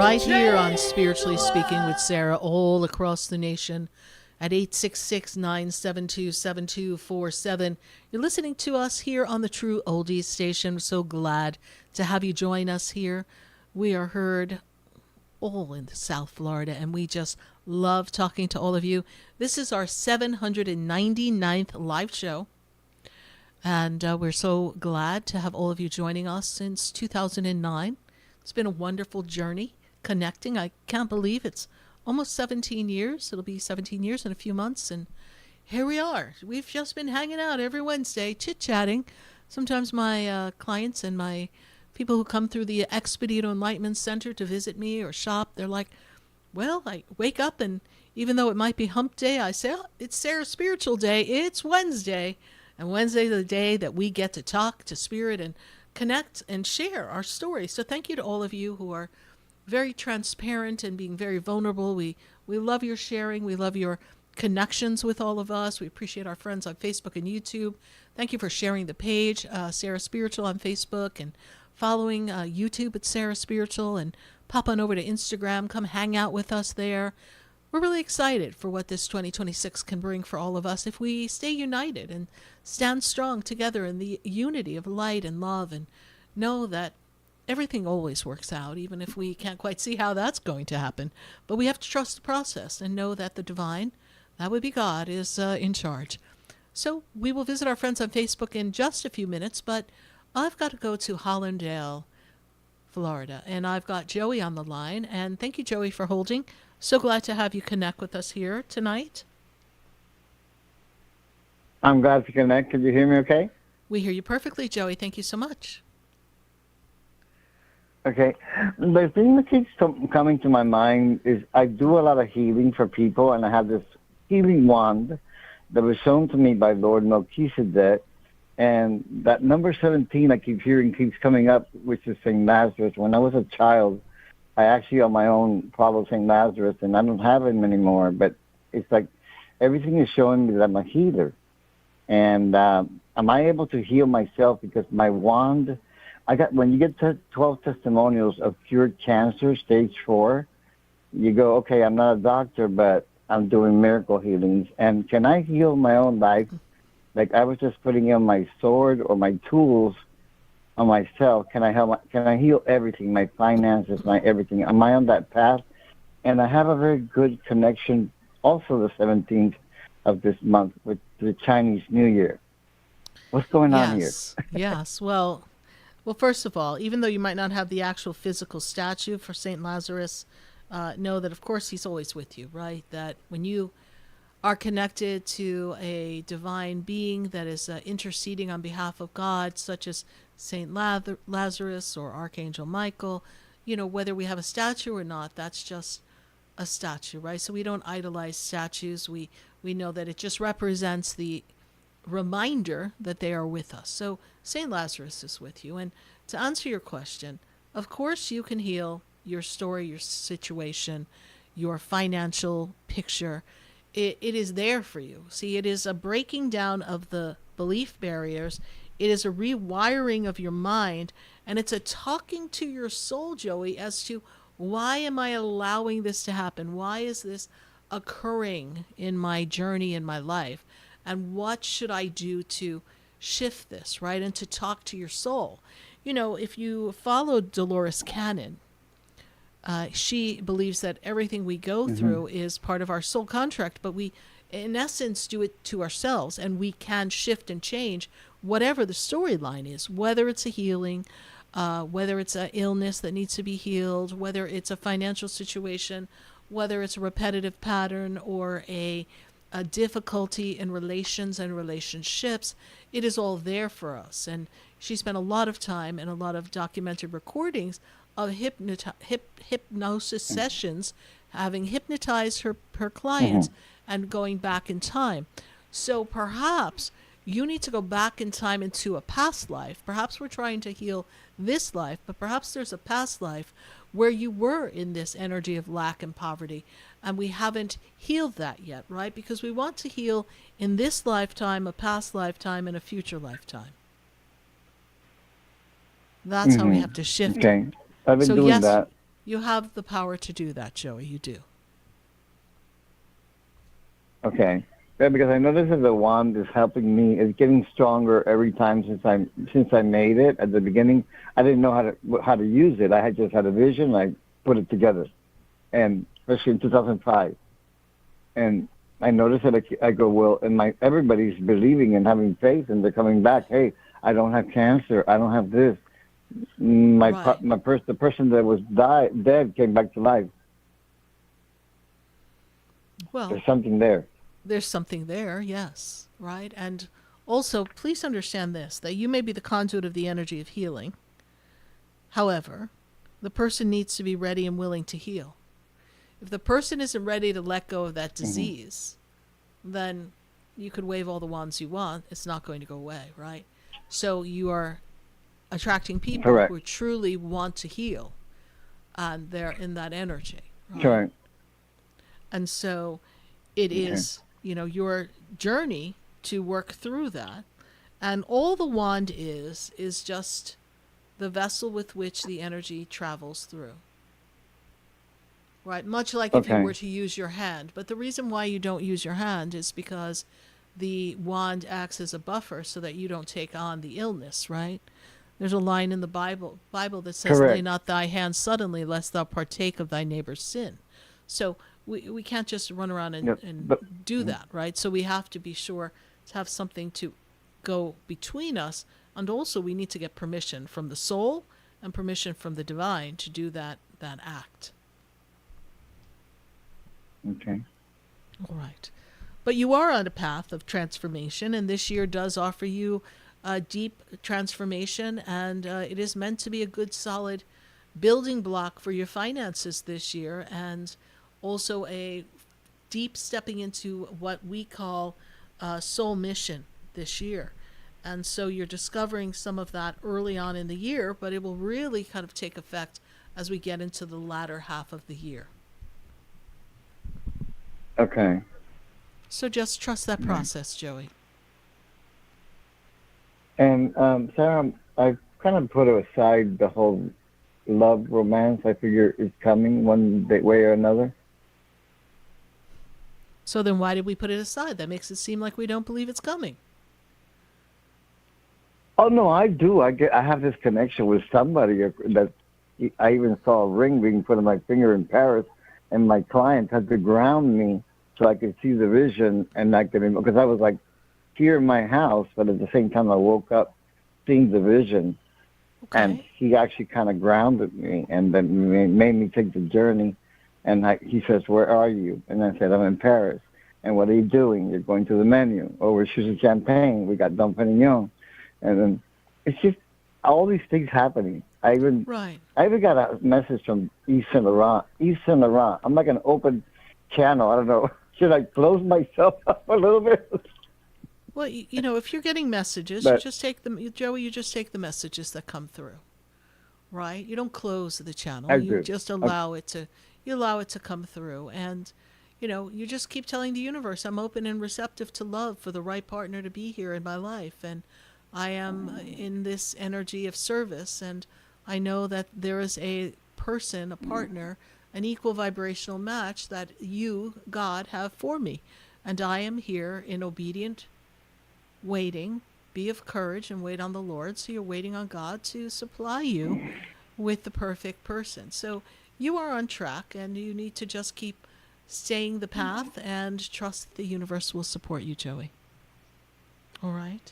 right here on Spiritually Speaking with Sarah, all across the nation at 866-972-7247. You're listening to us here on the True Oldies station. We're so glad to have you join us here. We are heard all in South Florida, and we just love talking to all of you. This is our 799th live show, and we're so glad to have all of you joining us since 2009. It's been a wonderful journey connecting. I can't believe it's almost 17 years. It'll be 17 years in a few months, and here we are. We've just been hanging out every Wednesday, chit-chatting. Sometimes my clients and my people who come through the Expedito Enlightenment Center to visit me or shop, they're like, well, I wake up and even though it might be hump day, I say, oh, it's Sarah's Spiritual Day. It's Wednesday. And Wednesday is the day that we get to talk to Spirit and connect and share our story. So thank you to all of you who are very transparent and being very vulnerable. We love your sharing. We love your connections with all of us. We appreciate our friends on Facebook and YouTube. Thank you for sharing the page, Sarah Spiritual on Facebook, and following YouTube at Sarah Spiritual, and pop on over to Instagram. Come hang out with us there. We're really excited for what this 2026 can bring for all of us if we stay united and stand strong together in the unity of light and love, and know that everything always works out, even if we can't quite see how that's going to happen. But we have to trust the process and know that the divine, that would be God, is in charge. So we will visit our friends on Facebook in just a few minutes, but I've got to go to Hollandale, Florida, and I've got Joey on the line. And thank you, Joey, for holding. So glad to have you connect with us here tonight. I'm glad to connect. Can you hear me okay? We hear you perfectly, Joey. Thank you so much. Okay. The thing that keeps coming to my mind is I do a lot of healing for people, and I have this healing wand that was shown to me by Lord Melchizedek. And that number 17 I keep hearing keeps coming up, which is St. Lazarus. When I was a child, I actually on my own followed St. Lazarus, and I don't have him anymore. But it's like everything is showing me that I'm a healer. And am I able to heal myself? Because my wand, when you get to 12 testimonials of cured cancer, stage 4, you go, okay, I'm not a doctor, but I'm doing miracle healings. And can I heal my own life? Like I was just putting in my sword or my tools on myself. Can I heal everything, my finances, my everything? Am I on that path? And I have a very good connection also the 17th of this month with the Chinese New Year. What's going on here? Yes. Well, first of all, even though you might not have the actual physical statue for St. Lazarus, know that, of course, he's always with you, right? That when you are connected to a divine being that is interceding on behalf of God, such as St. Lazarus or Archangel Michael, whether we have a statue or not, that's just a statue, right? So we don't idolize statues. We know that it just represents the reminder that they are with us. So St. Lazarus is with you. And to answer your question, of course you can heal your story, your situation, your financial picture. It is there for you. See, it is a breaking down of the belief barriers. It is a rewiring of your mind, and it's a talking to your soul, Joey, as to why am I allowing this to happen? Why is this occurring in my journey in my life? And what should I do to shift this, right? And to talk to your soul. If you follow Dolores Cannon, she believes that everything we go through is part of our soul contract, but we, in essence, do it to ourselves, and we can shift and change whatever the storyline is, whether it's a healing, whether it's an illness that needs to be healed, whether it's a financial situation, whether it's a repetitive pattern or a difficulty in relations and relationships. It is all there for us. And she spent a lot of time and a lot of documented recordings of hypnosis sessions, having hypnotized her clients and going back in time. So perhaps you need to go back in time into a past life. Perhaps we're trying to heal this life, but perhaps there's a past life where you were in this energy of lack and poverty, and we haven't healed that yet, right? Because we want to heal in this lifetime, a past lifetime, and a future lifetime. That's how we have to shift. Okay. I've been doing that. You have the power to do that, Joey. You do. Okay. Yeah, because I know this is the wand is helping me. It's getting stronger every time since I made it. At the beginning, I didn't know how to use it. I had just had a vision. I put it together, and especially in 2005, and I noticed that I go, well, and everybody's believing and having faith, and they're coming back. Hey, I don't have cancer. I don't have this. The person that was dead came back to life. Well, there's something there. There's something there, yes, right? And also, please understand this, that you may be the conduit of the energy of healing. However, the person needs to be ready and willing to heal. If the person isn't ready to let go of that disease, then you could wave all the wands you want. It's not going to go away, right? So you are attracting people who truly want to heal, and they're in that energy. Right? Correct. And so it is, your journey to work through that. And all the wand is just the vessel with which the energy travels through. Right? Much like if you were to use your hand. But the reason why you don't use your hand is because the wand acts as a buffer so that you don't take on the illness, right? There's a line in the Bible that says, lay not thy hand suddenly, lest thou partake of thy neighbor's sin. So we can't just run around and do that, right? So we have to be sure to have something to go between us. And also we need to get permission from the soul and permission from the divine to do that act. Okay. All right. But you are on a path of transformation, and this year does offer you a deep transformation, and it is meant to be a good, solid building block for your finances this year, and also a deep stepping into what we call soul mission this year. And so you're discovering some of that early on in the year, but it will really kind of take effect as we get into the latter half of the year. Okay. So just trust that process, Joey. And Sarah, I kind of put aside the whole love romance. I figure it's coming one way or another. So then why did we put it aside? That makes it seem like we don't believe it's coming. Oh, no, I do. I have this connection with somebody that I even saw a ring being put on my finger in Paris, and my client had to ground me so I could see the vision, and I could, because I was like here in my house, but at the same time I woke up seeing the vision, and he actually kind of grounded me, and then made me take the journey. And he says, "Where are you?" And I said, "I'm in Paris." "And what are you doing?" "You're going to the menu." "Oh, we're choosing champagne. We got Dom Perignon." And then it's just all these things happening. I even got a message from Yves Saint Laurent. I'm like an open channel. I don't know. Should I close myself up a little bit? Well, if you're getting messages, you just take them, Joey. You just take the messages that come through, right? You don't close the channel. You just allow it to. You allow it to come through, and you just keep telling the universe, "I'm open and receptive to love for the right partner to be here in my life, and I am in this energy of service, and I know that there is a person, a partner, an equal vibrational match that you, God, have for me, and I am here in obedient waiting. Be of courage and wait on the Lord." So you're waiting on God to supply you with the perfect person. So you are on track, and you need to just keep staying the path and trust that the universe will support you, Joey. All right?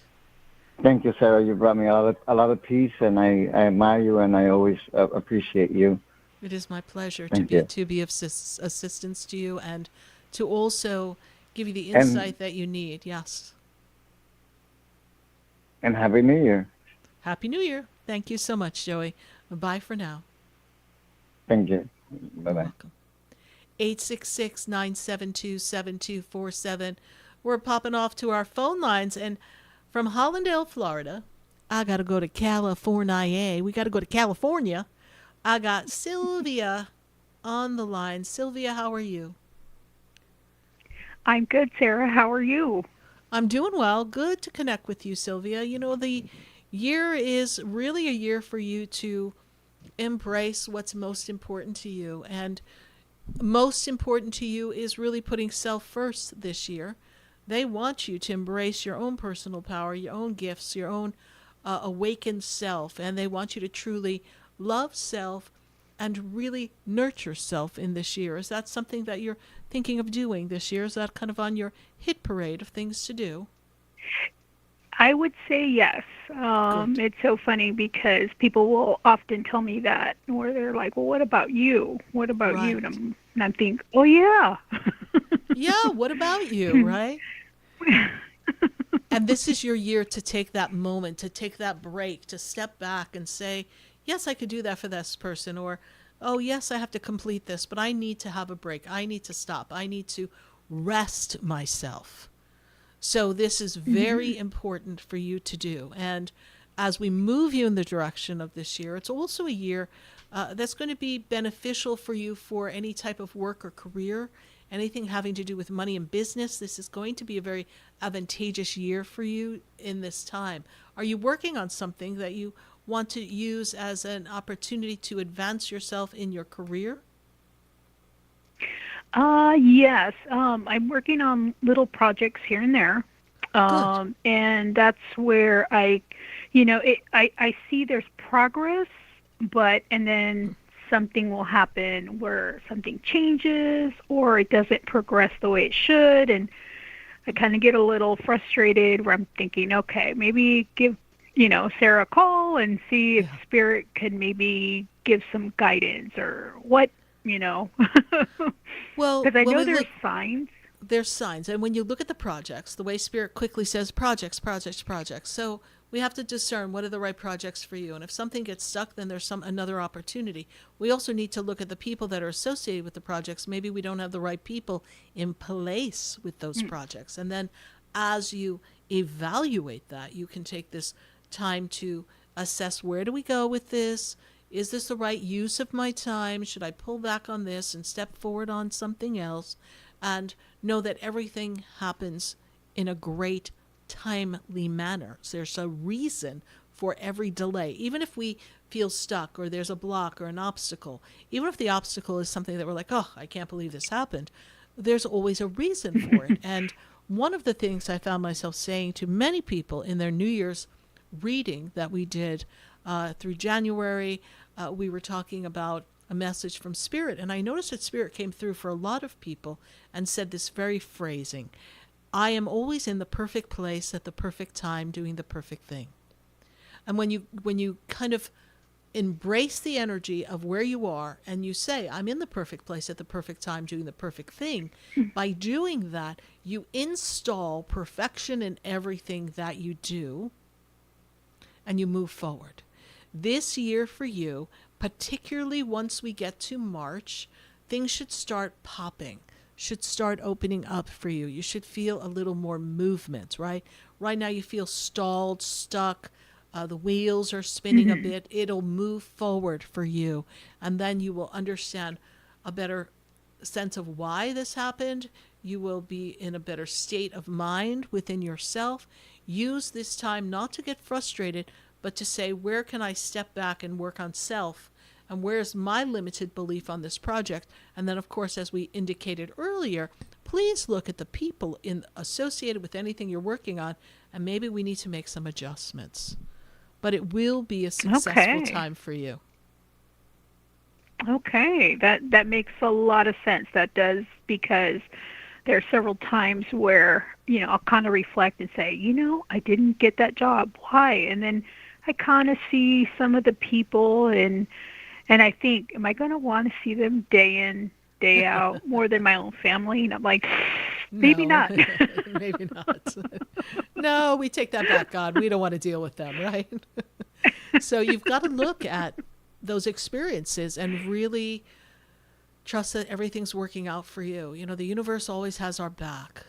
Thank you, Sarah. You brought me a lot of peace, and I admire you, and I always appreciate you. It is my pleasure to be of assistance to you, and to also give you the insight that you need. Yes. And Happy New Year. Happy New Year. Thank you so much, Joey. Bye for now. Thank you. Bye-bye. You're welcome. 866-972-7247. We're popping off to our phone lines, and from Hollandale, Florida, I got to go to California. We got to go to California. I got Sylvia on the line. Sylvia, how are you? I'm good, Sarah. How are you? I'm doing well. Good to connect with you, Sylvia. The year is really a year for you to embrace what's most important to you. And most important to you is really putting self first this year. They want you to embrace your own personal power, your own gifts, your own awakened self, and they want you to truly love self and really nurture self in this year. Is that something that you're thinking of doing this year? Is that kind of on your hit parade of things to do? I would say yes. It's so funny because people will often tell me that, where they're like, well, what about you? What about you? And I'm thinking, oh, yeah. Yeah, what about you, right? And this is your year to take that moment, to take that break, to step back and say, yes, I could do that for this person, or, oh, yes, I have to complete this, but I need to have a break. I need to stop. I need to rest myself. So this is very important for you to do. And as we move you in the direction of this year, it's also a year that's going to be beneficial for you for any type of work or career, anything having to do with money and business. This is going to be a very advantageous year for you in this time. Are you working on something that you want to use as an opportunity to advance yourself in your career? Yes. I'm working on little projects here and there. And that's where I see there's progress, and then something will happen where something changes or it doesn't progress the way it should. And I kind of get a little frustrated where I'm thinking, okay, maybe give, Sarah a call and see if Spirit can maybe give some guidance or what, Well, because I know there's signs. There's signs. And when you look at the projects, the way Spirit quickly says projects. So we have to discern what are the right projects for you. And if something gets stuck, then there's another opportunity. We also need to look at the people that are associated with the projects. Maybe we don't have the right people in place with those projects. And then as you evaluate that, you can take this time to assess, where do we go with this? Is this the right use of my time? Should I pull back on this and step forward on something else? And know that everything happens in a great timely manner. So there's a reason for every delay. Even if we feel stuck or there's a block or an obstacle, even if the obstacle is something that we're like, oh, I can't believe this happened, there's always a reason for it. And one of the things I found myself saying to many people in their New Year's reading that we did through January, we were talking about a message from Spirit, and I noticed that Spirit came through for a lot of people and said this very phrasing: I am always in the perfect place at the perfect time doing the perfect thing. And when you kind of embrace the energy of where you are and you say, I'm in the perfect place at the perfect time doing the perfect thing, by doing that, you install perfection in everything that you do and you move forward. This year for you, particularly once we get to March, things should start popping, should start opening up for you. You should feel a little more movement, right? Right now you feel stalled, stuck. The wheels are spinning a bit. It'll move forward for you. And then you will understand a better sense of why this happened. You will be in a better state of mind within yourself. Use this time not to get frustrated, but to say, where can I step back and work on self? And where's my limited belief on this project? And then, of course, as we indicated earlier, please look at the people associated with anything you're working on, and maybe we need to make some adjustments. But it will be a successful time for you. Okay, that makes a lot of sense. That does, because there are several times where, I'll kind of reflect and say, I didn't get that job. Why? And then I kind of see some of the people and I think, am I going to want to see them day in, day out more than my own family? And I'm like, maybe not. Maybe not. No, we take that back, God. We don't want to deal with them, right? So you've got to look at those experiences and really trust that everything's working out for you. The universe always has our back.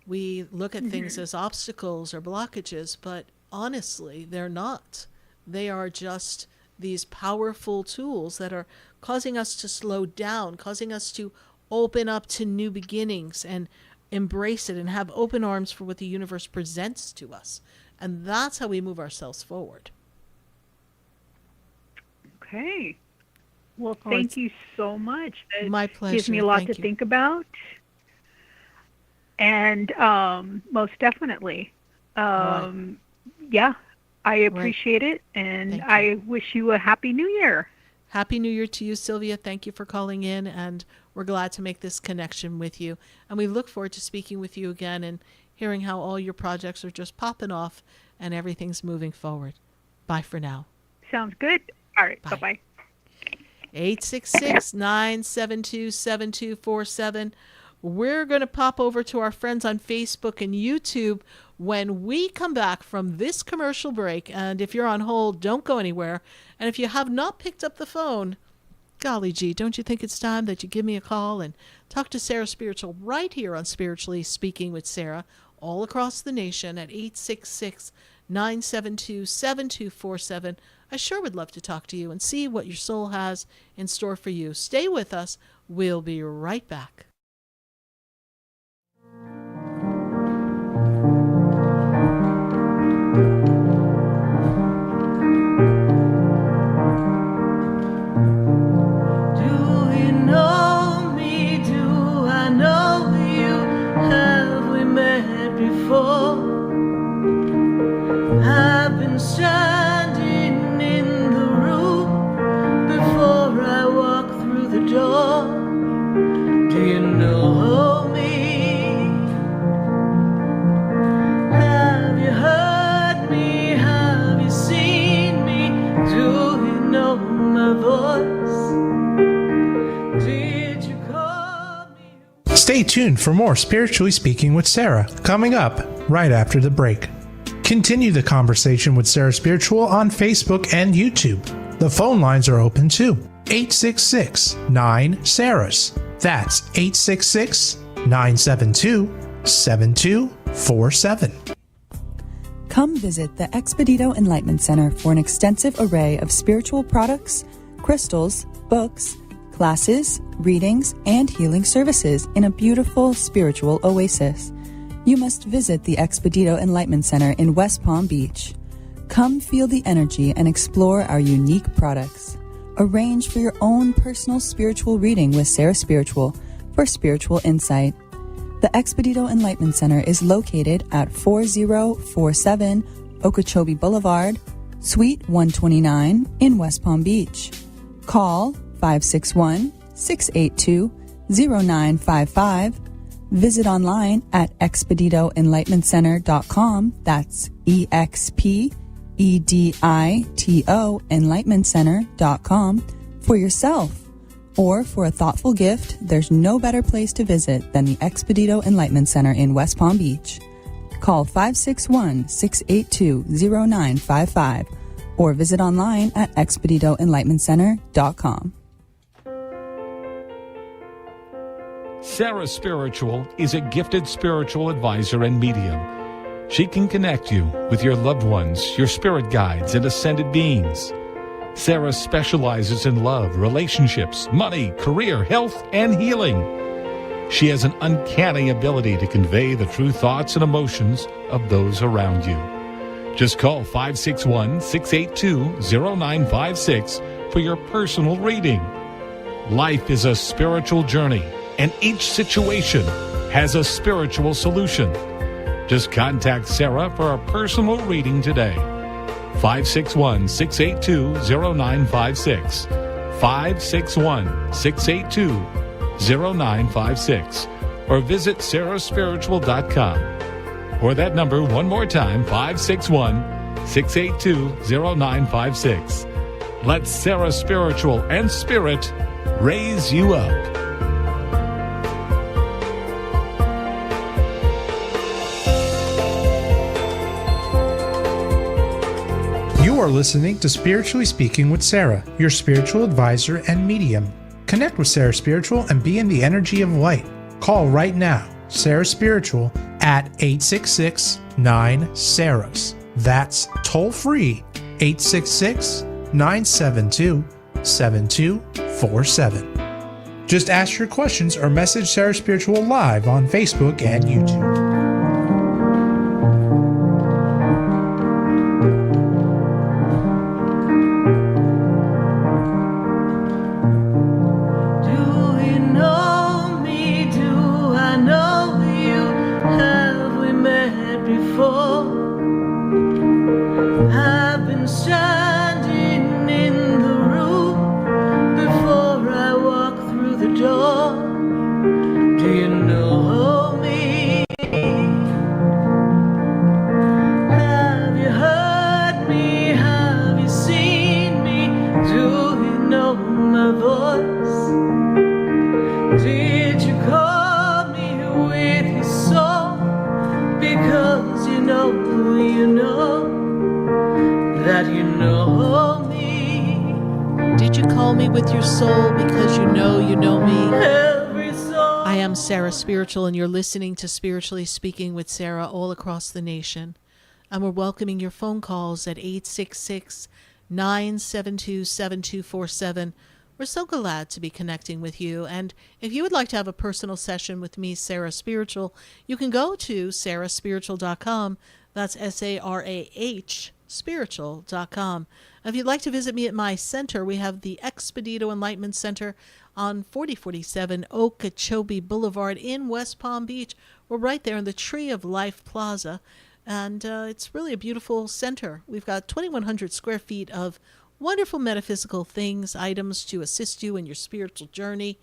We look at things as obstacles or blockages, but honestly, they're not. They are just these powerful tools that are causing us to slow down, causing us to open up to new beginnings and embrace it and have open arms for what the universe presents to us. And that's how we move ourselves forward. Okay. Well, Oh, thank it's you so much. That my pleasure. gives me a lot Thank to you. think about. And most definitely. Yeah, I appreciate it. And I wish you a Happy New Year. Happy New Year to you, Sylvia. Thank you for calling in, and we're glad to make this connection with you. And we look forward to speaking with you again and hearing how all your projects are just popping off and everything's moving forward. Bye for now. Sounds good. All right. Bye-bye. 866-972-7247. We're going to pop over to our friends on Facebook and YouTube when we come back from this commercial break. And if you're on hold, don't go anywhere. And if you have not picked up the phone, golly gee, don't you think it's time that you give me a call and talk to Sarah Spiritual right here on Spiritually Speaking with Sarah, all across the nation at 866-972-7247. I sure would love to talk to you and see what your soul has in store for you. Stay with us. We'll be right back. Do you know me? Do I know you? Have we met before? I've been standing in the room before I walk through the door. Do you know me? Have you heard me? Have you seen me? Do you know my voice? Did you call me? Stay tuned for more Spiritually Speaking with Sarah, coming up right after the break. Continue the conversation with Sarah Spiritual on Facebook and YouTube. The phone lines are open too. 866-9-SARAHS. That's 866-972-7247. Come visit the Expedito Enlightenment Center for an extensive array of spiritual products, crystals, books, classes, readings, and healing services in a beautiful spiritual oasis. You must visit the Expedito Enlightenment Center in West Palm Beach. Come feel the energy and explore our unique products. Arrange for your own personal spiritual reading with Sarah Spiritual for spiritual insight. The Expedito Enlightenment Center is located at 4047 Okeechobee Boulevard, Suite 129 in West Palm Beach. Call 561-682-0955. Visit online at expeditoenlightenmentcenter.com. That's EXPEDITO enlightenmentcenter.com for yourself. Or for a thoughtful gift, there's no better place to visit than the Expedito Enlightenment Center in West Palm Beach. Call 561-682-0955 or visit online at expeditoenlightenmentcenter.com. Sarah Spiritual is a gifted spiritual advisor and medium. She can connect you with your loved ones, your spirit guides, and ascended beings. Sarah specializes in love, relationships, money, career, health, and healing. She has an uncanny ability to convey the true thoughts and emotions of those around you. Just call 561-682-0956 for your personal reading. Life is a spiritual journey, and each situation has a spiritual solution. Just contact Sarah for a personal reading today. 561-682-0956. 561-682-0956. Or visit sarahspiritual.com. Or that number one more time, 561-682-0956. Let Sarah Spiritual and Spirit raise you up. You are listening to Spiritually Speaking with Sarah, your spiritual advisor and medium. Connect with Sarah Spiritual and be in the energy of light. Call right now, Sarah Spiritual, at 866-9-SARAHS. That's toll free, 866-972-7247. Just ask your questions or message Sarah Spiritual live on Facebook and YouTube. before. I've been standing in the room before I walk through the door. Do you know me? Have you heard me? Have you seen me? Do you know my voice? Did you call me with your soul? Because you know that you know me. Did you call me with your soul because you know me? Every soul. I am Sarah Spiritual, and you're listening to Spiritually Speaking with Sarah all across the nation. And we're welcoming your phone calls at 866-972-7247. We're so glad to be connecting with you. And if you would like to have a personal session with me, Sarah Spiritual, you can go to sarahspiritual.com. That's SARAH spiritual.com. If you'd like to visit me at my center, we have the Expedito Enlightenment Center on 4047 Okeechobee Boulevard in West Palm Beach. We're right there in the Tree of Life Plaza, and it's really a beautiful center. We've got 2,100 square feet of wonderful metaphysical things, items to assist you in your spiritual journey,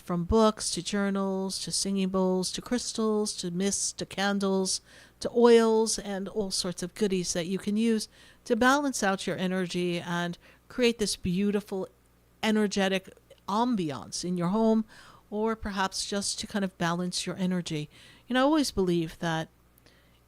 from books to journals to singing bowls to crystals to mists to candles to oils and all sorts of goodies that you can use to balance out your energy and create this beautiful energetic ambiance in your home, or perhaps just to kind of balance your energy. You know, I always believe that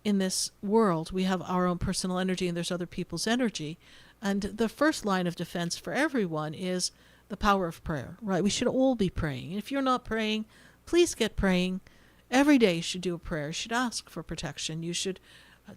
in this world we have our own personal energy and there's other people's energy. And the first line of defense for everyone is the power of prayer, right? We should all be praying. If you're not praying, please get praying. Every day you should do a prayer. You should ask for protection. You should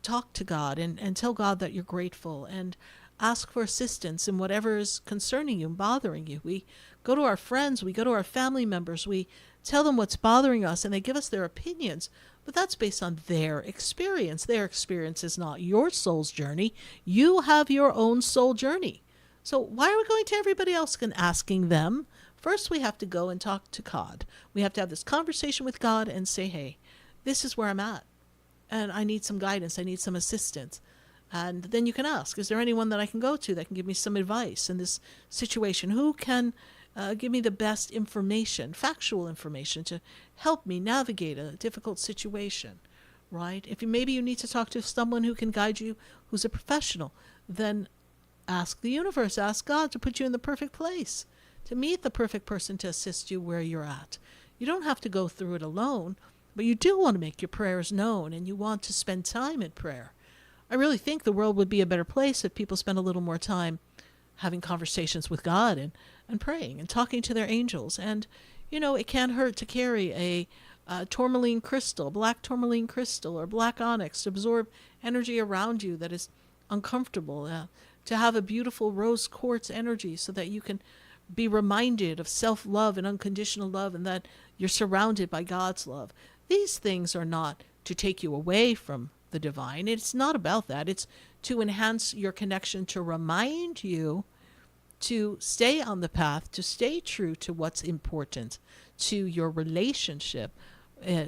talk to God and tell God that you're grateful and ask for assistance in whatever is concerning you and bothering you. We go to our friends, we go to our family members, we tell them what's bothering us and they give us their opinions. But that's based on their experience. Their experience is not your soul's journey. You have your own soul journey. So why are we going to everybody else and asking them? First, we have to go and talk to God. We have to have this conversation with God and say, hey, this is where I'm at. And I need some guidance. I need some assistance. And then you can ask, is there anyone that I can go to that can give me some advice in this situation? Who can give me the best information, factual information, to help me navigate a difficult situation, right? If maybe you need to talk to someone who can guide you, who's a professional, then ask the universe, ask God to put you in the perfect place, to meet the perfect person to assist you where you're at. You don't have to go through it alone, but you do want to make your prayers known, and you want to spend time in prayer. I really think the world would be a better place if people spent a little more time having conversations with God and praying and talking to their angels. And, you know, it can't hurt to carry a tourmaline crystal, black tourmaline crystal or black onyx to absorb energy around you that is uncomfortable, to have a beautiful rose quartz energy so that you can be reminded of self-love and unconditional love and that you're surrounded by God's love. These things are not to take you away from the divine. It's not about that. It's to enhance your connection, to remind you to stay on the path, to stay true to what's important, to your relationship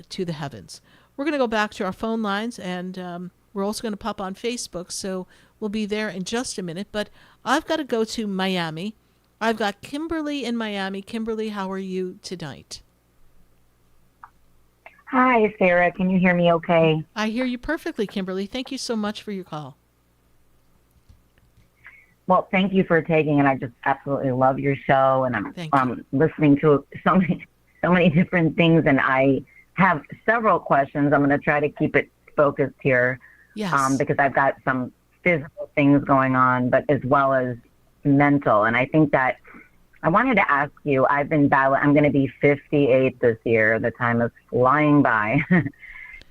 to the heavens. We're going to go back to our phone lines, and we're also going to pop on Facebook, so we'll be there in just a minute. But I've got to go to Miami. I've got Kimberly in Miami. Kimberly, how are you tonight? Hi, Sarah. Can you hear me okay? I hear you perfectly, Kimberly. Thank you so much for your call. Well, thank you for taking it. I just absolutely love your show, and I'm listening to so many different things, and I have several questions. I'm going to try to keep it focused here, because I've got some physical things going on, but as well as mental. And I think that I wanted to ask you, I've been battling, I'm going to be 58 this year. The time is flying by.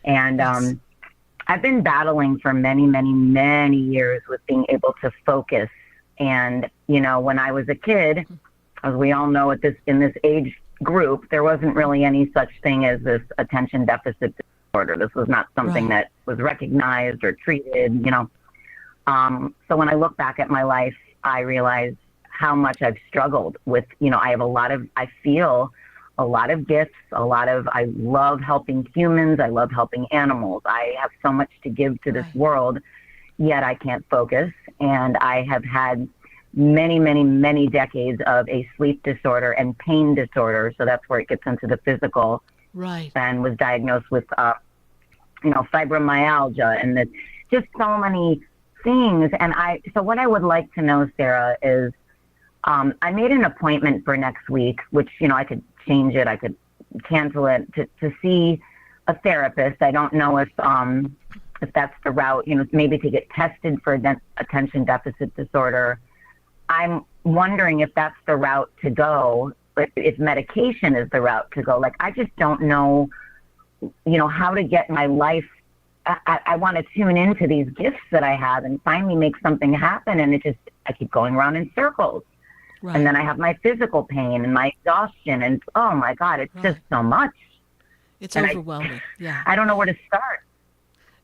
And I've been battling for many, many, many years with being able to focus. And, you know, when I was a kid, as we all know in this age group, there wasn't really any such thing as this attention deficit disorder. This was not something that was recognized or treated, you know. So when I look back at my life, I realize how much I've struggled with, you know, I feel a lot of gifts, I love helping humans. I love helping animals. I have so much to give to this world, yet I can't focus. And I have had many, many, many decades of a sleep disorder and pain disorder. So that's where it gets into the physical. Right. And was diagnosed with, fibromyalgia, and it's just so many things. And so what I would like to know, Sarah, is I made an appointment for next week, which, I could change it, I could cancel it, to see a therapist. I don't know if that's the route, maybe to get tested for attention deficit disorder. I'm wondering if that's the route to go, but if medication is the route to go. Like, I just don't know, how to get my life. I want to tune into these gifts that I have and finally make something happen. And I keep going around in circles. Right. And then I have my physical pain and my exhaustion. And oh my God, it's just so much. It's overwhelming. Yeah. I don't know where to start.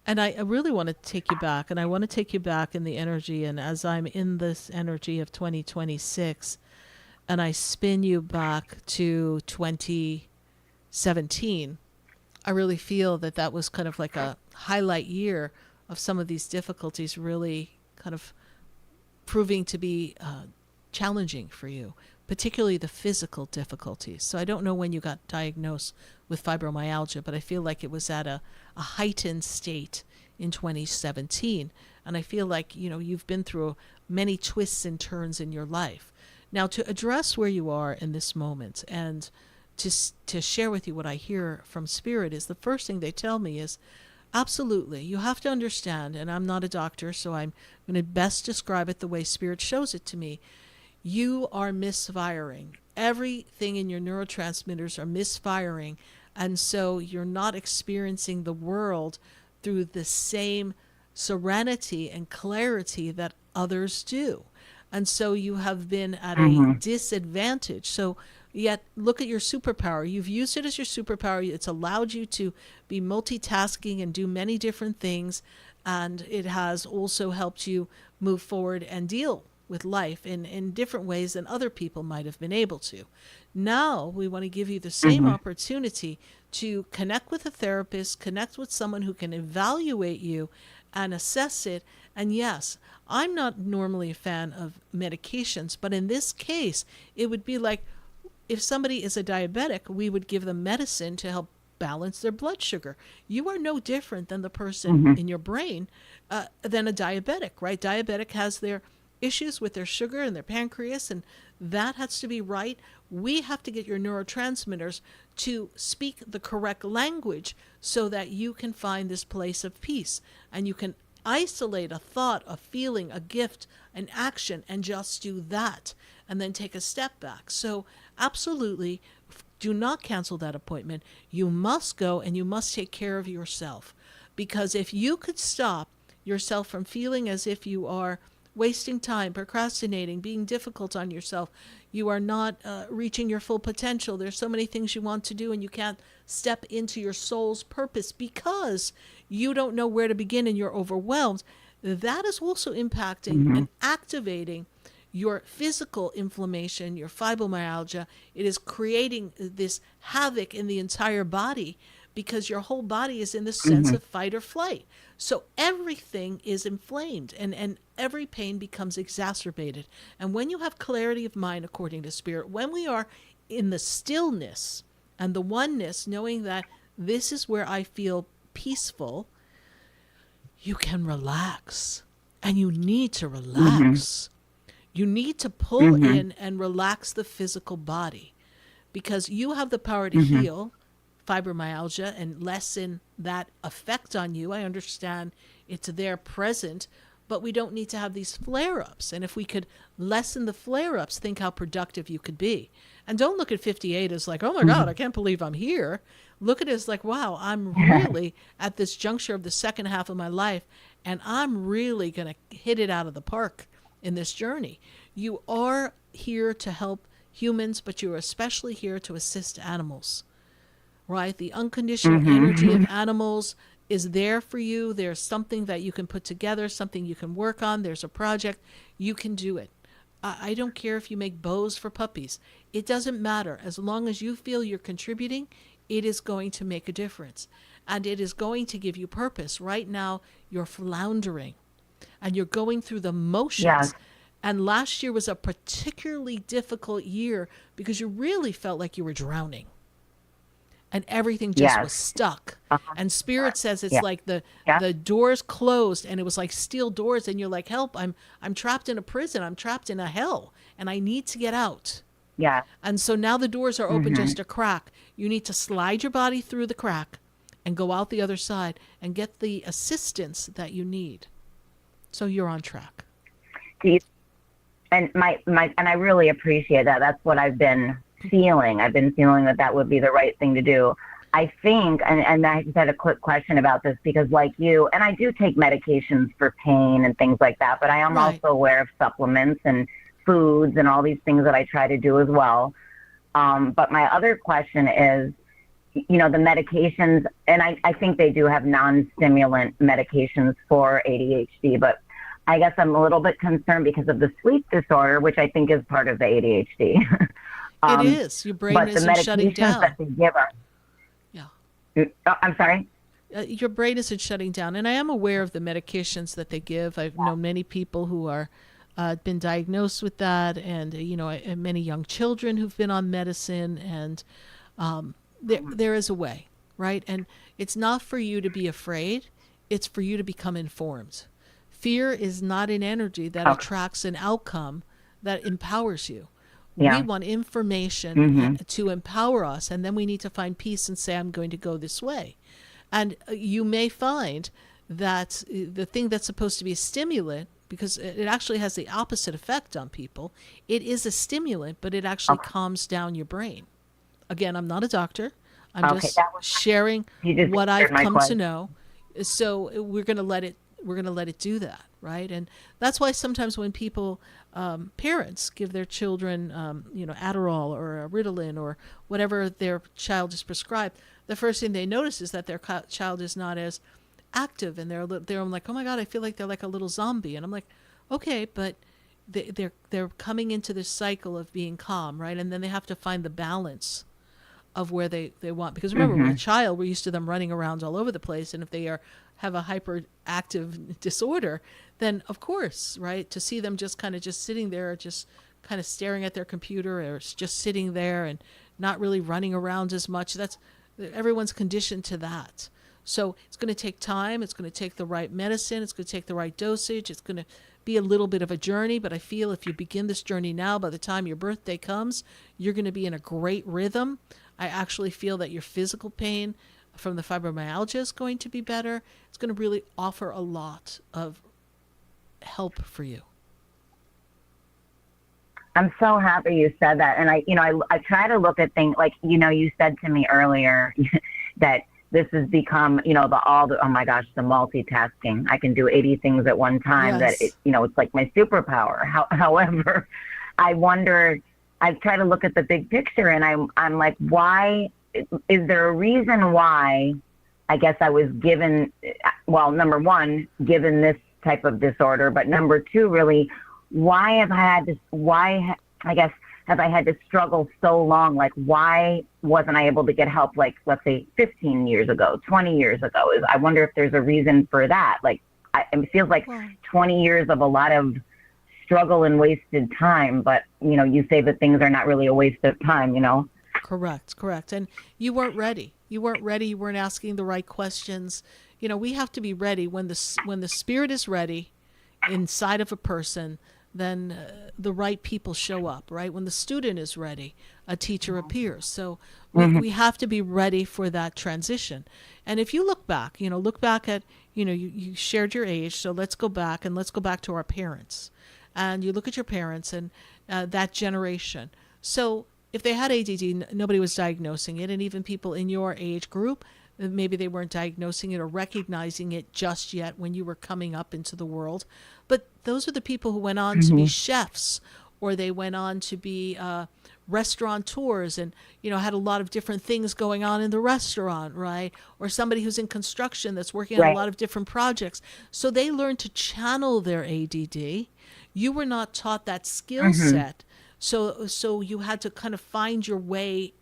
And I really want to take you back, and I want to take you back in the energy. And as I'm in this energy of 2026, and I spin you back to 2017, I really feel that was kind of like a highlight year of some of these difficulties really kind of proving to be challenging for you, particularly the physical difficulties. So I don't know when you got diagnosed with fibromyalgia, but I feel like it was at a heightened state in 2017. And I feel like, you've been through many twists and turns in your life. Now, to address where you are in this moment and to share with you what I hear from Spirit is the first thing they tell me is, absolutely, you have to understand, and I'm not a doctor, so I'm going to best describe it the way Spirit shows it to me. You are misfiring. Everything in your neurotransmitters are misfiring, and so you're not experiencing the world through the same serenity and clarity that others do. And so you have been at a disadvantage. So yet look at your superpower. You've used it as your superpower. It's allowed you to be multitasking and do many different things. And it has also helped you move forward and deal with life in different ways than other people might have been able to. Now we want to give you the same opportunity to connect with a therapist, connect with someone who can evaluate you and assess it. And yes, I'm not normally a fan of medications, but in this case, it would be like if somebody is a diabetic, we would give them medicine to help balance their blood sugar. You are no different than the person in your brain than a diabetic, right? Diabetic has their issues with their sugar and their pancreas, and that has to be right. We have to get your neurotransmitters to speak the correct language so that you can find this place of peace, and you can isolate a thought, a feeling, a gift, an action, and just do that, and then take a step back. So absolutely, do not cancel that appointment. You must go, and you must take care of yourself, because if you could stop yourself from feeling as if you are wasting time, procrastinating, being difficult on yourself, you are not reaching your full potential. There's so many things you want to do, and you can't step into your soul's purpose because you don't know where to begin and you're overwhelmed. That is also impacting and activating your physical inflammation, your fibromyalgia. It is creating this havoc in the entire body because your whole body is in the sense of fight or flight. So everything is inflamed, and every pain becomes exacerbated. And when you have clarity of mind, according to Spirit, when we are in the stillness and the oneness, knowing that this is where I feel peaceful, you can relax. And you need to relax. You need to pull in and relax the physical body, because you have the power to heal fibromyalgia and lessen that effect on you. I understand it's there present, but we don't need to have these flare-ups. And if we could lessen the flare-ups, think how productive you could be. And don't look at 58 as like, oh my God, I can't believe I'm here. Look at it as like, wow, I'm really at this juncture of the second half of my life, and I'm really going to hit it out of the park in this journey. You are here to help humans, but you are especially here to assist animals. Right? The unconditional energy of animals is there for you. There's something that you can put together, something you can work on. There's a project. You can do it. I don't care if you make bows for puppies. It doesn't matter. As long as you feel you're contributing, it is going to make a difference. And it is going to give you purpose. Right now, you're floundering and you're going through the motions. Yes. And last year was a particularly difficult year because you really felt like you were drowning. And everything just was stuck. And Spirit says it's like the doors closed, and it was like steel doors, and you're like, help, I'm trapped in a prison. I'm trapped in a hell, and I need to get out. Yeah. And so now the doors are open just a crack. You need to slide your body through the crack and go out the other side and get the assistance that you need. So you're on track. And and I really appreciate that. That's what I've been feeling. I've been feeling that would be the right thing to do. I think, and I just had a quick question about this because like you, and I do take medications for pain and things like that, but I am also aware of supplements and foods and all these things that I try to do as well. But my other question is, the medications, and I think they do have non-stimulant medications for ADHD, but I guess I'm a little bit concerned because of the sleep disorder, which I think is part of the ADHD. It is. Your brain isn't shutting down. That they give are, I'm sorry? Your brain isn't shutting down. And I am aware of the medications that they give. I've known many people who are been diagnosed with that, and many young children who've been on medicine. And there is a way, right? And it's not for you to be afraid. It's for you to become informed. Fear is not an energy that attracts an outcome that empowers you. Yeah. We want information to empower us, and then we need to find peace and say, I'm going to go this way. And you may find that the thing that's supposed to be a stimulant, because it actually has the opposite effect on people, it is a stimulant, but it actually calms down your brain. Again, I'm not a doctor. I'm just sharing what I've come to know. So we're going to let it do that, right? And that's why sometimes when people, parents give their children, Adderall or Ritalin or whatever their child is prescribed, the first thing they notice is that their child is not as active, and they're like, oh my God, I feel like they're like a little zombie. And I'm like, okay, but they're coming into this cycle of being calm, right? And then they have to find the balance of where they want, because remember, we're a child, we're used to them running around all over the place, and if they have a hyperactive disorder, then of course, right, to see them just sitting there, just kind of staring at their computer, or just sitting there and not really running around as much, everyone's conditioned to that. So it's going to take time, it's going to take the right medicine, it's going to take the right dosage, it's going to be a little bit of a journey, but I feel if you begin this journey now, by the time your birthday comes, you're going to be in a great rhythm. I actually feel that your physical pain from the fibromyalgia is going to be better. It's going to really offer a lot of help for you. I'm so happy you said that. And I try to look at things like, you said to me earlier that this has become, the multitasking. I can do 80 things at one time. Yes. That it's like my superpower. However, I wonder, I try to look at the big picture, and I'm like, why is there a reason why I guess I was given, number one, given this type of disorder, but number two, really, why have I had to struggle so long? Like, why wasn't I able to get help, like, let's say 15 years ago, 20 years ago? I wonder if there's a reason for that. Like, it feels like 20 years of a lot of struggle and wasted time, but, you say that things are not really a waste of time, Correct. And you weren't ready. You weren't asking the right questions. We have to be ready when the spirit is ready inside of a person, then the right people show up, right? When the student is ready, a teacher appears. So we have to be ready for that transition. And if you look back at, you shared your age, so let's go back to our parents. And you look at your parents and that generation. So if they had ADD, nobody was diagnosing it. And even people in your age group, maybe they weren't diagnosing it or recognizing it just yet when you were coming up into the world. But those are the people who went on to be chefs, or they went on to be restaurateurs and, had a lot of different things going on in the restaurant, right? Or somebody who's in construction that's working on a lot of different projects. So they learned to channel their ADD. You were not taught that skill set. So you had to kind of find your way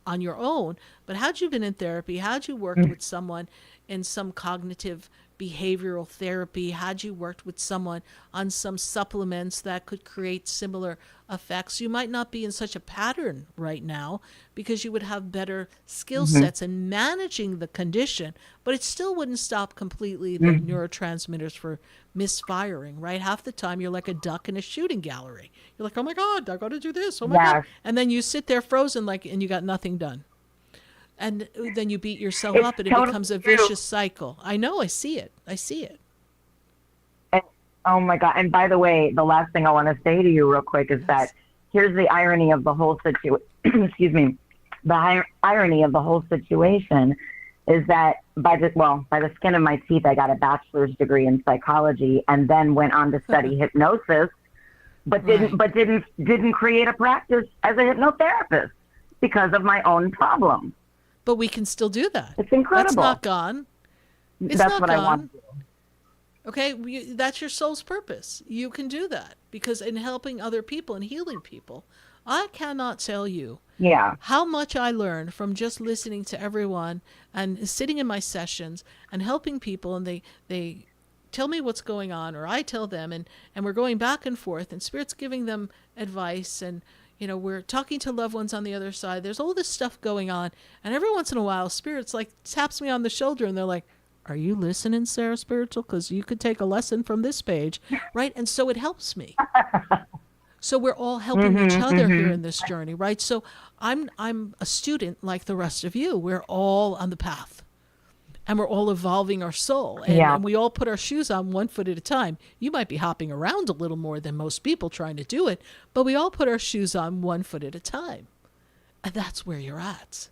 on your own. But had you been in therapy, had you worked with someone in some cognitive behavioral therapy, had you worked with someone on some supplements that could create similar effects, you might not be in such a pattern right now because you would have better skill sets in managing the condition, but it still wouldn't stop completely the neurotransmitters for misfiring, right? Half the time you're like a duck in a shooting gallery. You're like, oh my God, I got to do this. Oh my God. And then you sit there frozen and you got nothing done. And then you beat yourself up and it becomes a vicious cycle. I know, I see it. And, oh my God. And by the way, the last thing I want to say to you real quick is that here's the irony of the whole situation. Excuse me. The irony of the whole situation is that by the skin of my teeth, I got a bachelor's degree in psychology and then went on to study hypnosis, but didn't create a practice as a hypnotherapist because of my own problem. But we can still do that. It's incredible. That's not gone. That's what I want to do. Okay, that's your soul's purpose. You can do that because in helping other people and healing people, I cannot tell you how much I learned from just listening to everyone and sitting in my sessions and helping people, and they tell me what's going on, or I tell them, and we're going back and forth, and Spirit's giving them advice, and we're talking to loved ones on the other side. There's all this stuff going on, and every once in a while, Spirit's like taps me on the shoulder, and they're like, "Are you listening, Sarah Spiritual? Because you could take a lesson from this page," right? And so it helps me. So we're all helping each other here in this journey, right? So I'm a student like the rest of you. We're all on the path. And we're all evolving our soul. And we all put our shoes on one foot at a time. You might be hopping around a little more than most people trying to do it, but we all put our shoes on one foot at a time. And that's where you're at.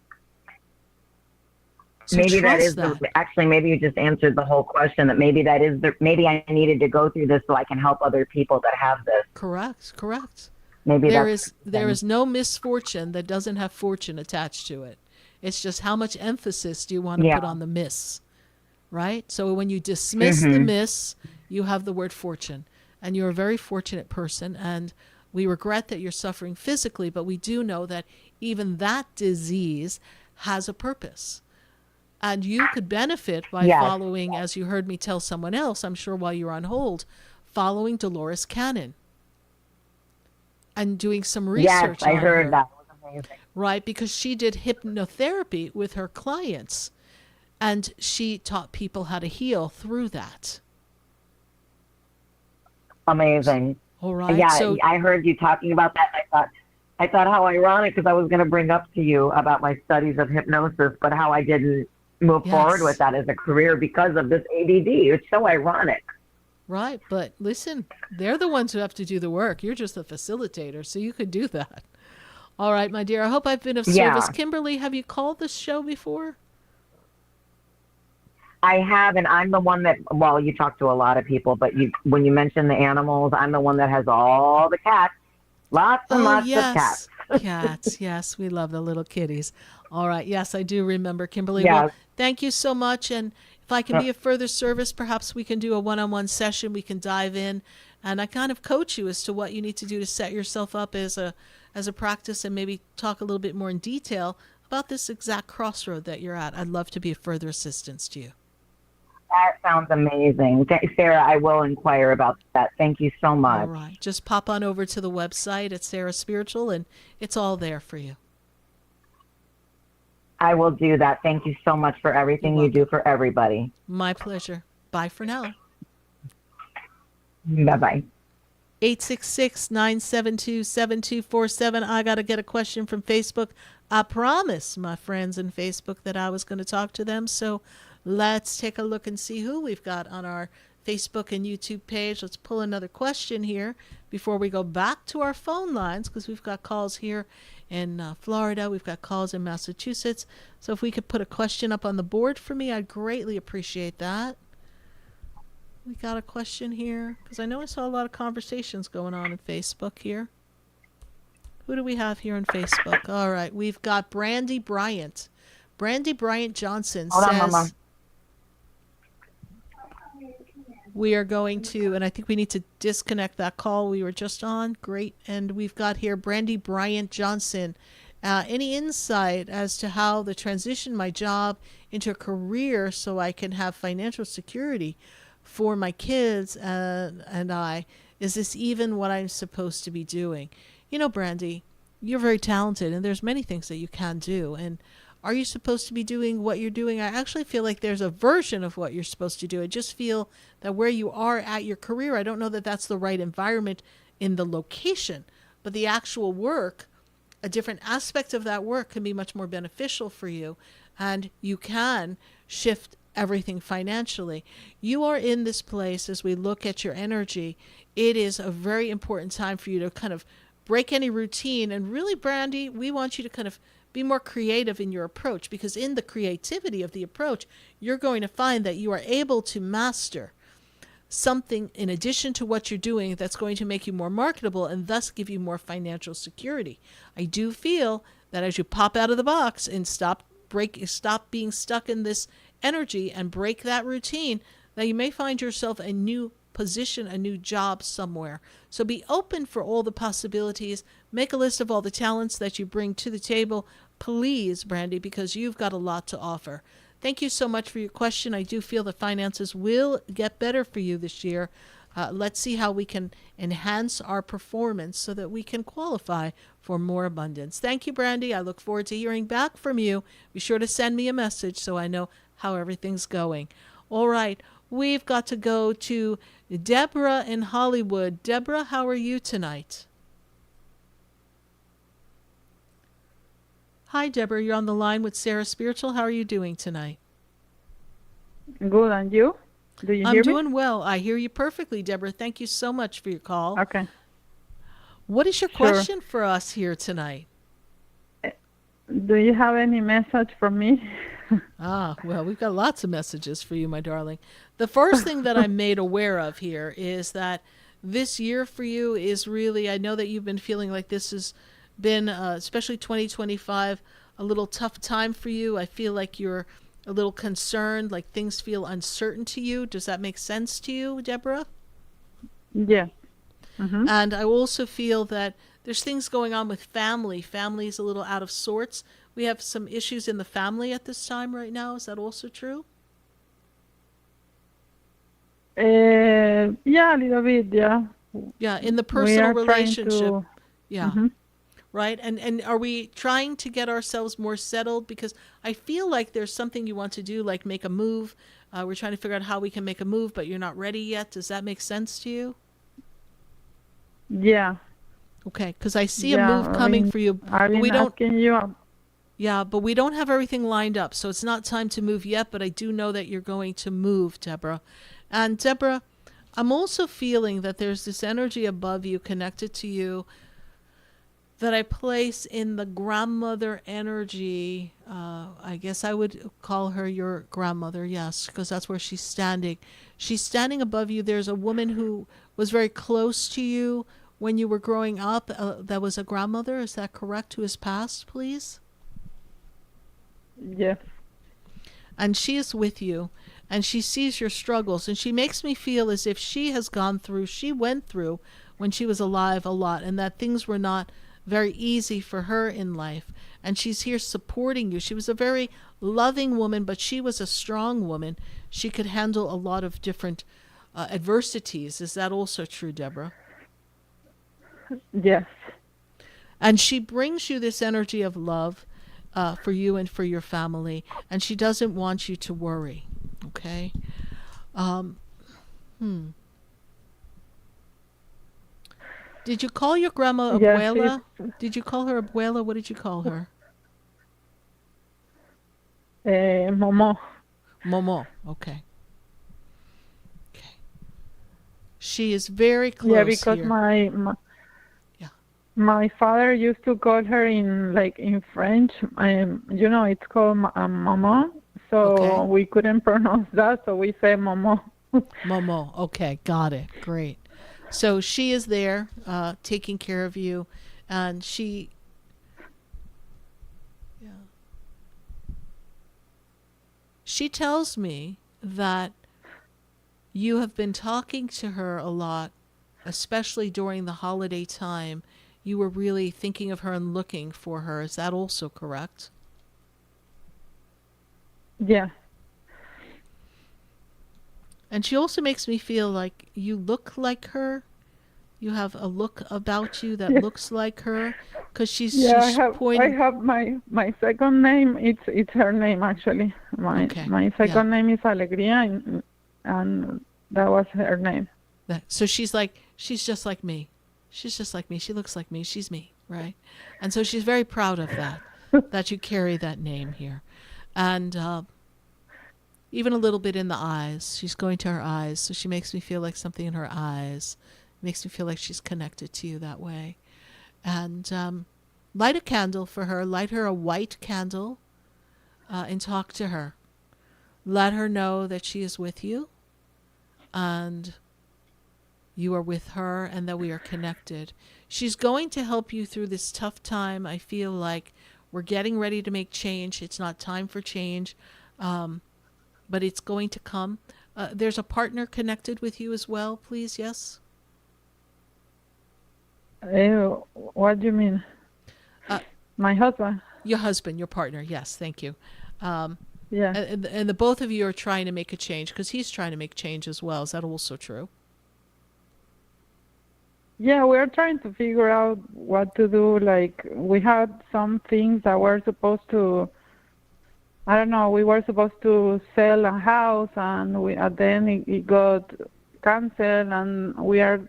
So maybe that is actually, maybe you just answered the whole question, that maybe that is maybe I needed to go through this so I can help other people that have this. Correct. Maybe there is no misfortune that doesn't have fortune attached to it. It's just how much emphasis do you want to put on the miss, right? So when you dismiss the miss, you have the word fortune, and you're a very fortunate person, and we regret that you're suffering physically, but we do know that even that disease has a purpose. And you could benefit by following, as you heard me tell someone else, I'm sure while you were on hold, following Dolores Cannon and doing some research on her. Yes, I heard that. It was amazing. Right, because she did hypnotherapy with her clients, and she taught people how to heal through that. Amazing. All right. Yeah, so, I heard you talking about that. I thought how ironic, because I was going to bring up to you about my studies of hypnosis, but how I didn't move forward with that as a career because of this ADD. It's so ironic. Right, but listen, they're the ones who have to do the work. You're just a facilitator, so you could do that. All right, my dear, I hope I've been of service. Kimberly, have you called this show before? I have, and I'm the one that, well, you talk to a lot of people, but when you mention the animals, I'm the one that has all the cats. Lots and lots of cats. Cats, yes, we love the little kitties. All right, yes, I do remember, Kimberly. Yes. Well, thank you so much, and if I can be of further service, perhaps we can do a one-on-one session. We can dive in, and I kind of coach you as to what you need to do to set yourself up as a practice, and maybe talk a little bit more in detail about this exact crossroad that you're at. I'd love to be of further assistance to you. That sounds amazing. Sarah, I will inquire about that. Thank you so much. All right. Just pop on over to the website at Sarah Spiritual, and it's all there for you. I will do that. Thank you so much for everything you do for everybody. My pleasure. Bye for now. Bye-bye. 866-972-7247. I got to get a question from Facebook. I promised my friends in Facebook that I was going to talk to them, so let's take a look and see who we've got on our Facebook and YouTube page. Let's pull another question here before we go back to our phone lines, because we've got calls here in Florida. We've got calls in Massachusetts. So if we could put a question up on the board for me, I'd greatly appreciate that. We got a question here, because I know I saw a lot of conversations going on in Facebook here. Who do we have here on Facebook? All right, we've got Brandy Bryant. Brandy Bryant Johnson Hold says... on, Mama. We are going to, and I think we need to disconnect that call we were just on. Great. And we've got here Brandy Bryant Johnson. Any insight as to how the transition my job into a career so I can have financial security for my kids and I? Is this even what I'm supposed to be doing? You know, Brandy, you're very talented, and there's many things that you can do. And are you supposed to be doing what you're doing? I actually feel like there's a version of what you're supposed to do. I just feel that where you are at your career, I don't know that that's the right environment in the location, but the actual work, a different aspect of that work can be much more beneficial for you, and you can shift everything financially. You are in this place as we look at your energy. It is a very important time for you to kind of break any routine. And really, Brandy, we want you to kind of be more creative in your approach, because in the creativity of the approach, you're going to find that you are able to master something in addition to what you're doing that's going to make you more marketable and thus give you more financial security. I do feel that as you pop out of the box and stop being stuck in this energy and break that routine, that you may find yourself a new position, a new job somewhere. So be open for all the possibilities. Make a list of all the talents that you bring to the table, please, Brandy, because you've got a lot to offer. Thank you so much for your question. I do feel the finances will get better for you this year. Let's see how we can enhance our performance so that we can qualify for more abundance. Thank you, Brandy. I look forward to hearing back from you. Be sure to send me a message so I know how everything's going. All right, we've got to go to Deborah in Hollywood. Deborah, how are you tonight? Hi, Deborah. You're on the line with Sarah Spiritual. How are you doing tonight? Good, and you? Do you hear me? I'm doing well. I hear you perfectly, Deborah. Thank you so much for your call. Okay. What is your question for us here tonight? Do you have any message for me? Well, we've got lots of messages for you, my darling. The first thing that I'm made aware of here is that this year for you is really, I know that you've been feeling like this has been, especially 2025, a little tough time for you. I feel like you're a little concerned, like things feel uncertain to you. Does that make sense to you, Deborah? Yeah. Mm-hmm. And I also feel that there's things going on with family. Family is a little out of sorts. We have some issues in the family at this time right now. Is that also true? Yeah, a little bit, yeah. Yeah, in the personal relationship. Yeah. Mm-hmm. Right? And are we trying to get ourselves more settled? Because I feel like there's something you want to do, like make a move. We're trying to figure out how we can make a move, but you're not ready yet. Does that make sense to you? Yeah. Okay, because I see a move coming for you. I've been asking you. Yeah, but we don't have everything lined up, so it's not time to move yet, but I do know that you're going to move, Deborah. And Deborah, I'm also feeling that there's this energy above you, connected to you, that I place in the grandmother energy. I guess I would call her your grandmother, yes, because that's where she's standing. She's standing above you. There's a woman who was very close to you when you were growing up. That was a grandmother, is that correct, who has passed, please? Yes. And she is with you, and she sees your struggles, and she makes me feel as if she went through when she was alive a lot, and that things were not very easy for her in life, and she's here supporting you. She was a very loving woman, but she was a strong woman. She could handle a lot of different adversities. Is that also true, Deborah? Yes. And she brings you this energy of love for you and for your family, and she doesn't want you to worry. Okay? Did you call your grandma abuela? Did you call her abuela? What did you call her? Momo. Momo. Okay. She is very close. Yeah, because here. My father used to call her in French. It's called Momo. So we couldn't pronounce that, so we say Momo. Momo. Okay, got it. Great. So she is there taking care of you, and she tells me that You have been talking to her a lot, especially during the holiday time. You were really thinking of her and looking for her. Is that also correct? Yeah. And she also makes me feel like you look like her. You have a look about you that looks like her, because she's pointing. I have my second name. It's her name actually. My second name is Alegría, and that was her name. So she's just like me. She's just like me. She looks like me. She's me, right? And so she's very proud of that you carry that name here, and even a little bit in the eyes. She's going to her eyes, so she makes me feel like something in her eyes. Makes me feel like she's connected to you that way. And light a candle for her. Light her a white candle and talk to her. Let her know that she is with you and you are with her and that we are connected. She's going to help you through this tough time. I feel like we're getting ready to make change. It's not time for change, but it's going to come. There's a partner connected with you as well, please, yes? What do you mean? My husband. Your husband, your partner. Yes, thank you. Yeah. And the both of you are trying to make a change because he's trying to make change as well. Is that also true? Yeah, we're trying to figure out what to do. Like, we had some things that were supposed to, I don't know, we were supposed to sell a house, and then it got canceled, and we had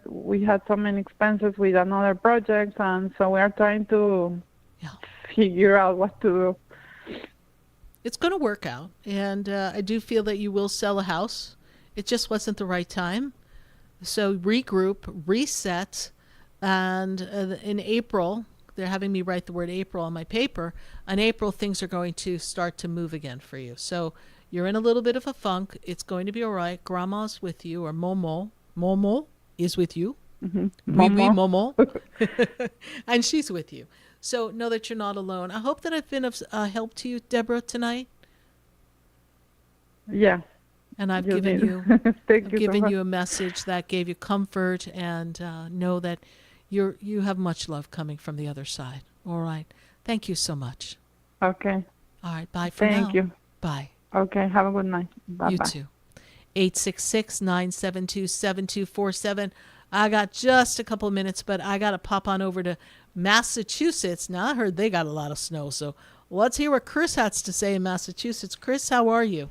so many expenses with another project, and so we are trying to figure out what to do. It's going to work out, and I do feel that you will sell a house. It just wasn't the right time. So regroup, reset, and in April, they're having me write the word April on my paper. In April, things are going to start to move again for you. So you're in a little bit of a funk. It's going to be all right. Grandma's with you, or Momo is with you. Mm-hmm. Momo. And she's with you. So know that you're not alone. I hope that I've been of help to you, Deborah, tonight. Yeah. And I've given you a message that gave you comfort, and know that you have much love coming from the other side. All right. Thank you so much. Okay. All right. Bye for now. Thank you. Bye. Okay. Have a good night. Bye-bye. You too. 866-972-7247. I got just a couple of minutes, but I got to pop on over to Massachusetts. Now, I heard they got a lot of snow, so let's hear what Chris has to say in Massachusetts. Chris, how are you?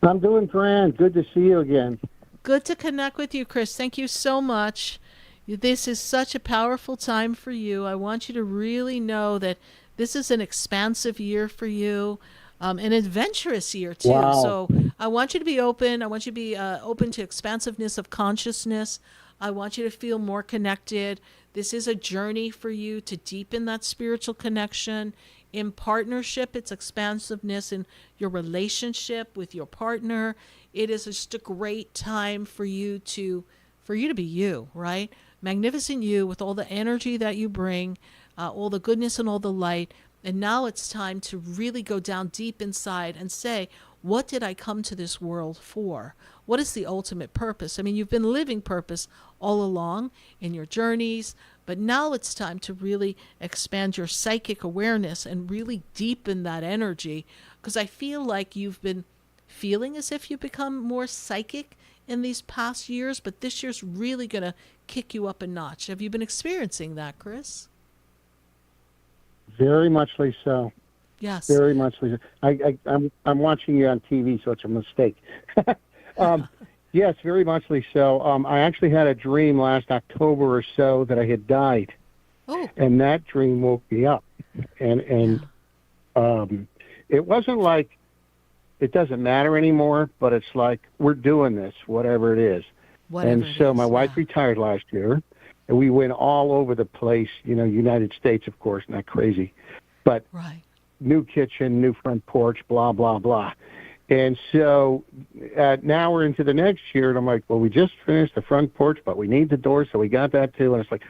I'm doing grand. Good to see you again. Good to connect with you, Chris. Thank you so much. This is such a powerful time for you. I want you to really know that this is an expansive year for you, an adventurous year, too. Wow. So I want you to be open. I want you to be open to expansiveness of consciousness. I want you to feel more connected. This is a journey for you to deepen that spiritual connection. In partnership, it's expansiveness in your relationship with your partner. It is just a great time for you to be you, right? Magnificent you with all the energy that you bring, all the goodness and all the light. And now it's time to really go down deep inside and say, what did I come to this world for? What is the ultimate purpose? I mean, you've been living purpose all along in your journeys, but now it's time to really expand your psychic awareness and really deepen that energy, because I feel like you've been feeling as if you've become more psychic in these past years, but this year's really going to kick you up a notch. Have you been experiencing that, Chris? Very muchly so. Yes. Very muchly. I'm watching you on TV, so it's a mistake. Yes, very muchly so. I actually had a dream last October or so that I had died. Oh. And that dream woke me up. And it wasn't like it doesn't matter anymore, but it's like we're doing this, whatever it is. My wife retired last year, and we went all over the place, United States, of course, not crazy. But new kitchen, new front porch, blah, blah, blah. And so now we're into the next year, and I'm like, well, we just finished the front porch, but we need the door, so we got that too. And it's like,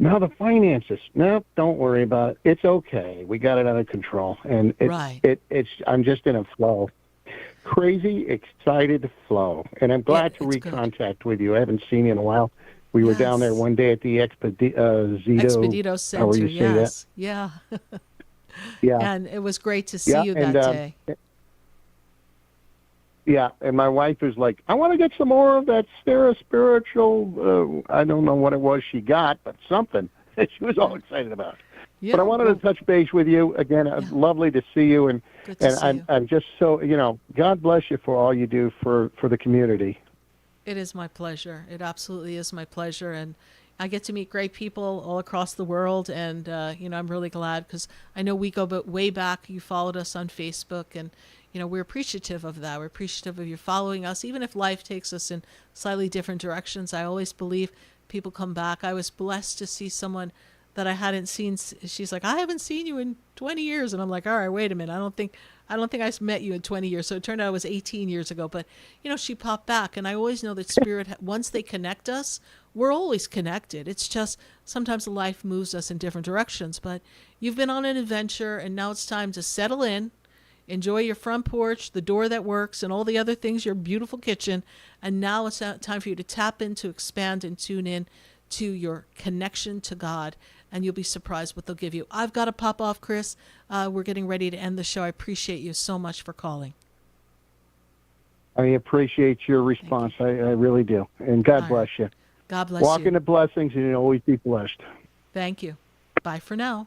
now the finances. No, don't worry about it. It's okay. We got it under control. And I'm just in a flow. crazy, excited flow. And I'm glad to recontact with you. I haven't seen you in a while. We were down there one day at the Expedito Center, yes. Yeah. Yeah. And it was great to see you that day. Yeah, and my wife was like, I want to get some more of that Sarah spiritual, I don't know what it was she got, but something. She was all excited about it. Yeah, but I wanted to touch base with you. Again, lovely to see you. And I'm just so, God bless you for all you do for the community. It is my pleasure. It absolutely is my pleasure. And I get to meet great people all across the world. And, I'm really glad because I know we go way back. You followed us on Facebook and, we're appreciative of that. We're appreciative of you following us. Even if life takes us in slightly different directions, I always believe people come back. I was blessed to see someone that I hadn't seen. She's like, I haven't seen you in 20 years. And I'm like, all right, wait a minute. I don't think I met you in 20 years. So it turned out it was 18 years ago. But, she popped back. And I always know that Spirit, once they connect us, we're always connected. It's just sometimes life moves us in different directions. But you've been on an adventure, and now it's time to settle in. Enjoy your front porch, the door that works, and all the other things, your beautiful kitchen. And now it's time for you to tap into, expand, and tune in to your connection to God. And you'll be surprised what they'll give you. I've got to pop off, Chris. We're getting ready to end the show. I appreciate you so much for calling. I appreciate your response. I really do. And God bless you. God bless you. Walk into blessings and you'll always be blessed. Thank you. Bye for now.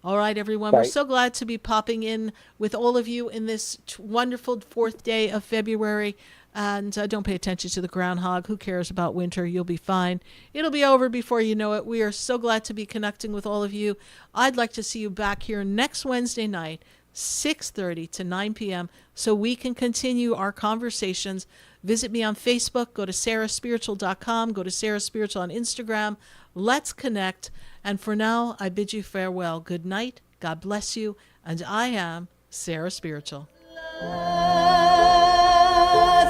All right, everyone. Bye. We're so glad to be popping in with all of you in this wonderful 4th day of February. And don't pay attention to the groundhog. Who cares about winter? You'll be fine. It'll be over before you know it. We are so glad to be connecting with all of you. I'd like to see you back here next Wednesday night, 6:30 to 9 p.m., so we can continue our conversations. Visit me on Facebook. Go to sarahspiritual.com. Go to Sarah Spiritual on Instagram. Let's connect. And for now, I bid you farewell. Good night. God bless you. And I am Sarah Spiritual.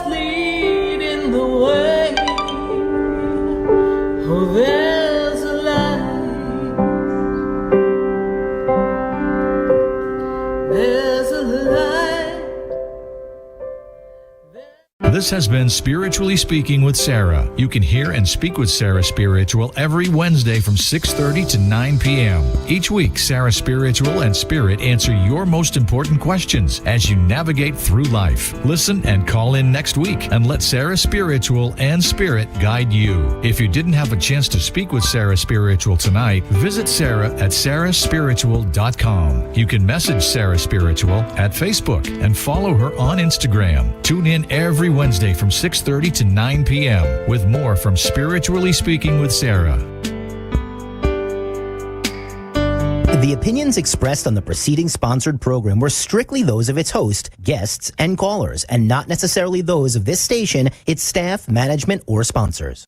Leading the way. Oh, there's a light. There's a light. This has been Spiritually Speaking with Sarah. You can hear and speak with Sarah Spiritual every Wednesday from 6:30 to 9 p.m. Each week, Sarah Spiritual and Spirit answer your most important questions as you navigate through life. Listen and call in next week and let Sarah Spiritual and Spirit guide you. If you didn't have a chance to speak with Sarah Spiritual tonight, visit Sarah at sarahspiritual.com. You can message Sarah Spiritual at Facebook and follow her on Instagram. Tune in every Wednesday from 6:30 to 9 p.m. with more from Spiritually Speaking with Sarah. The opinions expressed on the preceding sponsored program were strictly those of its host, guests, and callers, and not necessarily those of this station, its staff, management, or sponsors.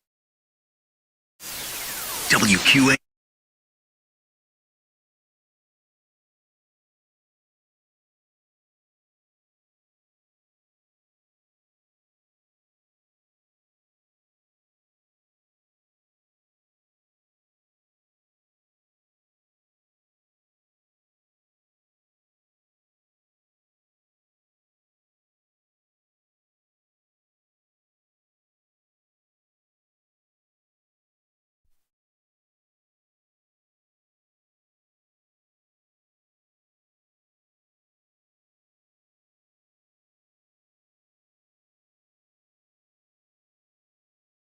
WQA.